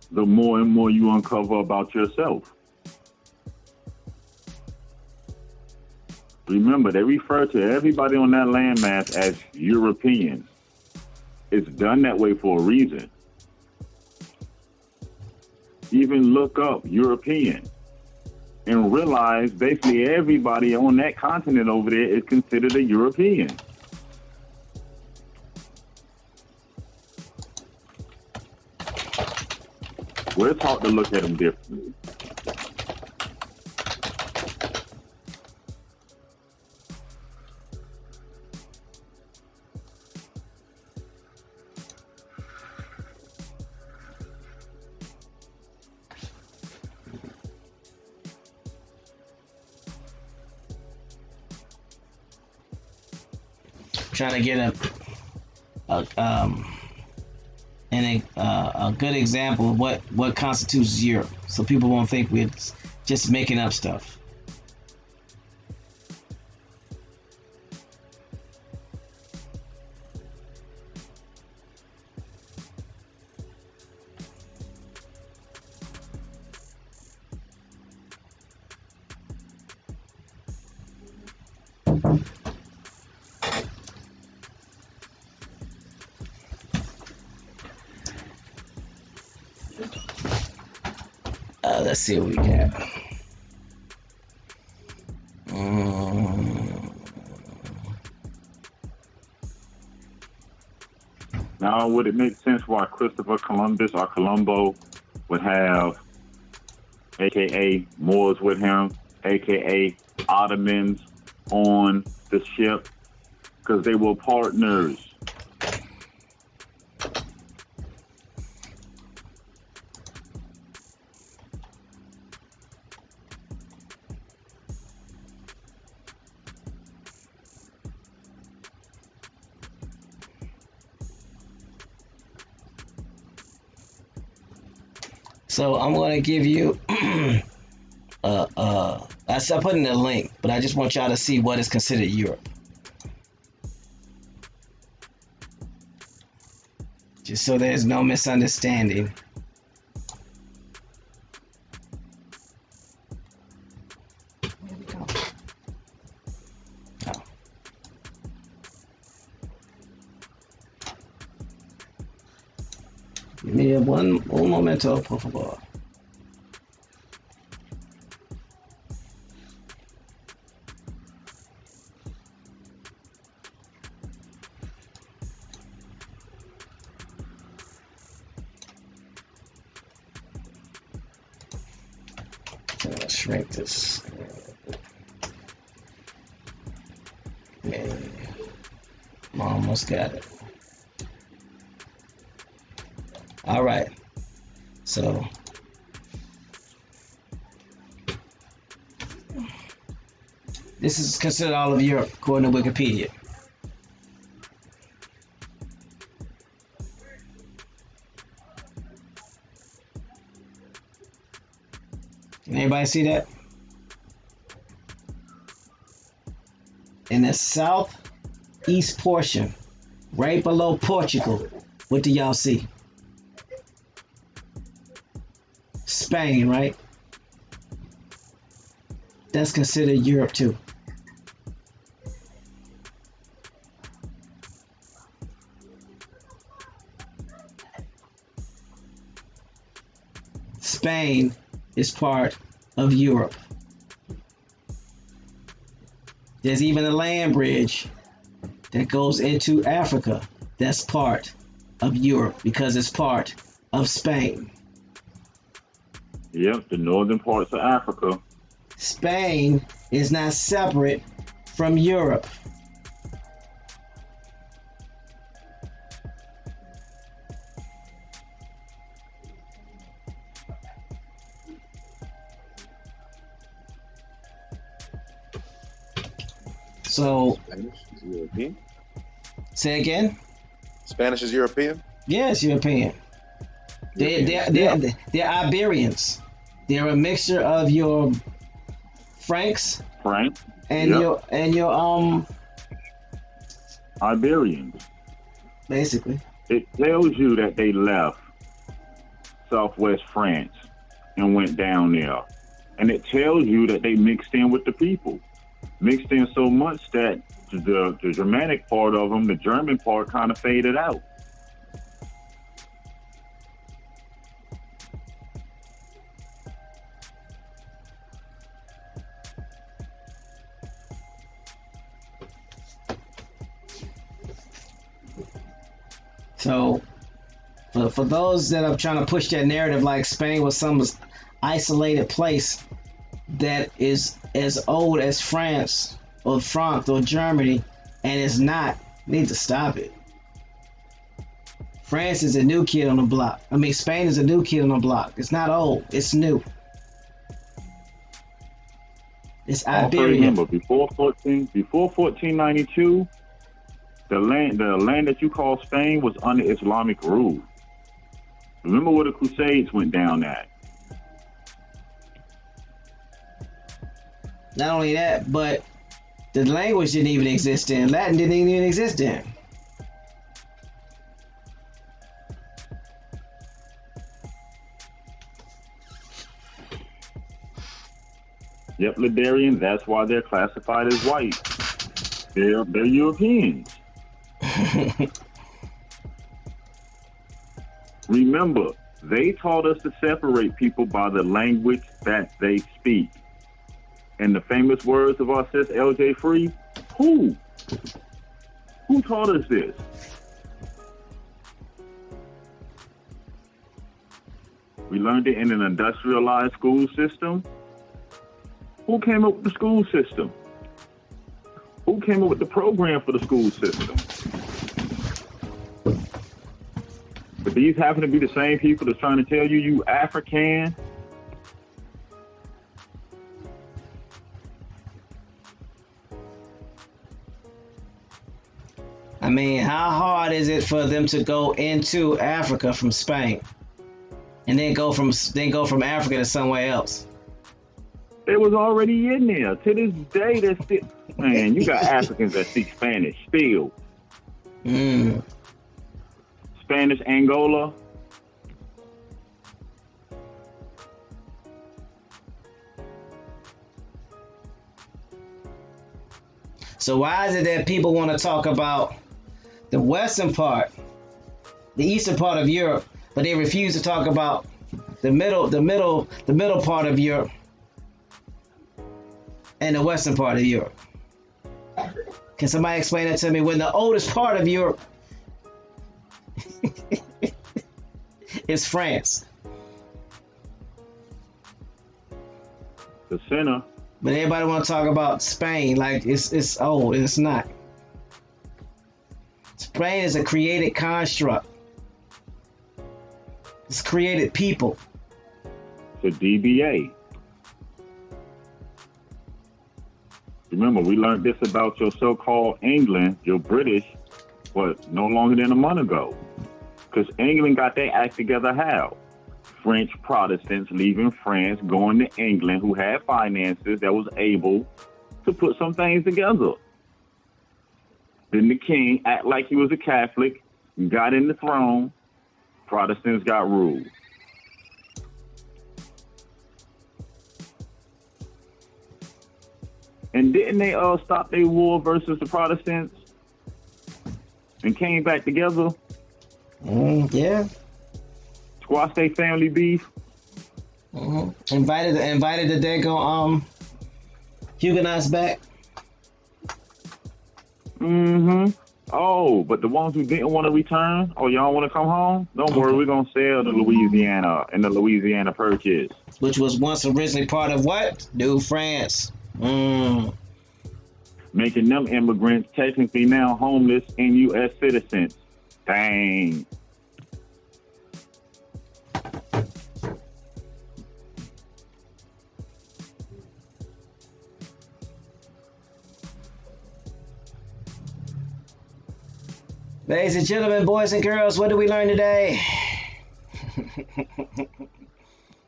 D: the more and more you uncover about yourself. Remember, they refer to everybody on that landmass as Europeans. It's done that way for a reason. Even look up European and realize basically everybody on that continent over there is considered a European. We're taught to look at them differently.
A: Trying to get a good example of what constitutes Europe, so people won't think we're just making up stuff. Let's see what we got.
D: Now, would it make sense why Christopher Columbus or Colombo would have AKA Moors with him, AKA Ottomans on the ship? Because they were partners.
A: So I'm going to give you, I put in a link, but I just want y'all to see what is considered Europe. Just so there's no misunderstanding. There we go. Oh. Give me un momento, por favor. Let's shrink this. Almost got it. All right. So this is considered all of Europe, according to Wikipedia. Can anybody see that? In the southeast portion, right below Portugal, what do y'all see? Spain, right? That's considered Europe too. Spain is part of Europe. There's even a land bridge that goes into Africa that's part of Europe because it's part of Spain.
D: Yep, the northern parts of Africa.
A: Spain is not separate from Europe. So,
C: Spanish is European.
A: say again?
C: Spanish is European.
A: Yes, European. They're Iberians. They're a mixture of your Franks
D: Frank
A: and
D: Yep.
A: your
D: Iberians.
A: basically.
D: It tells you that they left southwest France and went down there. And it tells you that they mixed in with the people. Mixed in so much that the Germanic part of them, the German part, kind of faded out.
A: So, for those that are trying to push that narrative like Spain was some isolated place that is as old as France or Germany, and it's not, need to stop it. France is a new kid on the block. I mean, Spain is a new kid on the block. It's not old, it's new. It's
D: Also
A: Iberia.
D: remember, before 1492, the land that you call Spain was under Islamic rule. Remember where the Crusades went down at.
A: Not only that, but the language didn't even exist then. Latin didn't even exist then.
D: Yep, Liberians, that's why they're classified as white. They're Europeans. Remember, they taught us to separate people by the language that they speak. And the famous words of our sis LJ Free, who taught us this? We learned it in an industrialized school system. Who came up with the school system? Who came up with the program for the school system? But these happen to be the same people that's trying to tell you you African.
A: I mean, how hard is it for them to go into Africa from Spain, and then go from Africa to somewhere else?
D: They was already in there. To this day, they're still. Man, you got Africans that speak Spanish still. Spanish Angola.
A: So why is it that people want to talk about the western part, the eastern part of Europe, but they refuse to talk about the middle part of Europe and the western part of Europe? Can somebody explain that to me? When the oldest part of Europe is France,
D: The center.
A: but everybody want to talk about Spain like it's old, and it's not. Spain is a created construct. It's created people.
D: It's a DBA. Remember, we learned this about your so-called England, your British, no longer than a month ago. Because England got their act together how? French Protestants leaving France, going to England, who had finances that was able to put some things together. Then the king act like he was a Catholic, got in the throne, Protestants got ruled. And didn't they stop their war versus the Protestants and came back together?
A: Yeah.
D: Squash their family beef.
A: Invited the daggone Huguenots back.
D: Oh, but the ones who didn't want to return, y'all want to come home? Don't worry, we're gonna sell to Louisiana and the Louisiana Purchase,
A: which was once originally part of what? New France.
D: Making them immigrants technically now homeless and U.S. citizens. Dang.
A: Ladies and gentlemen, boys and girls, what did we learn today?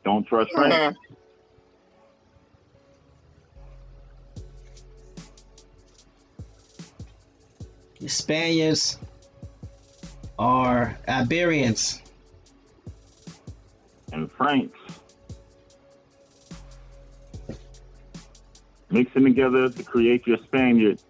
D: Don't trust France.
A: The Spaniards are Iberians.
D: And Franks. Mixing together to create your Spaniard.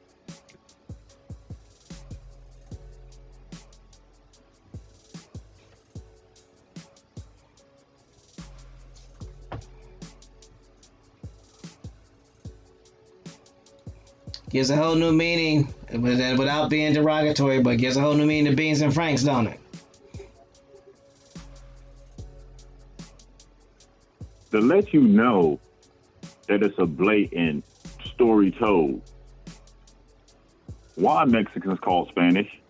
A: Gives a whole new meaning, without being derogatory, but gives a whole new meaning to beans and franks, don't it?
D: To let you know that it's a blatant story told. Why are Mexicans called Spanish?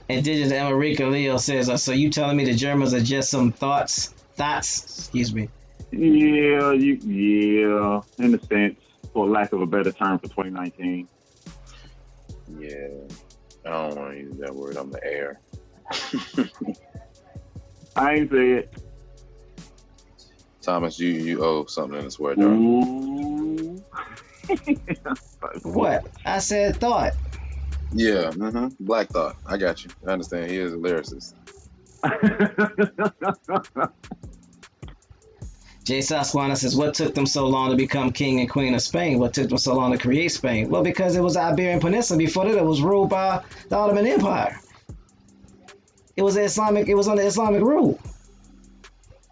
A: Indigenous America Leo says, so you telling me the Germans are just some thoughts, excuse me.
D: Yeah, in a sense, for lack of a better term for 2019.
C: Yeah, I don't want to use that word. I'm the heir.
D: I ain't say it.
C: Thomas, you owe something in the swear jar.
A: What? I said thought.
C: Yeah, Black Thought. I got you. I understand. He is a lyricist.
A: Jay Sasquana says, what took them so long to become king and queen of Spain? What took them so long to create Spain? Well, because it was the Iberian Peninsula. Before that, it was ruled by the Ottoman Empire. It was under Islamic rule.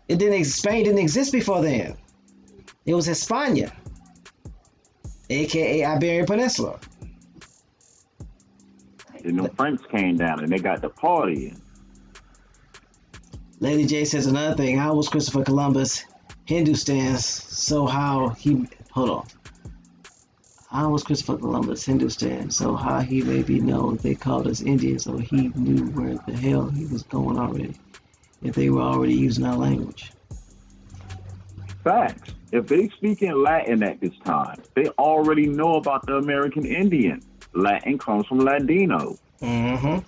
A: Spain didn't exist before then. It was Hispania, aka Iberian Peninsula.
D: And the French came down and they got the party.
A: Lady J says another thing. How was Christopher Columbus Hindustan? So how was Christopher Columbus Hindustan? So how he maybe know they called us Indians, or he knew where the hell he was going already, if they were already using our language.
D: Facts. If they speak in Latin at this time, they already know about the American Indian. Latin comes from Ladino.
A: And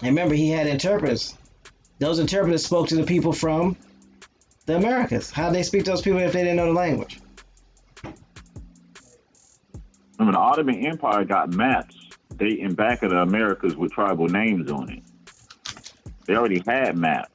A: remember, he had interpreters. Those interpreters spoke to the people from the Americas. How'd they speak to those people if they didn't know the language?
D: I mean, the Ottoman Empire got maps dating back of the Americas with tribal names on it. They already had maps.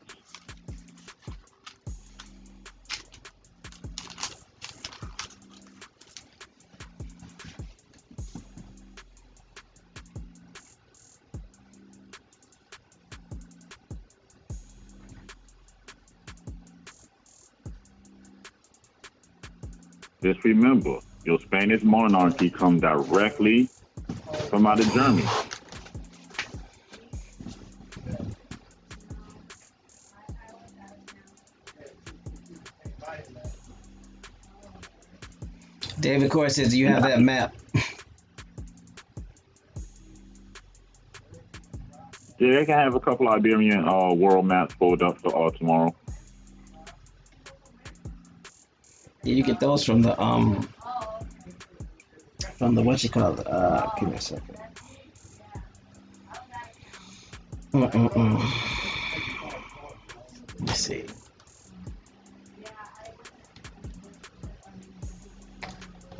D: Just remember, your Spanish monarchy come directly from out of Germany.
A: David Court says, do you have that map?
D: Yeah, they can have a couple Iberian world maps pulled up for tomorrow.
A: Yeah, you get those from the what you call it? Give me a second. Let me see.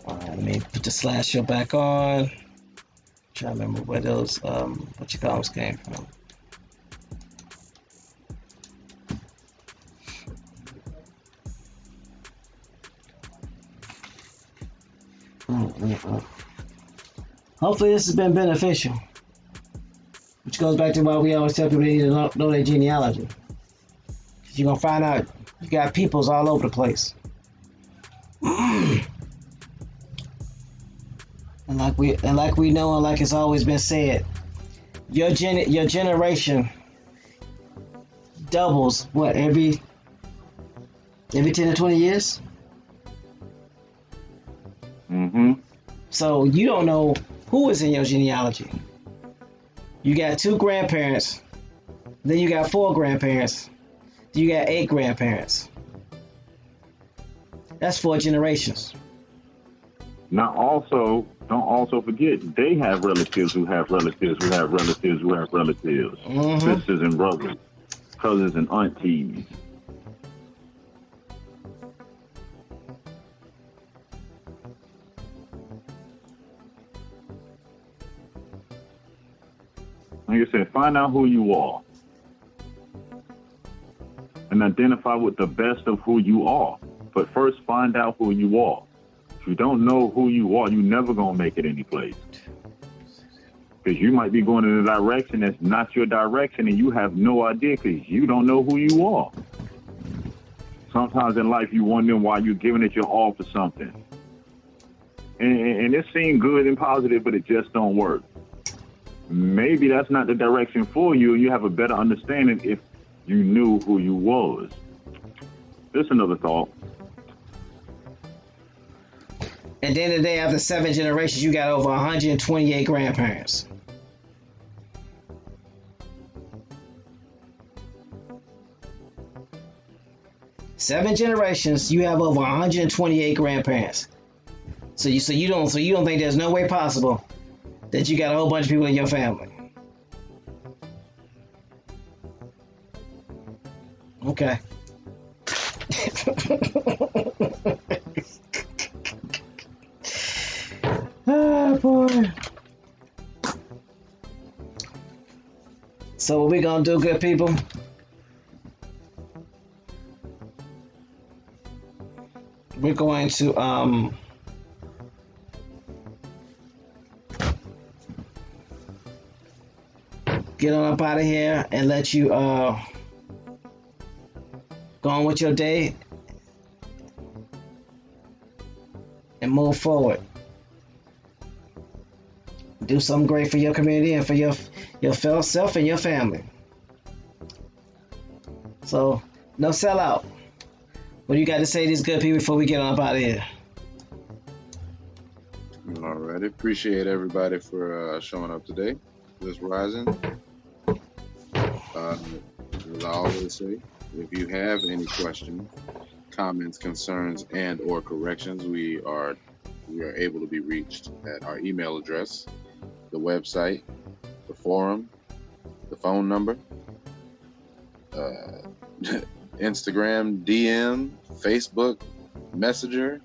A: Let me put the slideshow back on. Trying to remember where those what you call them came from. Hopefully this has been beneficial. Which goes back to why we always tell people they need to know their genealogy. Because you're gonna find out you got peoples all over the place. And like we know, and like it's always been said, your generation doubles what every 10 to 20 years. So you don't know who is in your genealogy. You got 2 grandparents, then you got 4 grandparents, then you got 8 grandparents. That's 4 generations.
D: Now, don't also forget, they have relatives who have relatives who have relatives who have relatives, sisters and brothers, cousins and aunties. Like I said, find out who you are and identify with the best of who you are. But first, find out who you are. If you don't know who you are, you're never going to make it any place. Because you might be going in a direction that's not your direction and you have no idea because you don't know who you are. Sometimes in life, you wonder why you're giving it your all for something. And it seems good and positive, but it just don't work. Maybe that's not the direction for you, and you have a better understanding if you knew who you was. Just another thought.
A: At the end of the day, after 7 generations, you got over 128 grandparents. Seven generations, you have over 128 grandparents. So you don't think there's no way possible that you got a whole bunch of people in your family. Okay. Oh boy. So what we gonna do, good people? We're going to get on up out of here and let you go on with your day and move forward. Do something great for your community and for your fellow self and your family. So, no sellout. What do you got to say to these good people before we get on up out of here?
C: All right. Appreciate everybody for showing up today. This Rising. As I always say, if you have any questions, comments, concerns, and or corrections, we are able to be reached at our email address, the website, the forum, the phone number, Instagram, DM, Facebook, Messenger.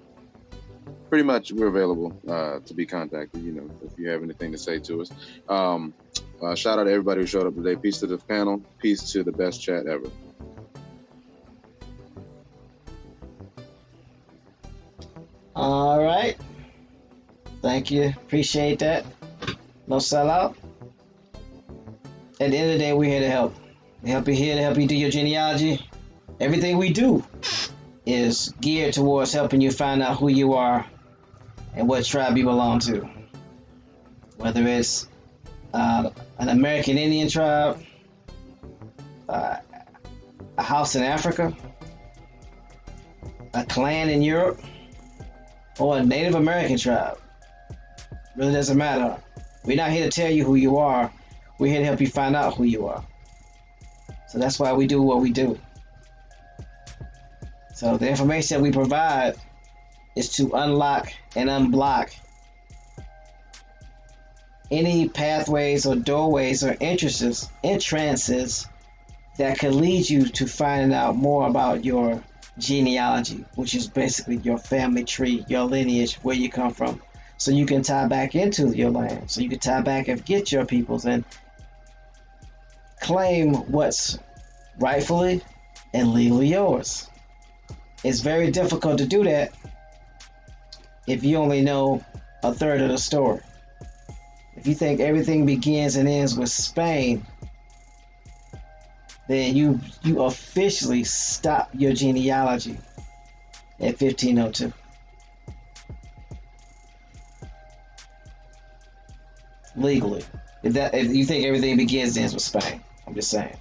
C: Pretty much we're available to be contacted, if you have anything to say to us. Shout out to everybody who showed up today. Peace to the panel. Peace to the best chat ever.
A: All right. Thank you. Appreciate that. No sellout. At the end of the day, we're here to help. We help you here to help you do your genealogy. Everything we do is geared towards helping you find out who you are and what tribe you belong to. whether it's an American Indian tribe, a house in Africa, a clan in Europe, or a Native American tribe. Really doesn't matter. We're not here to tell you who you are. We're here to help you find out who you are. So that's why we do what we do. So the information that we provide is to unlock and unblock any pathways or doorways or entrances that could lead you to finding out more about your genealogy, which is basically your family tree, your lineage, where you come from. So you can tie back into your land. So you can tie back and get your peoples and claim what's rightfully and legally yours. It's very difficult to do that if you only know a third of the story. If you think everything begins and ends with Spain, then you officially stop your genealogy at 1502. Legally. If you think everything begins and ends with Spain, I'm just saying.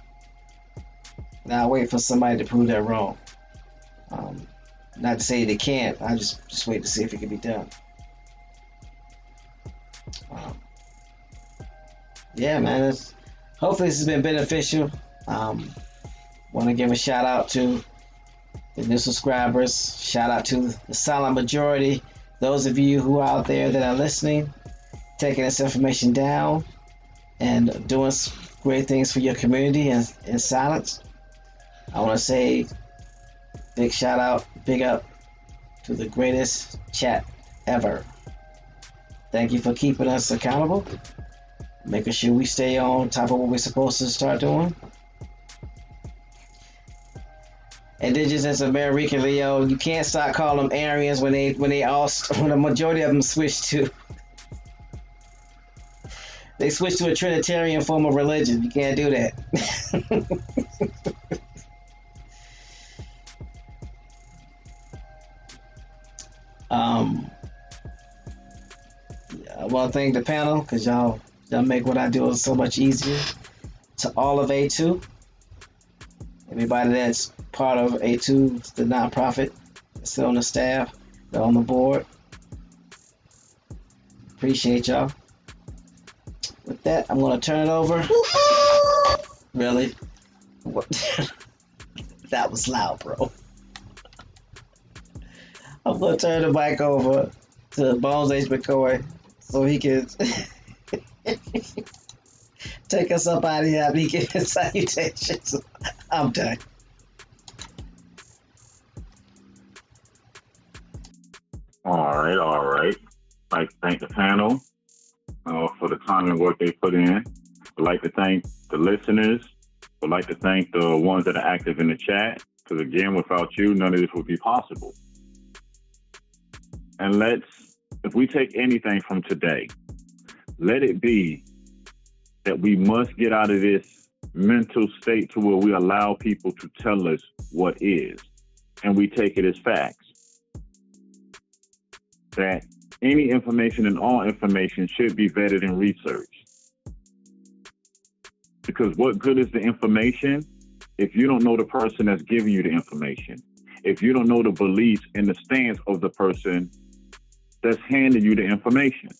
A: Now I wait for somebody to prove that wrong. Not to say they can't. I just wait to see if it can be done. Yeah, man. Hopefully this has been beneficial. Want to give a shout out to the new subscribers. Shout out to the silent majority. Those of you who are out there that are listening, taking this information down and doing great things for your community in silence. I want to say big shout out, big up to the greatest chat ever. Thank you for keeping us accountable, making sure we stay on top of what we're supposed to start doing. Indigenous American Leo, you can't stop calling them Aryans when the majority of them switch to a Trinitarian form of religion. You can't do that. I want to thank the panel because y'all make what I do so much easier. To all of A2, everybody that's part of A2, the nonprofit, that's still on the staff, they're on the board. Appreciate y'all. With that, I'm going to turn it over. Really? What? That was loud, bro. I'm going to turn the mic over to Bones H. McCoy so he can take us up out of here and he can get salutations. I'm done.
D: All right. I'd like to thank the panel for the time and work they put in. I'd like to thank the listeners. I'd like to thank the ones that are active in the chat, because again, without you, none of this would be possible. And if we take anything from today, let it be that we must get out of this mental state to where we allow people to tell us what is, and we take it as facts. That any information and all information should be vetted and researched. Because what good is the information if you don't know the person that's giving you the information? If you don't know the beliefs and the stance of the person that's handing you the information?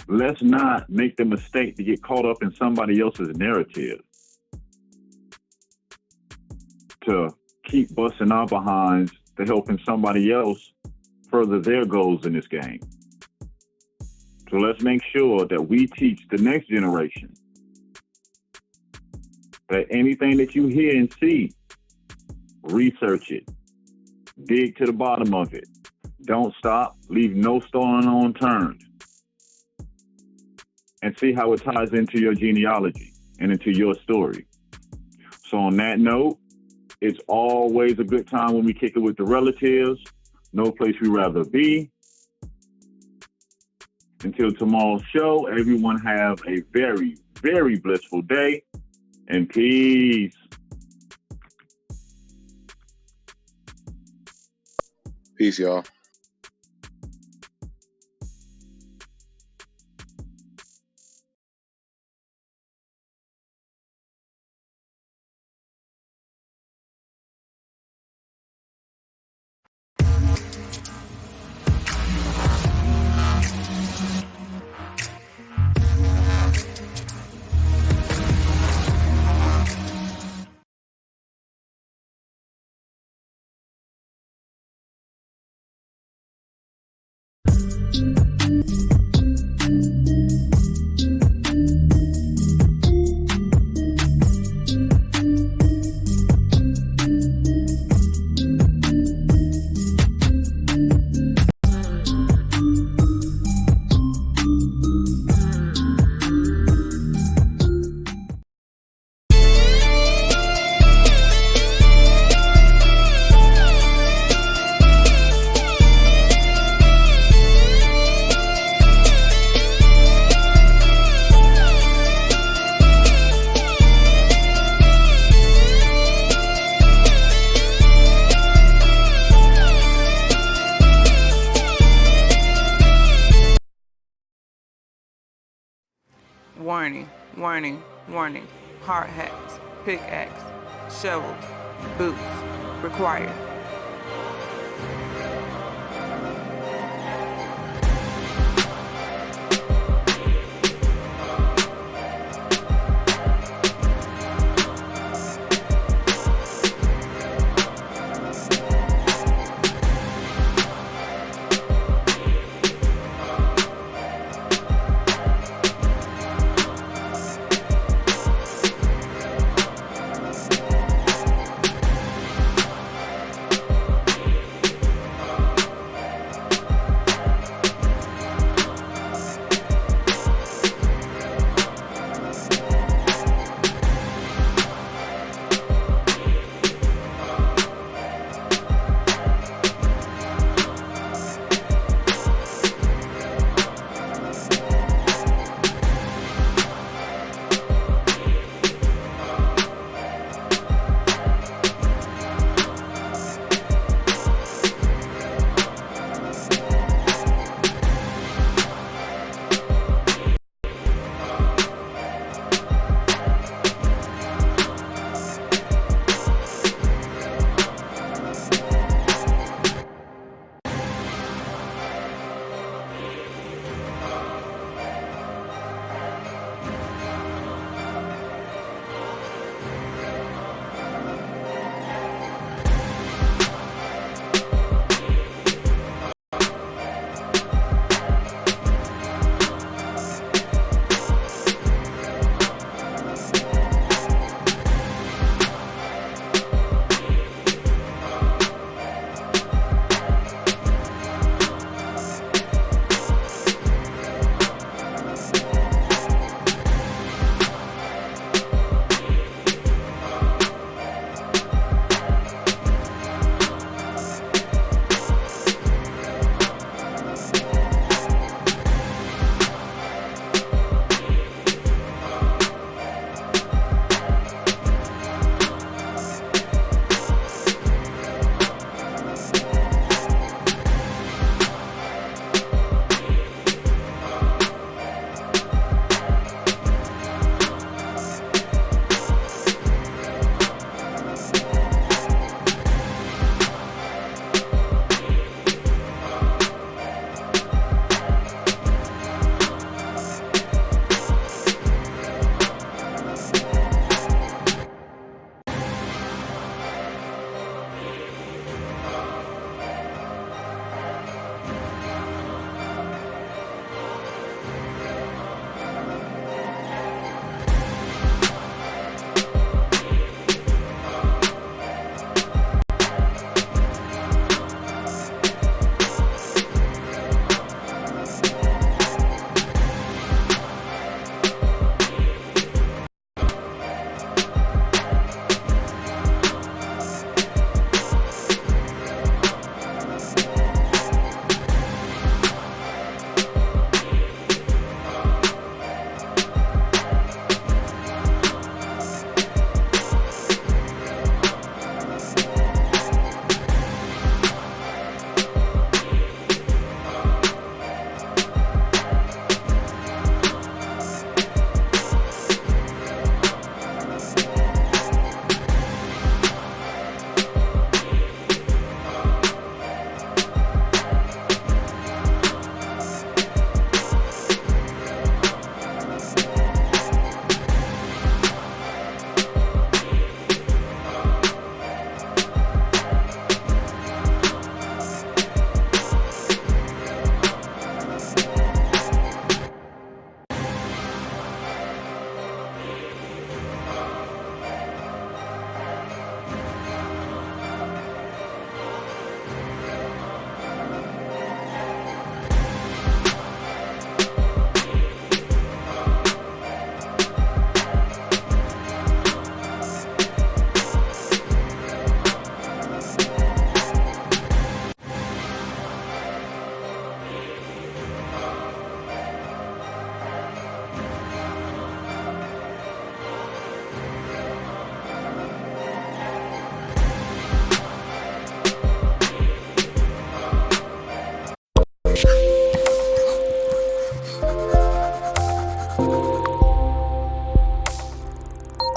D: Let's not make the mistake to get caught up in somebody else's narrative, to keep busting our behinds to helping somebody else further their goals in this game. So let's make sure that we teach the next generation that anything that you hear and see, research it, dig to the bottom of it. Don't stop, leave no stone unturned, and see how it ties into your genealogy and into your story. So on that note, it's always a good time when we kick it with the relatives. No place we'd rather be. Until tomorrow's show, everyone have a very, very blissful day, and peace.
C: Peace, y'all.
B: Warning, warning, warning. Hard hats, pickaxe, shovels, boots required.